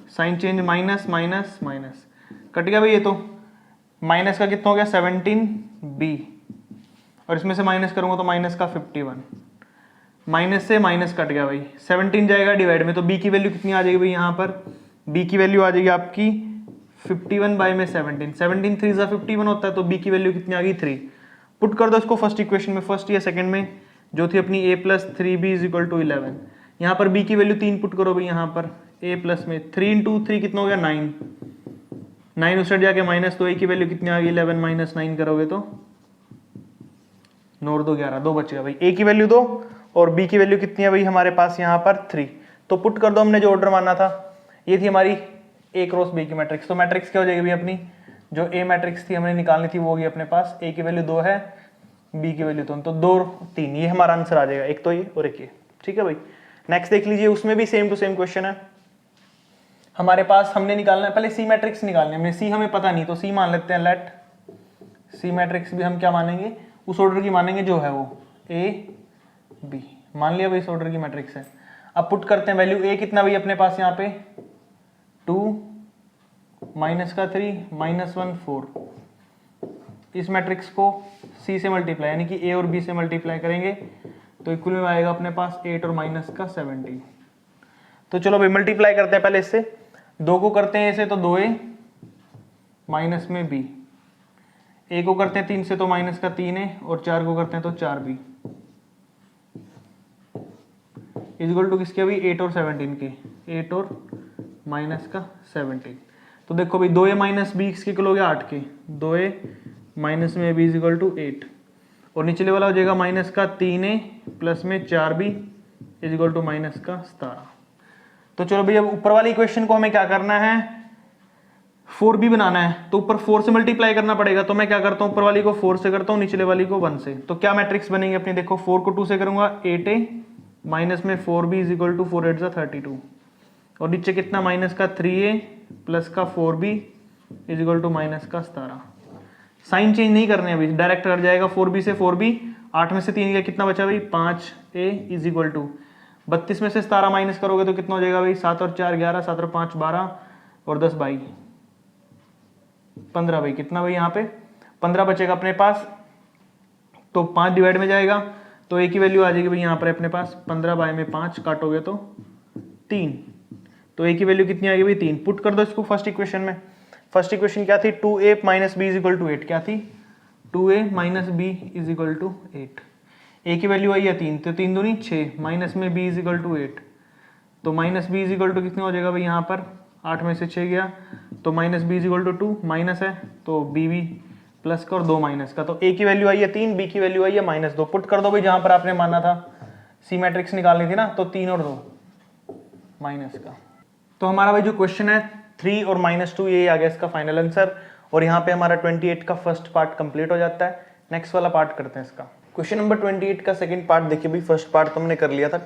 sign change minus minus minus, cut गया भाई ये, तो माइनस का कितना हो गया 17b, और इसमें से माइनस करूंगा तो माइनस का 51, माइनस से माइनस कट गया भाई, 17 जाएगा डिवाइड में, तो b की वैल्यू कितनी आ जाएगी भाई यहाँ पर, b की वैल्यू आ जाएगी आपकी 51 बाई में 17, 17 3 जा 51 होता है, तो b की वैल्यू कितनी आ गई 3। पुट कर दो इसको फर्स्ट इक्वेशन में, फर्स्ट या सेकंड में, जो थी अपनी a plus 3b is equal to 11। यहाँ पर b की वैल्यू 3 पुट करो भाई, यहाँ पर a प्लस में 3 इंटू 3 कितना हो गया 9, 9 उस साइड जाके माइनस, तो a की वैल्यू कितनी आ गई 11 माइनस 9 करोगे तो 9 और 2 11, 2 बचेगा भाई, a की वैल्यू 2 और b की वैल्यू कितनी है भाई हमारे पास यहाँ पर 3। तो पुट कर दो हमने जो ऑर्डर माना था, ये थी हमारी ए क्रॉस बी की मैट्रिक्स। तो मैट्रिक्स क्या हो जाएगी भाई अपनी, जो ए मैट्रिक्स थी हमने निकालनी थी वो होगी अपने पास, ए की वैल्यू 2 है, बी की वैल्यू 3, तो 2 3, ये हमारा आंसर आ जाएगा, एक तो ये और एक ये। ठीक है भाई, नेक्स्ट देख लीजिए, उसमें भी सेम टू सेम क्वेश्चन है हमारे पास। हमने निकालना है पहले सी मैट्रिक्स निकालनी है, सी हमें पता नहीं तो सी मान लेते हैं, लेट सी मैट्रिक्स भी हम क्या मानेंगे, उस ऑर्डर की मानेंगे जो है वो ए बी, मान लिया भाई इस ऑर्डर की मैट्रिक्स है। अब पुट करते हैं वैल्यू, ए कितना भाई अपने पास यहाँ पे 2 माइनस का 3 माइनस 1 4, इस मैट्रिक्स को सी से मल्टीप्लाई यानी कि ए और बी से मल्टीप्लाई करेंगे तो इक्वल में आएगा अपने पास 8 और माइनस का 17। तो चलो भाई मल्टीप्लाई करते हैं पहले इससे, 2 को करते हैं ऐसे तो 2a माइनस में b, a को करते हैं 3 से तो माइनस का 3a और 4 को करते हैं तो 4b इक्वल टू किसके अभी 8 और 17 के, 8 और माइनस का 17। तो देखो भाई 2a माइनस बी किसके किलो हो गया 8 के, 2a माइनस में b इक्वल टू 8 और निचले वाला हो जाएगा माइनस का 3a प्लस में 4b इक्वल टू माइनस का 17। तो चलो भाई अब ऊपर वाली इक्वेशन को हमें क्या करना है 4b बनाना है, तो ऊपर 4 से मल्टीप्लाई करना पड़ेगा। तो मैं क्या करता हूँ ऊपर वाली को 4 से करता हूँ, निचले वाली को 1 से। तो क्या मैट्रिक्स बनेंगे अपनी, देखो 4 को 2 से करूंगा 8a माइनस में 4b इज इक्वल टू 4 8 32 और नीचे कितना माइनस का 3a प्लस का 4b is equal to minus का 17। साइन चेंज नहीं करने अभी, डायरेक्ट कर जाएगा 4b से 4b, 8 में से 3 गया कितना बचा भाई 5a इज इक्वल टू 32 में से 17 माइनस करोगे तो कितना हो जाएगा भाई 7 और 4 11, 7 और 5 12 और 10 22 15 भाई, कितना भाई यहाँ पे 15 बचेगा अपने पास। तो 5 डिवाइड में जाएगा तो एक ही वैल्यू आ जाएगी भाई यहाँ पर अपने पास 15 बाय में 5 काटोगे तो 3, तो एक ही वैल्यू कितनी आएगी भाई 3। पुट कर दो इसको फर्स्ट इक्वेशन में। फर्स्ट इक्वेशन क्या थी 2a minus b is equal to 8, क्या थी 2a minus b is equal to 8, a की वैल्यू आई है 3 तो 3 दूनी 6 माइनस में b इज इक्वल टू 8, तो minus b is equal to कितना हो जाएगा भाई यहाँ पर 8 में से 6 गया तो minus b is equal to 2, minus है तो b प्लस का और 2 माइनस का, तो a की वैल्यू आई है 3, b की वैल्यू आई है -2। पुट कर दो भाई जहां पर आपने माना था सी मैट्रिक्स निकालनी थी ना, तो 3 और 2 माइनस का। तो हमारा भाई जो क्वेश्चन है 3 और -2 ये आ गया इसका फाइनल आंसर, और यहाँ पे हमारा 28 का फर्स्ट पार्ट कंप्लीट हो जाता है। नेक्स्ट वाला पार्ट करते हैं इसका। क्वेश्चन नंबर 28 का सेकंड पार्ट देखिए भाई, फर्स्ट पार्ट तो हमने कर लिया था,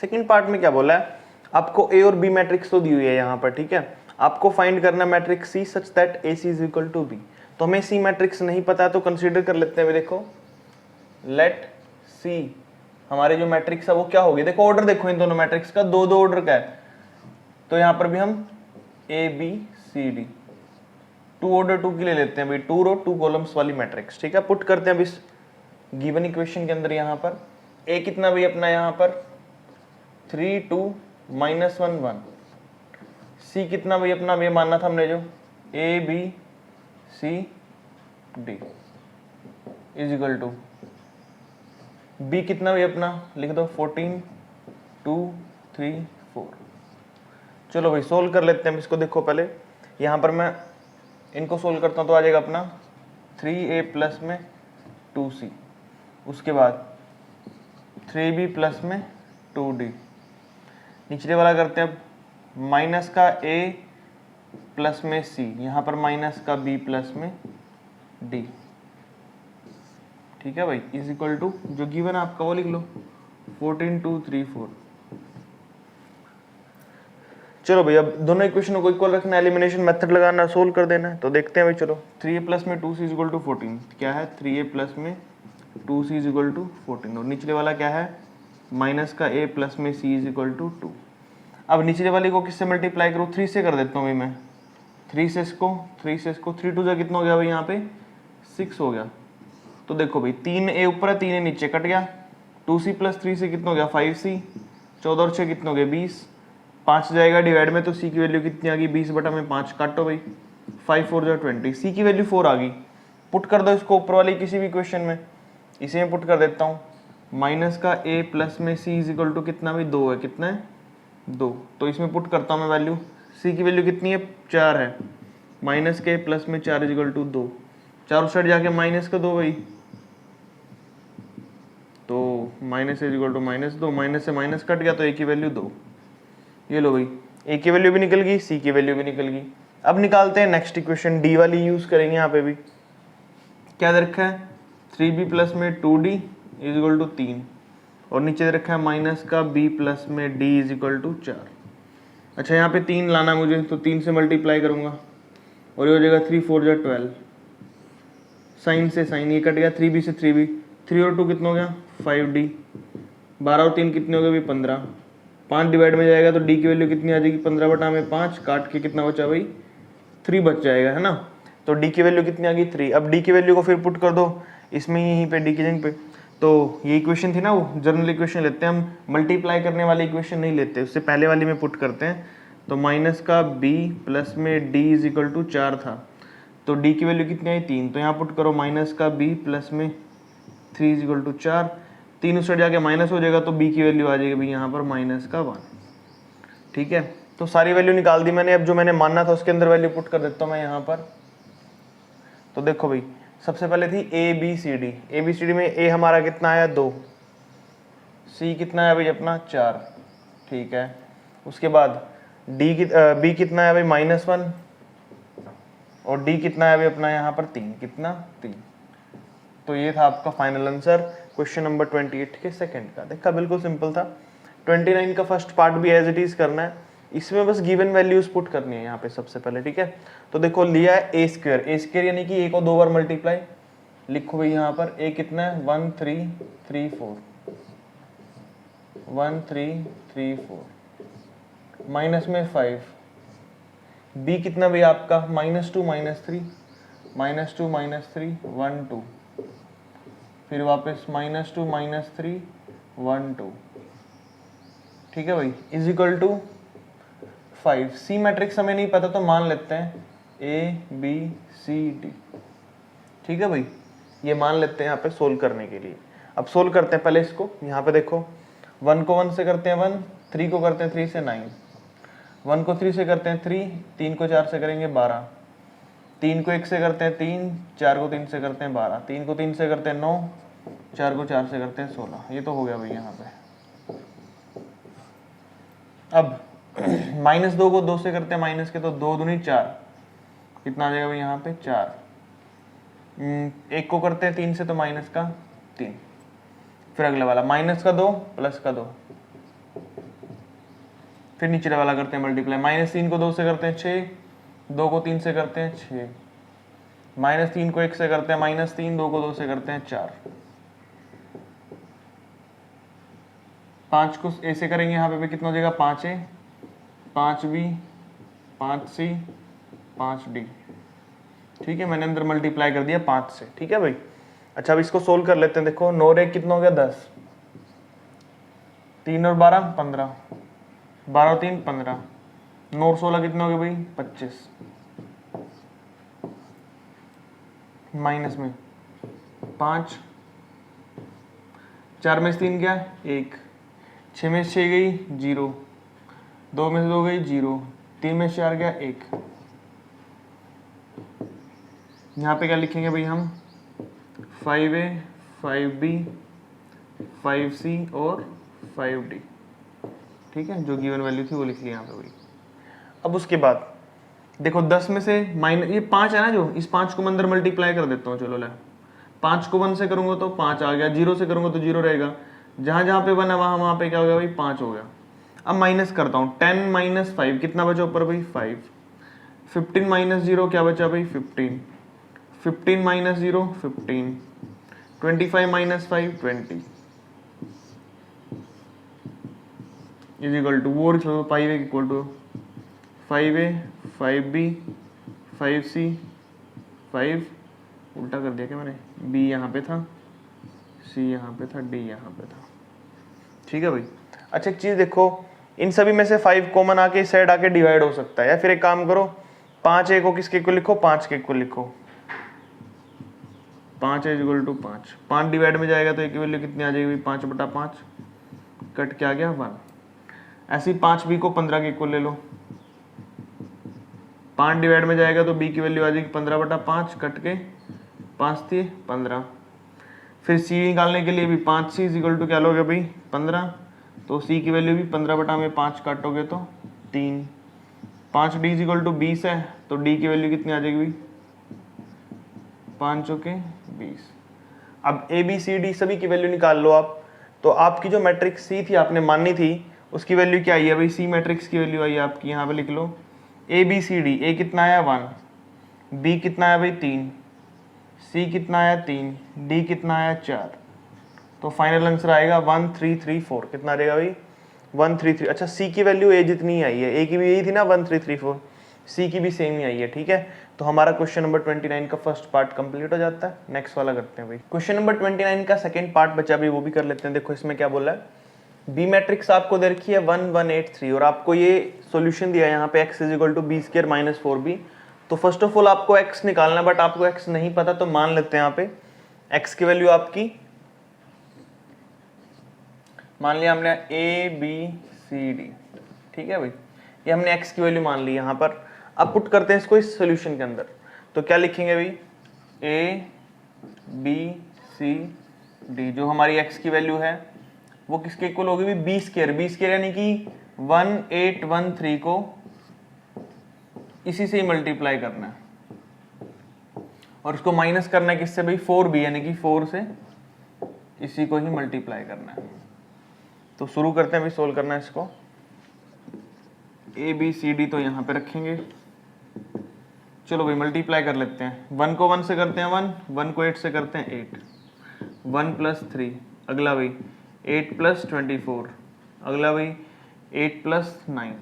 सेकंड पार्ट में क्या बोला है आपको ए और बी मैट्रिक्स तो दी हुई है यहाँ पर, ठीक है। आपको फाइंड करना matrix C such that A C is equal to B. तो हमें सी मैट्रिक्स नहीं पता है तो कंसीडर कर लेते हैं, देखो लेट सी हमारे जो मैट्रिक्स है वो क्या होगी, देखो ऑर्डर देखो इन दोनों मैट्रिक्स का, दो ऑर्डर का है, तो यहाँ पर भी हम A B C D 2 order 2 की ले लेते हैं भाई, 2 रो 2 कॉलम्स वाली मैट्रिक्स, ठीक है। पुट करते हैं अभी इस गिवन इक्वेशन के अंदर, यहाँ पर ए कितना भी अपना यहाँ पर 3 2 -1 1, सी कितना भी अपना ये मानना था हमने जो A B C D is equal to B कितना भी अपना लिख दो 14 2 3 4। चलो भाई सोल्व कर लेते हैं इसको। देखो पहले यहाँ पर मैं इनको सोल्व करता हूँ तो आ जाएगा अपना 3a प्लस में 2c, उसके बाद 3b प्लस में 2d, निचले वाला करते हैं अब माइनस का a प्लस में c, यहाँ पर माइनस का b प्लस में d, ठीक है भाई, इज इक्वल टू जो गिवन आपका वो लिख लो 14 2 3 4। चलो भाई अब दोनों इक्वेशनों को इक्वल रखना, एलिमिनेशन मेथड लगाना, सोल्व कर देना है। तो देखते हैं भाई, चलो 3a प्लस में 2c इज इक्वल टू 14, क्या है 3a प्लस में 2c इज इक्वल टू 14, और निचले वाला क्या है माइनस का a प्लस में c इज इक्वल टू 2। अब निचले वाले को किससे मल्टीप्लाई करूँ, 3 से कर देता हूँ भाई मैं, 3 से इसको 3 2 जा कितना हो गया भाई यहाँ पे 6 हो गया। तो देखो भाई 3a ऊपर है 3a नीचे कट गया, 2c प्लस 3 से कितना हो गया 5c, 14 और 6 कितना हो गया 20, 5 जाएगा डिवाइड में तो c की वैल्यू कितनी आ गई 20 बटा में 5, काटो भाई 5 4 जा 20, c की वैल्यू 4 आ गई। पुट कर दो इसको ऊपर वाली किसी भी क्वेश्चन में, इसे मैं पुट कर देता हूँ, माइनस का a प्लस में c इज इक्वल टू कितना भाई 2 है, कितना है 2, तो इसमें पुट करता हूँ मैं वैल्यू, c की वैल्यू कितनी है 4 है, माइनस के प्लस में 4 इज इक्वल टू 2, 4 साइड जाके माइनस का 2 भाई, तो minus is equal to -2, minus से माइनस कट गया तो a की वैल्यू 2, ये लो भाई ए की वैल्यू भी निकल गई, सी की वैल्यू भी निकल गई। अब निकालते हैं नेक्स्ट इक्वेशन, डी वाली यूज करेंगे। यहाँ पे भी क्या दे रखा है, 3b प्लस में 2d इज इक्वल टू 3, और नीचे दे रखा है माइनस का b प्लस में d इज इक्वल टू 4। अच्छा यहाँ पे 3 लाना मुझे, तो 3 से मल्टीप्लाई करूंगा और ये हो जाएगा 3 4 जा 12, साइन से साइन ये कट गया, 3b से 3b, 3 और 2 कितना हो गया 5d, 12 और 3 कितने हो गए भाई 15, 5 डिवाइड में जाएगा तो d की वैल्यू कितनी आ जाएगी 15 बटा में 5, काट के कितना बचा भाई 3 बच जाएगा, है ना। तो d की वैल्यू कितनी आ गई 3। अब d की वैल्यू को फिर पुट कर दो इसमें यहीं पे d की जगह पे। तो ये इक्वेशन थी ना, वो जनरल इक्वेशन लेते हैं हम, मल्टीप्लाई करने वाली इक्वेशन नहीं लेते, उससे पहले वाली में पुट करते हैं। तो माइनस का b प्लस में d इज इक्वल टू 4 था, तो d की वैल्यू कितनी आई 3, तो यहाँ पुट करो माइनस का b प्लस में 3 इज इक्वल टू 4, 3 उस साइड जाके माइनस हो जाएगा, तो b की वैल्यू आ जाएगी भाई यहाँ पर माइनस का 1। ठीक है, तो सारी वैल्यू निकाल दी मैंने। अब जो मैंने मानना था उसके अंदर वैल्यू पुट कर देता हूँ मैं यहाँ पर। तो देखो भाई सबसे पहले थी A B C D, A B C D में ए हमारा कितना आया 2, सी कितना है भाई अपना 4, ठीक है। उसके बाद डी बी कितना है भाई -1, और डी कितना है भाई अपना यहाँ पर 3, कितना 3। तो ये था आपका फाइनल आंसर क्वेश्चन नंबर 28 के सेकंड का। देखा बिल्कुल सिंपल था। 29 का फर्स्ट पार्ट भी एज इट इज करना है, इसमें बस गिवन वैल्यूज पुट करनी है यहाँ पे सबसे पहले, ठीक है। तो देखो लिया है ए स्क्वायर यानी कि ए को 2 बार मल्टीप्लाई, लिखो भाई यहाँ पर ए कितना है 1 3 3 4, 1 3 3 4, माइनस में 5, बी कितना भाई आपका -2 -3, -2 -3 1 2, फिर वापस -2 -3 1 2, ठीक है भाई, is equal to 5। C matrix हमें नहीं पता तो मान लेते हैं ए बी सी डी, ठीक है भाई, ये मान लेते हैं यहाँ पे सोल्व करने के लिए। अब सोल्व करते हैं पहले इसको, यहाँ पे देखो 1 को 1 से करते हैं 1, 3 को करते हैं 3 से 9, 1 को 3 से करते हैं 3, 3 को 4 से करेंगे 12, 3 को 1 से करते हैं 3, 4 को 3 से करते हैं 12, 3 को 3 से करते हैं 9, 4 को 4 से करते हैं 16। ये तो हो गया भाई यहाँ पे। अब -2 को 2 से करते हैं माइनस के, तो 2 दूनी 4, कितना आ जाएगा भाई यहाँ पे 4। 1 को करते हैं 3 से तो माइनस का 3, फिर अगला वाला -2 प्लस का 2, फिर नीचे वाला करते हैं मल्टीप्लाई, -3 को 2 से करते हैं 6, 2 को 3 से करते हैं 6, -3 को 1 से करते हैं -3, 2 को 2 से करते हैं 4, 5 को ए से करेंगे यहाँ पे कितना हो जाएगा 5a, 5b, 5c, 5d, ठीक है। मैंने अंदर मल्टीप्लाई कर दिया 5 से, ठीक है भाई। अच्छा अब इसको सोल्व कर लेते हैं। देखो 9 और 1 कितना हो गया 10, 3 और 12 15, 12 और 3 15, 9 और 16 कितना हो गया भाई 25, माइनस में 5, 4 में से 3 गया 1, 6 में से 6 गई 0, 2 में से 2 गई 0, 3 में से 4 गया 1। यहाँ पे क्या लिखेंगे भाई हम 5a, 5b, 5c और 5d, ठीक है। जो गिवन वैल्यू थी वो लिख लिया यहाँ पे भाई। अब उसके बाद देखो 10 में से माइनस ये 5 है ना, जो इस 5 को मैं अंदर मल्टीप्लाई कर देता हूँ। चलो ले 5 को 1 से करूंगा तो 5 आ गया, 0 से करूंगा तो 0 रहेगा, जहां जहां पे 1 है वहां पे क्या हो गया भाई 5 हो गया। अब माइनस करता हूँ 10 - 5 कितना बचा ऊपर भाई 5, 15 - 0 क्या बचा भाई 15, 15 - 0 15, 25 - 5 20 is equal to 5a equal to 5a, 5b, 5c, 5 उल्टा कर दिया क्या मैंने, b यहाँ पे था, c यहाँ पे था, d यहाँ पे था, ठीक है भाई। अच्छा एक चीज देखो, इन सभी में से 5 कॉमन आके इस साइड आके डिवाइड हो सकता है, या फिर एक काम करो 5a को किसके को लिखो 5 के को लिखो, 5 इज इक्वल टू 5, 5 डिवाइड में जाएगा तो एक वैल्यू कितनी आ जाएगी 5/5, कट के आ गया 1। ऐसे ही 5b को 15 के इक्वल ले लो, 5 डिवाइड में जाएगा तो b की वैल्यू आ जाएगी 15/5, कट के 5 थी 15। फिर c निकालने के लिए भी 5c इज इक्वल टू क्या लोगे भाई 15, तो c की वैल्यू भी 15/5 काटोगे तो 3, 5d इक्वल टू 20 है, तो d की वैल्यू कितनी आ जाएगी भाई, 5 चौके 20। अब ए बी सी डी सभी की वैल्यू निकाल लो आप। तो आपकी जो मैट्रिक्स सी थी आपने माननी थी, उसकी वैल्यू क्या आई है भाई, सी मैट्रिक्स की वैल्यू आई है आपकी, यहाँ पे लिख लो ए बी सी डी। ए कितना आया 1, बी कितना आया भाई 3, सी कितना आया 3, डी कितना आया 4। तो फाइनल आंसर आएगा 1 3 3 4। कितना आ जाएगा भाई 1 3 3। अच्छा सी की वैल्यू ए जितनी आई है, ए की भी यही थी ना 1 3 3 4, सी की भी सेम ही आई है। ठीक है, तो हमारा क्वेश्चन नंबर 29 का फर्स्ट पार्ट कंप्लीट हो जाता है। नेक्स्ट वाला करते हैं भाई। क्वेश्चन नंबर 29 का सेकंड पार्ट बचा भाई, वो भी कर लेते हैं। देखो इसमें क्या बोला है, बी मैट्रिक्स आपको दे रखी है 1 1 8 3 और आपको ये सॉल्यूशन दिया है यहाँ पे x is equal to B square minus 4b। तो फर्स्ट ऑफ ऑल आपको x निकालना है, बट आपको x नहीं पता, तो मान लेते हैं यहाँ पे x की वैल्यू आपकी मान लिया हमने a b c d। ठीक है भाई, ये हमने x की वैल्यू मान ली यहाँ पर। अब पुट करते हैं इसको इस सॉल्यूशन के अंदर, तो क्या लिखेंगे भाई a b c d। जो हमारी x की वैल्यू है वो किसके इक्वल होगी भी, बी स्क्वायर यानी कि 1813 को इसी से ही मल्टीप्लाई करना है और उसको माइनस करना है किससे भाई, 4b यानी कि 4 से इसी को ही मल्टीप्लाई करना है। तो शुरू करते हैं भाई, सोल्व करना है इसको। ए बी सी डी तो यहाँ पे रखेंगे, चलो भाई मल्टीप्लाई कर लेते हैं। 1 को 1 से करते हैं 1, 1 को 8 से करते हैं 8, 1 + 3, अगला भाई 8 + 24, अगला भाई 8 + 9,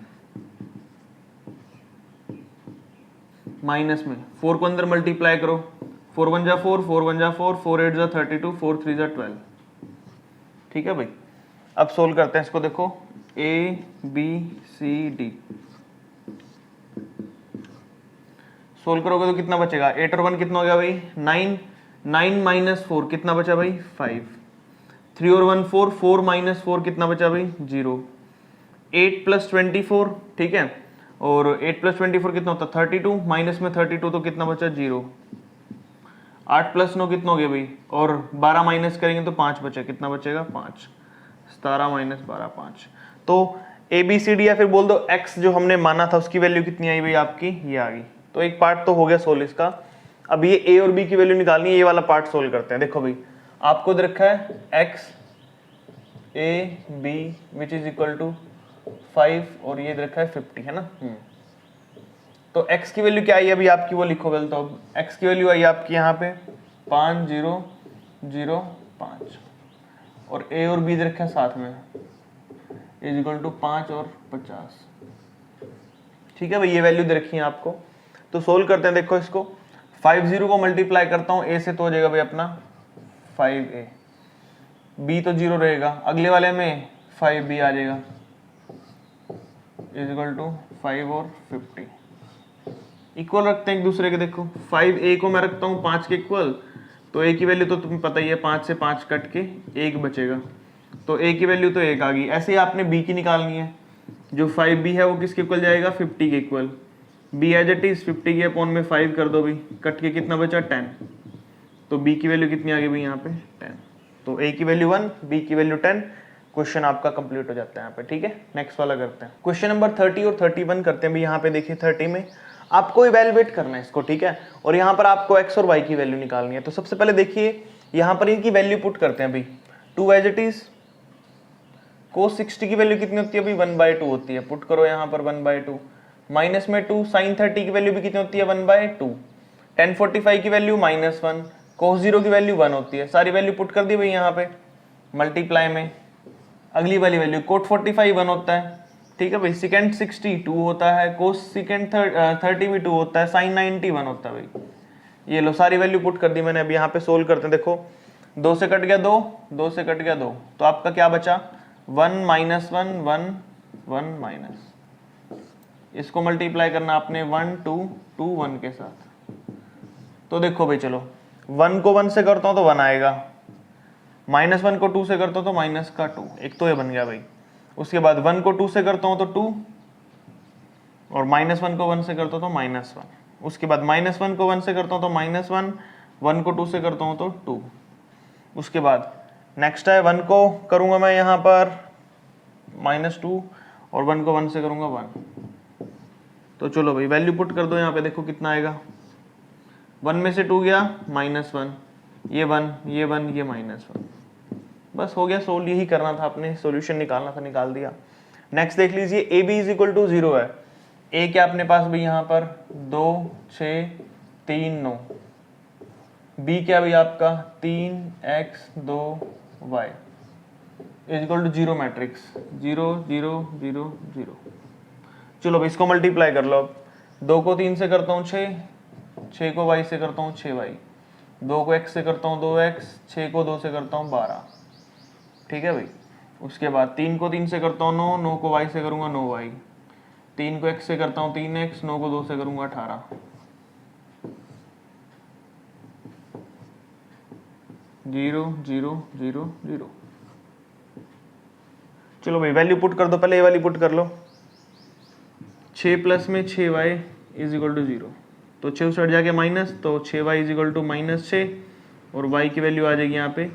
माइनस में 4 को अंदर मल्टीप्लाई करो, 4 1 जा 4, 4 1 जा 4, 4 8 जा 32, 4 3 जा 12। ठीक है भाई, अब सोल्व करते हैं इसको। देखो A B C D solve करोगे तो कितना बचेगा, 8 और 1 कितना हो गया भाई 9, 9 माइनस 4 कितना बचा भाई 5, 3 और 1 4, 4 माइनस 4 कितना बचा भाई 0, 8 + 24। ठीक है, और 8 + 24 कितना होता है 32, माइनस में 32 तो कितना बचा 0, 8 + 9 कितना हो गया भाई, और 12 माइनस करेंगे तो 5 बचा, कितना बचेगा 5, 17 - 12 5। तो ए बी सी डी या फिर बोल दो x जो हमने माना था उसकी वैल्यू कितनी आई भाई आपकी, ये आ गई। तो एक पार्ट तो हो गया सोल्व इसका। अब ये a और b की वैल्यू निकालनी है, ये वाला पार्ट सोल्व करते हैं। देखो भाई आपको दे रखा है x a b which is equal to 5 और ये दे रखा है 50 है ना। तो x की वैल्यू क्या आई है अभी आपकी, वो लिखो पहले। तो x की वैल्यू आई आपकी यहाँ पे 5 0 0 5 और a और b दे रखा है साथ में इज इक्वल टू 5 और 50। ठीक है भाई, ये वैल्यू दे रखी है आपको। तो सोल्व करते हैं। देखो इसको 5 0 को मल्टीप्लाई करता हूँ a से तो हो जाएगा भाई अपना 5a, b तो 0 रहेगा, अगले वाले में 5b आ जाएगा इज इक्वल टू 5 और 50। इक्वल रखते हैं एक दूसरे के। देखो 5a को मैं रखता हूँ 5 के इक्वल, तो a की वैल्यू तो तुम्हें पता ही है, 5 से 5 कट के 1 बचेगा, तो a की वैल्यू तो 1 आ गई। ऐसे ही आपने b की निकालनी है। जो 5b है वो किसके इक्वल जाएगा 50 के equal, b as it is 50 के अपॉन में 5 कर दो भाई, कट के कितना बचा 10, तो b की वैल्यू कितनी आ गई भाई यहाँ पे 10। तो a की वैल्यू 1, b की वैल्यू 10। क्वेश्चन आपका कंप्लीट हो जाता है यहाँ पे। ठीक है, नेक्स्ट वाला करते हैं। क्वेश्चन नंबर 30 और 31 करते हैं भाई। यहाँ पे देखिए 30 में आपको इवेलुएट करना है इसको। ठीक है, और यहाँ पर आपको x और y की वैल्यू निकालनी है। तो सबसे पहले देखिए यहाँ पर इनकी वैल्यू पुट करते हैं भाई। 2 एज इट इज cos 60 की वैल्यू कितनी होती है भाई 1/2 होती है, पुट करो यहाँ पर 1/2, माइनस में 2 sin 30 की वैल्यू भी कितनी होती है 1/2, tan 45 की वैल्यू -1, cos 0 की वैल्यू 1 होती है। सारी वैल्यू पुट कर दी भाई यहाँ पे मल्टीप्लाई में। अगली वाली वैल्यू cot 45 1 होता है। ठीक है भाई, secant 60 2 होता है, cos secant 30 भी 2 होता है, sin 90 1 होता है भाई। ये लो सारी वैल्यू पुट कर दी मैंने। अब यहाँ पे सोल्व करते हैं। देखो 2 से कट गया 2, 2 से कट गया 2, तो आपका क्या बचा 1 -1 1 1 माइनस, इसको मल्टीप्लाई करना आपने 1 2 2 1 के साथ। तो देखो भाई चलो 1 को 1 से करता हूँ तो 1 आएगा, -1 को 2 से करता हूँ तो माइनस का 2, एक तो ये बन गया भाई। उसके बाद 1 को 2 से करता हूँ तो 2, और -1 को 1 से करता हूँ तो -1, उसके बाद -1 को 1 से करता हूँ तो -1, 1 को 2 से करता हूँ तो 2। उसके बाद नेक्स्ट है 1 को करूँगा मैं यहाँ पर -2 और 1 को 1 से करूँगा 1। तो चलो भाई वैल्यू पुट कर दो यहाँ पे, देखो कितना आएगा। 1 में से 2 गया -1, ये 1 ये 1 ये -1, बस हो गया सोल्व। यही करना था आपने, सॉल्यूशन निकालना था, निकाल दिया। नेक्स्ट देख लीजिए, A B is equal to 0 है। ए क्या अपने पास भाई यहाँ पर 2 6 3 9, बी क्या भाई आपका 3x 2y is equal to 0 matrix 0 0 0 0। चलो भाई इसको मल्टीप्लाई कर लो। अब 2 को 3 से करता हूँ 6, 6 को y से करता हूँ 6y, 2 को x से करता हूँ 2x, 6 को 2 से करता हूँ 12, ठीक है भाई। उसके बाद 3 को 3 से करता हूँ 9, 9 को y से करूँगा 9y, 3 को x से करता हूँ 3x, 9 को 2 से करूँगा 18, 0 0 0 0। चलो भाई वैल्यू पुट कर दो, पहले ये वाली पुट कर लो। 6 प्लस में 6y इज इक्वल टू 0, तो 6 उसे हट जाके माइनस, तो 6y इज इक्वल टू -6 और y की वैल्यू आ जाएगी यहाँ पे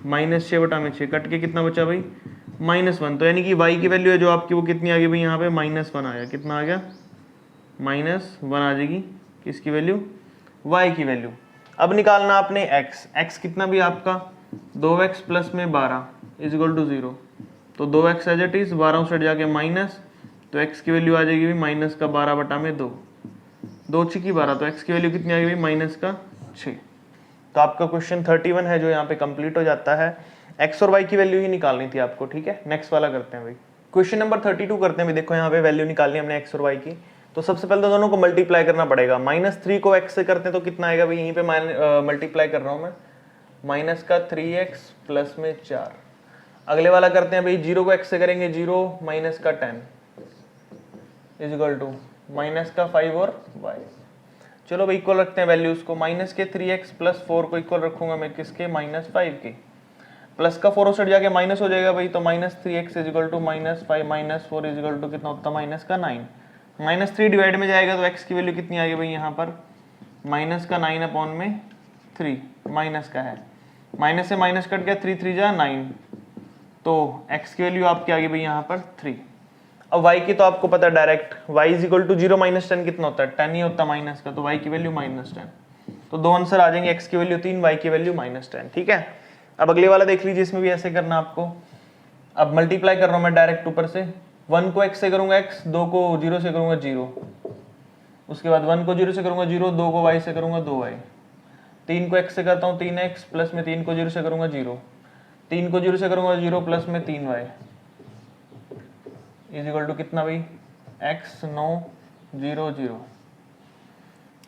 -6 बटा में 6, कट के कितना बचा भाई -1। तो यानी कि y की वैल्यू है जो आपकी वो कितनी आ गई भाई यहाँ पे -1 आया। कितना आ गया -1 आ जाएगी किसकी वैल्यू, y की वैल्यू। अब निकालना आपने x कितना भी आपका 2x प्लस में 12 इज इक्वल टू 0, तो 2x एज इट इज, 12 से हट जाके माइनस, तो x की वैल्यू आ जाएगी भाई -12 बटा में 2, 2 6 की 12, तो x की वैल्यू कितनी आ गई भाई -6। तो आपका क्वेश्चन 31 है जो यहाँ पे कंप्लीट हो जाता है। x और y की वैल्यू ही निकालनी थी आपको, ठीक है। नेक्स्ट वाला करते हैं भाई, क्वेश्चन नंबर 32 करते हैं भाई। देखो यहाँ पे वैल्यू निकालनी हमने x और y की, तो सबसे पहले तो दोनों को मल्टीप्लाई करना पड़ेगा। -3 को x से करते हैं तो कितना आएगा भाई, यहीं पे मल्टीप्लाई कर रहा हूँ मैं, -3x प्लस में 4। अगले वाला करते हैं भाई, 0 को x से करेंगे 0, -10 इज इक्वल टू -5 और y। चलो भाई इक्वल रखते हैं वैल्यूज को, -3x प्लस 4 को इक्वल रखूंगा मैं किसके, -5 के। प्लस का 4 से जाके माइनस हो जाएगा भाई, तो -3x is equal to -5 4 is equal to कितना होता है -9। -3 डिवाइड में जाएगा तो x की वैल्यू कितनी आ गई भाई यहाँ पर -9 अपॉन में 3, माइनस का है, माइनस से माइनस कट गया, 3 3 जा 9, तो x की वैल्यू आपकी आ गई भाई यहाँ पर 3। अब y की तो आपको पता है direct, y is equal to 0 -10 कितना होता है, 10 ही होता है माइनस का, तो y की वैल्यू -10। तो दो आंसर आ जाएंगे, x की वैल्यू 3, y की वैल्यू -10, ठीक है। अब अगले वाला देख लीजिए, इसमें भी ऐसे करना आपको। अब मल्टीप्लाई कर रहा हूँ मैं डायरेक्ट ऊपर से, 1 को x से करूंगा x, 2 को 0 से करूंगा 0, उसके बाद 1 को 0 से करूंगा 0, 2 को y से करूंगा 2y, 3 को x से करता हूँ 3x प्लस में 3 को 0 से करूंगा 0, 3 को 0 से करूंगा 0 प्लस में 3y इज इक्वल टू कितना भाई x 9 0 0।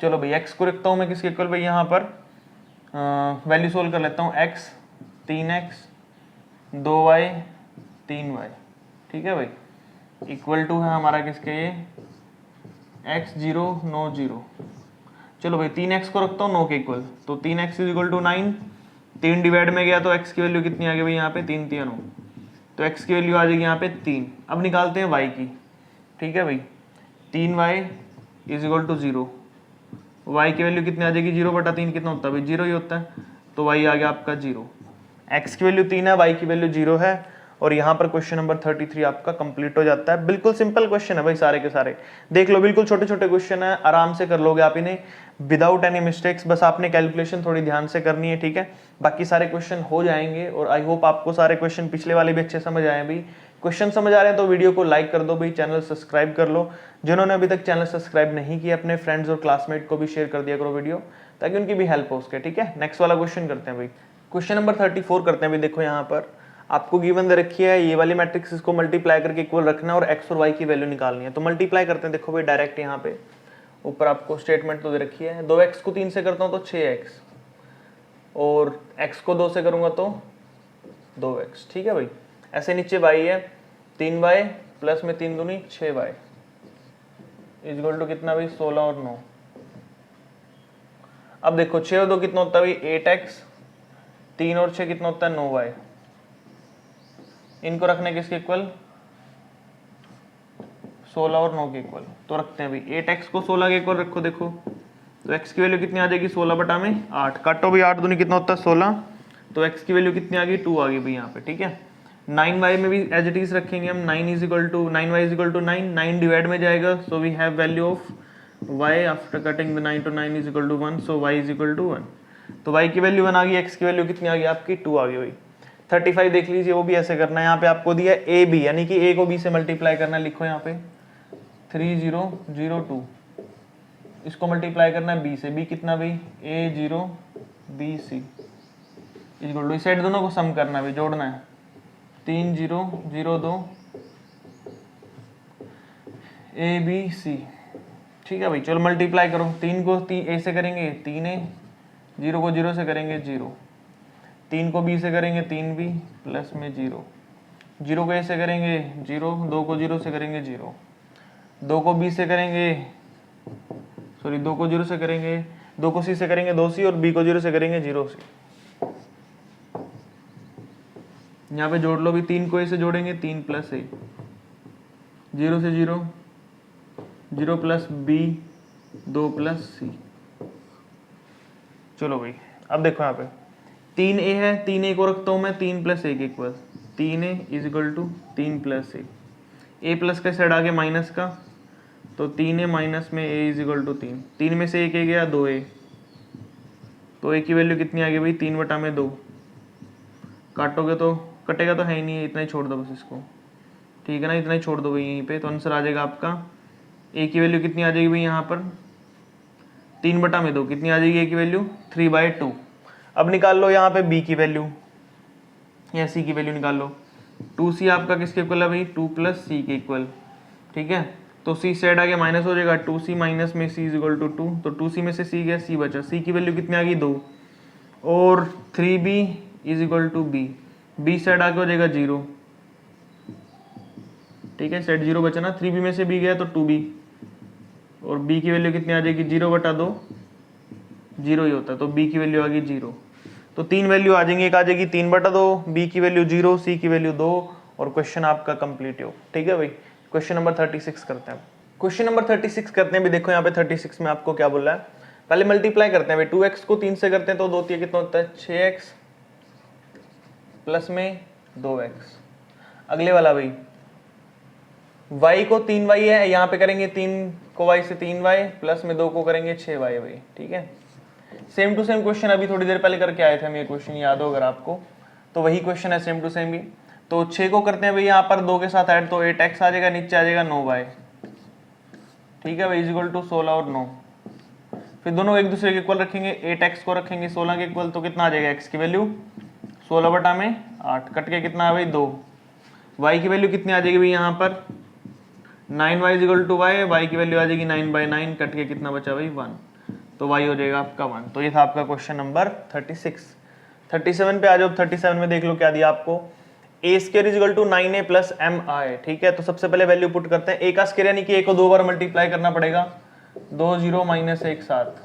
चलो भाई x को रखता हूँ मैं किसके इक्वल भाई, यहाँ पर वैल्यू सोल्व कर लेता हूँ, x 3x 2y 3y, ठीक है भाई, इक्वल टू है हमारा किसके ये x 0 9 0। चलो भाई 3x को रखता हूँ 9 के इक्वल, तो 3x is equal to 9, 3 divide में गया तो x की वैल्यू कितनी आ गई भाई यहाँ पे 3 3 9, तो x की वैल्यू आ जाएगी यहाँ पे 3। अब निकालते हैं y की, ठीक है भाई, 3y is equal to 0, y की वैल्यू कितनी आ जाएगी 0 बटा 3 कितना होता है भाई 0 ही होता है, तो y आ गया आपका 0। x की वैल्यू 3 है, y की वैल्यू 0 है, और यहाँ पर क्वेश्चन नंबर 33 आपका कंप्लीट हो जाता है। बिल्कुल सिंपल क्वेश्चन है भाई, सारे के सारे देख लो, बिल्कुल छोटे छोटे क्वेश्चन है, आराम से कर लोगे आप इन्हें विदाउट एनी मिस्टेक्स। बस आपने कैलकुलेशन थोड़ी ध्यान से करनी है, ठीक है, बाकी सारे क्वेश्चन हो जाएंगे। और आई होप आपको सारे क्वेश्चन पिछले वाले भी अच्छे समझ आए भाई। क्वेश्चन समझ आ रहे हैं तो वीडियो को लाइक कर दो भाई, चैनल सब्सक्राइब कर लो। जिन्होंने अभी तक चैनल सब्सक्राइब नहीं किया अपने फ्रेंड्स और क्लासमेट को भी शेयर कर दिया करो वीडियो, ताकि उनकी भी हेल्प हो उसके, ठीक है। नेक्स्ट वाला क्वेश्चन करते हैं भाई, क्वेश्चन नंबर 34 करते हैं भाई। देखो यहाँ पर आपको गिवन दे रखी है ये वाली मैट्रिक्स, इसको मल्टीप्लाई करके इक्वल रखना है और x और y की वैल्यू निकालनी है। तो मल्टीप्लाई करते हैं, देखो भाई डायरेक्ट यहाँ पे ऊपर आपको स्टेटमेंट तो दे रखी है, 2x को 3 से करता हूँ तो 6x, और x को 2 से करूंगा तो 2x, ठीक है भाई। ऐसे नीचे y है 3y प्लस में 3 दूनी 6y इज इक्वल टू कितना भाई 16 और 9। अब देखो 6 और 2 कितना होता है भाई 8x, 3 और 6 कितना होता है 9y, इनको रखने किसके इक्वल 16 और 9 के इक्वल, तो रखते हैं भाई 8x को 16 के इक्वल रखो। देखो तो x की वैल्यू कितनी आ जाएगी 16 बटा में 8, काटो भाई 8 दूनी कितना होता है 16, तो x की वैल्यू कितनी आ गई 2 आ गई भाई यहाँ पे, ठीक है। 9y में भी एज इट इज रखेंगे हम, 9 is equal to 9y is equal to 9 divide में जाएगा, so we have value of y after cutting the 9 to 9 is equal to 1, so y is equal to 1। तो y की वैल्यू 1 आ गई, x की वैल्यू कितनी आ गई आपकी 2 आ गई भाई। 35 देख लीजिए, वो भी ऐसे करना है। यहाँ पे आपको दिया a b, यानी कि a को b से मल्टीप्लाई करना है। लिखो यहाँ पे 3002, इसको मल्टीप्लाई करना है b से। b कितना भाई a0 bc इक्वल टू, इस साइड दोनों को सम करना है भाई, जोड़ना है 3002 ABC। ठीक है भाई, चलो मल्टीप्लाई करो। 3 को a से करेंगे 3a, 0 को 0 से करेंगे 0, 3 को b से करेंगे 3b प्लस में 0, 0 को a से करेंगे 0, 2 को 0 से करेंगे 0, 2 को b से करेंगे, सॉरी 2 को 0 से करेंगे, 2 को c से करेंगे 2c, और b को 0 से करेंगे 0c। यहाँ पे जोड़ लो भी, 3 को a से जोड़ेंगे 3 प्लस a, 0 से 0, 0 प्लस b, 2 प्लस c। चलो भाई अब देखो यहाँ पे 3a है, 3a को रखता हूँ मैं 3 प्लस a के equal, 3a is equal to 3 plus a plus का साइड आगे माइनस का, तो 3a माइनस में a इज इक्वल टू 3, 3 में से 1 a गया 2a, तो a की वैल्यू कितनी आ गई भाई 3 बटा में 2, काटोगे तो कटेगा तो है ही नहीं है, इतना ही छोड़ दो बस इसको, ठीक है ना, इतना ही छोड़ दो भाई यहीं पे, तो आंसर आ जाएगा आपका a की वैल्यू कितनी आ जाएगी भाई यहाँ पर 3 बटा में 2, कितनी आ जाएगी a की वैल्यू 3/2। अब निकाल लो यहाँ पे b की वैल्यू या c की वैल्यू निकाल लो। 2c आपका किसके इक्वल है भाई 2 प्लस c के इक्वल, ठीक है, तो c साइड आगे माइनस हो जाएगा, 2c माइनस में c इज इक्वल टू 2, तो 2c में से c गया, c बचा, c की वैल्यू कितनी आ गई 2, और 3b is equal to b, b side आगे हो जाएगा 0, ठीक है, साइड 0 बचा ना, 3b में से b गया तो 2b, और b की वैल्यू कितनी आ जाएगी 0 बटा 2, 0 ही होता है, तो b की वैल्यू आ गई 0। तो 3 वैल्यू आ जाएंगी, एक आ जाएगी 3 बटा 2, b की वैल्यू 0, c की वैल्यू 2, और क्वेश्चन आपका कंप्लीट हो। ठीक है भाई, क्वेश्चन नंबर 36 करते हैं। क्वेश्चन नंबर 36 करते हैं भी, देखो यहाँ पे 36 में आपको क्या बोल रहा है, पहले मल्टीप्लाई करते हैं भाई, 2x को 3 से करते हैं तो 2 3 कितना होता है 6x प्लस में 2x। अगले वाला भाई y को 3y है, यहाँ पे करेंगे 3 को y से 3y प्लस में 2 को करेंगे 6y भाई, ठीक है। सेम टू सेम क्वेश्चन अभी थोड़ी देर पहले करके आए थे हम, ये क्वेश्चन याद हो अगर आपको, तो वही क्वेश्चन है सेम टू सेम भी। तो 6 को करते हैं भाई यहाँ पर 2 के साथ ऐड, तो 8x आ जाएगा, नीचे आ जाएगा 9y, ठीक है भाई, इज इक्वल टू 16 और 9। फिर दोनों एक दूसरे के इक्वल रखेंगे, 8x को रखेंगे 16 के इक्वल, तो कितना आ जाएगा x की वैल्यू 16 बटा में 8, कट के कितना है भाई 2, y की वैल्यू कितनी आ जाएगी भाई यहाँ पर 9y is equal to y की वैल्यू आ जाएगी 9/9, कट के कितना बचा भाई 1, तो y हो जाएगा आपका 1। तो ये था आपका क्वेश्चन नंबर 36। 37 पे आ जाओ, 37 में देख लो क्या दिया आपको, a square is equal to 9a plus mi, ठीक है। तो सबसे पहले वैल्यू पुट करते हैं, a का स्क्वायर यानी कि a को 2 बार मल्टीप्लाई करना पड़ेगा, 2 0 माइनस 1 7,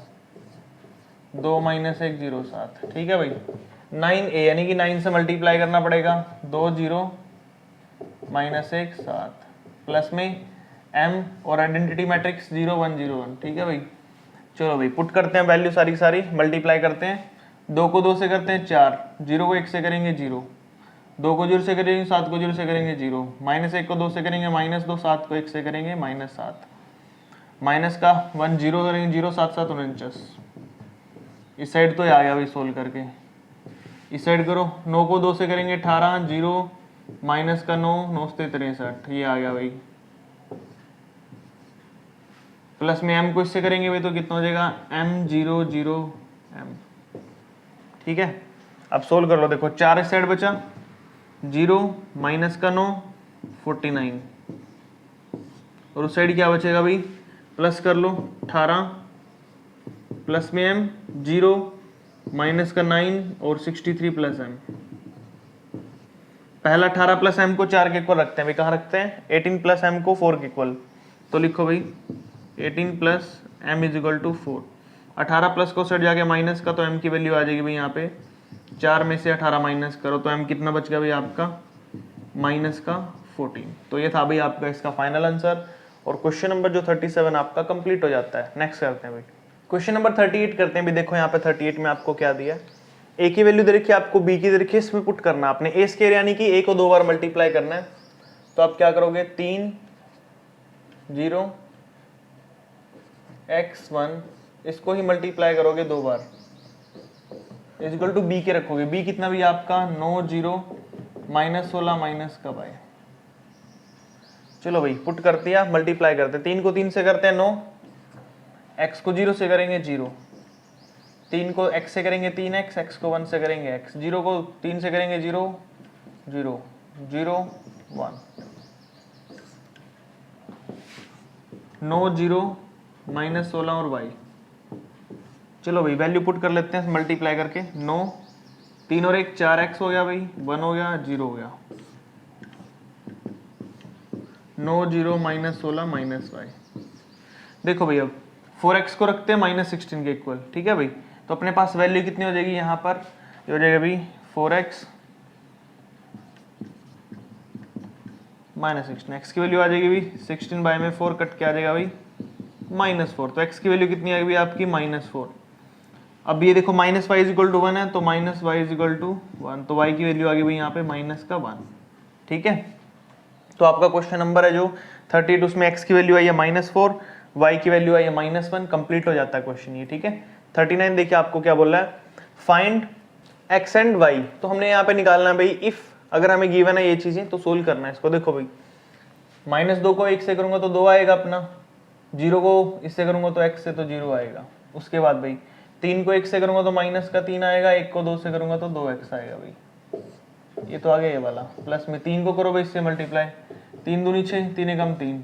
2 माइनस 1 0 7, ठीक है भाई। 9a यानी कि 9 से मल्टीप्लाई करना पड़ेगा, 2 0 माइनस 1 7 प्लस में m और आइडेंटिटी मैट्रिक्स 0 1 0 1, ठीक है भाई। चलो भाई पुट करते हैं वैल्यू सारी सारी, मल्टीप्लाई करते हैं, 2 को 2 से करते हैं 4, 0 को 1 से करेंगे 0, 2 को 0 से करेंगे 7 को 0 से करेंगे 0, माइनस 1 को 2 से करेंगे -2, 7 को 1 से करेंगे -7, माइनस का 1 0 करेंगे 0 7 7 49। इस साइड तो आ गया भाई सोल्व करके, इस साइड करो, 9 को 2 से करेंगे 18, 0 माइनस का 9 9 से 63, ये आ गया भाई, प्लस में m को इससे करेंगे भाई तो कितना हो जाएगा m 0 0 m, ठीक है। अब सोल्व कर लो, देखो 4 इस साइड बचा, 0 माइनस का 9 49, और उस साइड क्या बचेगा भाई, प्लस कर लो 18 प्लस में m 0 माइनस का 9 और 63 प्लस m। पहला 18 प्लस m को 4 के इक्वल रखते हैं भाई, कहाँ रखते हैं 18 प्लस m को 4 के इक्वल, तो लिखो भाई 18 plus m is equal to 4, 18 plus को सेट जाके माइनस का, तो m की वैल्यू आ जाएगी भाई यहाँ पे 4 में से 18 माइनस करो तो m कितना बच गया भाई आपका माइनस का 14। तो ये था भाई आपका इसका फाइनल आंसर, और क्वेश्चन नंबर जो 37 आपका कंप्लीट हो जाता है। नेक्स्ट करते हैं भाई, क्वेश्चन नंबर 38 करते हैं भी, देखो यहाँ पे 38 में आपको क्या दिया, ए की वैल्यू दे रखी है आपको, बी की दे रखी है, इसमें पुट करना आपने ए स्क्वायर यानी कि ए को 2 बार मल्टीप्लाई करना है। तो आप क्या करोगे 3 0 x1 इसको ही मल्टीप्लाई करोगे 2 बार इज इक्वल टू बी के रखोगे। बी कितना भी आपका 9 0 -16 माइनस का बाय। चलो भाई पुट करते हैं, मल्टीप्लाई करते हैं। 3 को 3 से करते हैं 9, x को 0 से करेंगे 0, 3 को x से करेंगे 3x, x को 1 से करेंगे x, 0 को 3 से करेंगे 0 0 0 1, 9 0 -16 और y। चलो भाई वैल्यू पुट कर लेते हैं मल्टीप्लाई करके। 9 3 और 1 4x हो गया भाई, 1 हो गया 0 हो गया, 9 0 -16 माइनस y। देखो भाई अब 4x को रखते हैं -16 के इक्वल, ठीक है भाई। तो अपने पास वैल्यू कितनी हो जाएगी यहाँ पर, ये हो जाएगा भाई 4x -16, x की वैल्यू आ जाएगी भाई 16 बाय में 4 कट के आ जाएगा भाई -4। तो x की वैल्यू कितनी आएगी आपकी -4। अब ये देखो minus y is equal to 1 है, तो minus y is equal to 1, तो y की वैल्यू आ गई भाई यहाँ पे -1, ठीक है। तो आपका क्वेश्चन नंबर है जो 32, उसमें x की वैल्यू आई है -4, y की वैल्यू आई है -1, कंप्लीट हो जाता है क्वेश्चन ये, ठीक है। 39 देखिए आपको क्या बोल रहा है, फाइंड x एंड y। तो हमने यहाँ पे निकालना है भाई इफ अगर हमें गिवन है ये चीजें तो सोल्व करना है इसको। देखो भाई -2 को 1 से करूंगा तो 2 आएगा अपना, 0 को इससे करूंगा तो x से तो 0 आएगा। उसके बाद भाई 3 को 1 से करूंगा तो -3 आएगा, 1 को 2 से करूंगा तो 2x आएगा भाई। ये तो आ गया ये वाला, प्लस में 3 को करो भाई इससे मल्टीप्लाई, 3 दूनी 6, 3 एकम 3,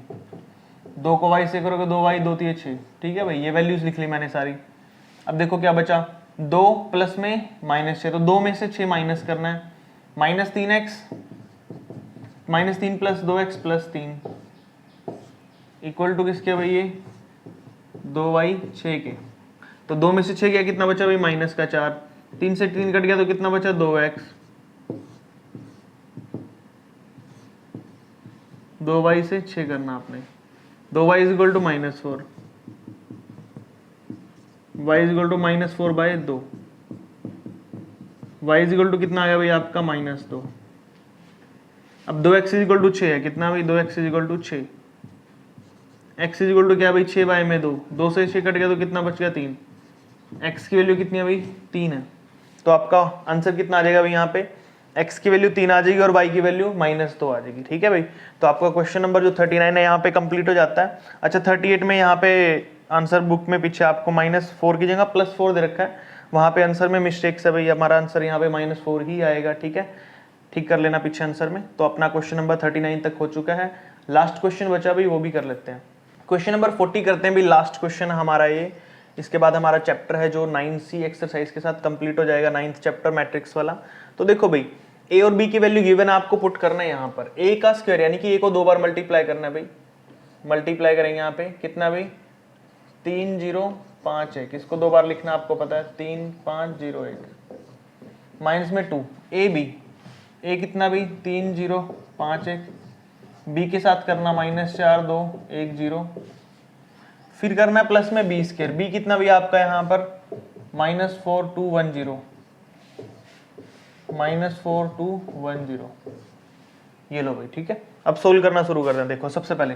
2 को y से करोगे 2y, 2 3 6, ठीक है भाई। ये वैल्यूज लिख ली मैंने सारी। अब देखो क्या बचा, 2 प्लस में -6, तो 2 में से 6 माइनस करना है, -3x -3 plus 2x plus 3 equal to किसके भाई ये 2y 6 के। तो 2 में से 6 गया, कितना बचा भाई -4, 3 से 3 कट गया तो कितना बचा 2x, 2y से 6 करना आपने, 2y is equal to -4, y is equal to -4 by 2, y is equal to कितना आया भाई आपका -2। अब 2x इज इक्वल टू 6 है, कितना भाई 2x is equal to 6, x is equal to क्या भाई 6 बाय में 2, 2 से 6 कट गया तो कितना बच गया 3, x की वैल्यू कितनी है भाई 3 है। तो आपका आंसर कितना आ जाएगा भाई यहाँ पे, x की वैल्यू 3 आ जाएगी और y की वैल्यू -2 आ जाएगी, ठीक है भाई। तो आपका क्वेश्चन नंबर जो 39 है यहाँ पे कंप्लीट हो जाता है। अच्छा 38 में यहाँ पे आंसर बुक में पीछे आपको -4 की जगह +4 दे रखा है, वहाँ पे आंसर में मिस्टेक है भाई, हमारा आंसर यहाँ पे -4 ही आएगा, ठीक है। ठीक कर लेना पीछे आंसर में। तो अपना क्वेश्चन नंबर 39 तक हो चुका है। लास्ट क्वेश्चन बचा भाई, वो भी कर लेते हैं। क्वेश्चन नंबर 40 करते हैं भाई, लास्ट क्वेश्चन हमारा ये। इसके बाद हमारा चैप्टर है जो 9C एक्सरसाइज के साथ कंप्लीट हो जाएगा, 9th चैप्टर मैट्रिक्स वाला। तो देखो भाई a और b की वैल्यू गिवन है, आपको पुट करना है यहाँ पर a का स्क्वायर यानी कि a को 2 बार मल्टीप्लाई करना है भाई। मल्टीप्लाई करेंगे यहाँ पे कितना भाई 3 0 5 1, इसको 2 बार लिखना आपको पता है, 3 5 0 1, माइनस में 2 a कितना भाई 3 0 5 1, b के साथ करना -4 2 1 0, फिर करना है प्लस में b स्क्वायर, b कितना भी आपका यहाँ पर -4 2 1 0, -4 2 1 0, ये लो भाई, ठीक है। अब सोल्व करना शुरू करते हैं। देखो सबसे पहले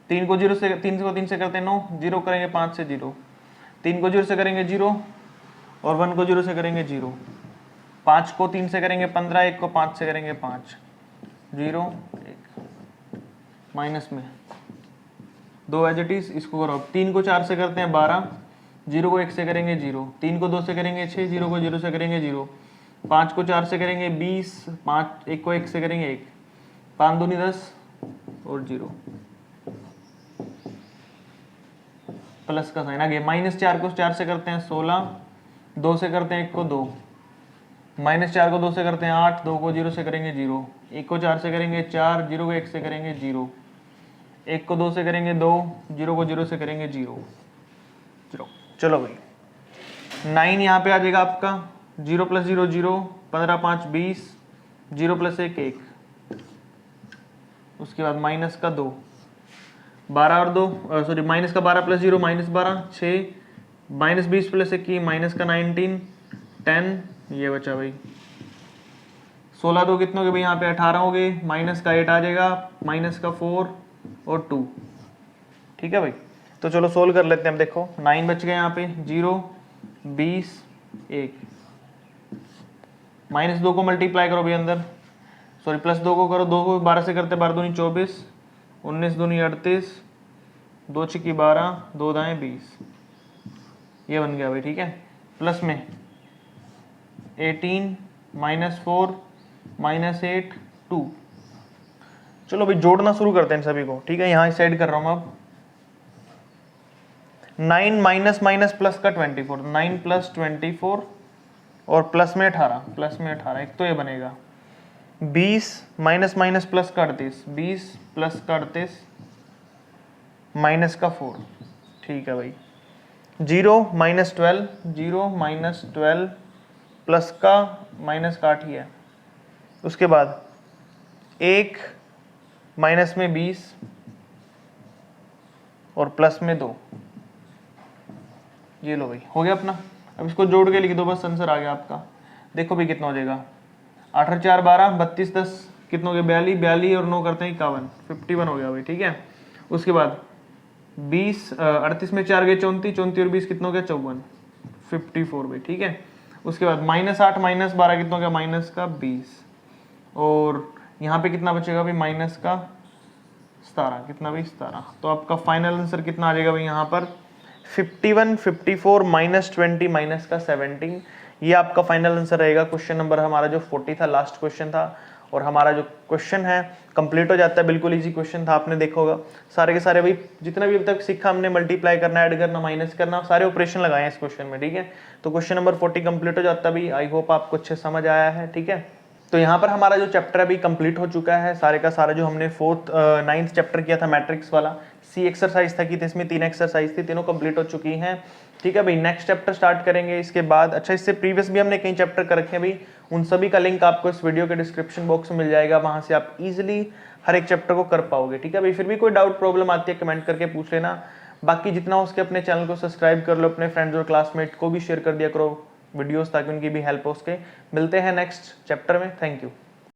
3 को 0 से 3 से करते हैं 9, 0 करेंगे 5 से 0, 3 को 0 से करेंगे 0 और 1 को 0 से करेंगे 0, 5 को 3 से करेंगे 15, 1 को 5 से करेंगे 5, 0 1, माइनस में 2 एज इट इज, इसको करो। 3 को 4 से करते हैं 12, 0 को 1 से करेंगे 0, 3 को 2 से करेंगे 6, 0 को 0 से करेंगे 0, 5 को 4 से करेंगे 20, 5 1 को 1 से करेंगे 1, 5 दूनी 10 और 0, प्लस का साइन आ गया। -4 को 4 से करते हैं 16, 2 से करते हैं 1 को 2, -4 को 2 से करते हैं 8, 2 को 0 से करेंगे 0, 1 को 4 से करेंगे 4, 0 को 1 से करेंगे 0, 1 को 2 से करेंगे 2, 0 को 0 से करेंगे 0। चलो भाई 9 यहाँ पे आ जाएगा आपका, 0 + 0 0, 15 5 20, 0 + 1 1, उसके बाद माइनस का 2, 12 और 2 सॉरी माइनस का 12 + 0 -12 6, -20 + 1 माइनस का 19 10 ये बचा भाई 16 दो कितने हो गए भाई, यहाँ पे 18 हो गए, माइनस का 8 आ जाएगा, माइनस का 4 और 2। ठीक है भाई, तो चलो सोल्व कर लेते हैं। अब देखो 9 बच गए यहाँ पे, 0 20 1, -2 को मल्टीप्लाई करो भाई अंदर, सॉरी +2 को करो, 2 को 12 से करते, 12 दूनी 24, 19 दूनी 38, 2 छिकी 12, 2 दाएँ 20, ये बन गया भाई। ठीक है, प्लस में 18 -4 -8 2। चलो भाई जोड़ना शुरू करते हैं सभी को। ठीक है, यहाँ साइड कर रहा हूँ अब 9 माइनस माइनस प्लस का 24, 9 + 24 और प्लस में 18, एक तो ये बनेगा 20 माइनस माइनस प्लस का 38, 20 प्लस का 38 माइनस का 4। ठीक है भाई, 0 -12, 0 -12 प्लस का माइनस का 8 ही है। उसके बाद 1 माइनस में 20 और प्लस में 2। ये लो भाई, हो गया अपना। अब इसको जोड़ के लिख दो, बस आंसर आ गया आपका। देखो भाई कितना हो जाएगा, 8 × 4 12, 32 10 कितना हो गया 42, 42 और 9 करते हैं 51, 51 हो गया भाई। ठीक है, उसके बाद 20 38 में 4 गए 34, 34 और 20 कितना हो गया 54, 54 भाई। ठीक है, उसके बाद -8 -12 कितना हो गया माइनस का 20 और यहाँ पे कितना बचेगा भाई माइनस का 17, कितना भाई 17। तो आपका फाइनल आंसर कितना आ जाएगा भाई यहाँ पर 51, 54 -20 माइनस का 17। ये आपका फाइनल आंसर रहेगा। क्वेश्चन नंबर हमारा जो 40 था, लास्ट क्वेश्चन था, और हमारा जो क्वेश्चन है कंप्लीट हो जाता है। बिल्कुल इजी क्वेश्चन था, आपने देखा होगा सारे के सारे भाई, जितना भी अब तक सीखा हमने, मल्टीप्लाई करना, ऐड करना, माइनस करना, सारे ऑपरेशन लगाए हैं इस क्वेश्चन में। ठीक है, तो क्वेश्चन नंबर 40 कंप्लीट हो जाता है भाई। आई होप आपको अच्छे समझ आया है। ठीक है, तो यहाँ पर हमारा जो चैप्टर अभी कंप्लीट हो चुका है, सारे का सारा जो हमने 9th चैप्टर किया था मैट्रिक्स वाला, सी एक्सरसाइज था कि इसमें 3 एक्सरसाइज थी, तीनों कंप्लीट हो चुकी हैं। ठीक है भाई, नेक्स्ट चैप्टर स्टार्ट करेंगे इसके बाद। अच्छा, इससे प्रीवियस भी हमने कई चैप्टर कर रखे हैं भाई, उन सभी का लिंक आपको इस वीडियो के डिस्क्रिप्शन बॉक्स में मिल जाएगा, वहां से आप इजिली हर एक चैप्टर को कर पाओगे। ठीक है भाई, फिर भी कोई डाउट प्रॉब्लम आती है कमेंट करके पूछ लेना। बाकी जितना हो उसके अपने चैनल को सब्सक्राइब कर लो, अपने फ्रेंड्स और क्लासमेट को भी शेयर कर दिया करो वीडियोस, ताकि उनकी भी हेल्प हो सके। मिलते हैं नेक्स्ट चैप्टर में, थैंक यू।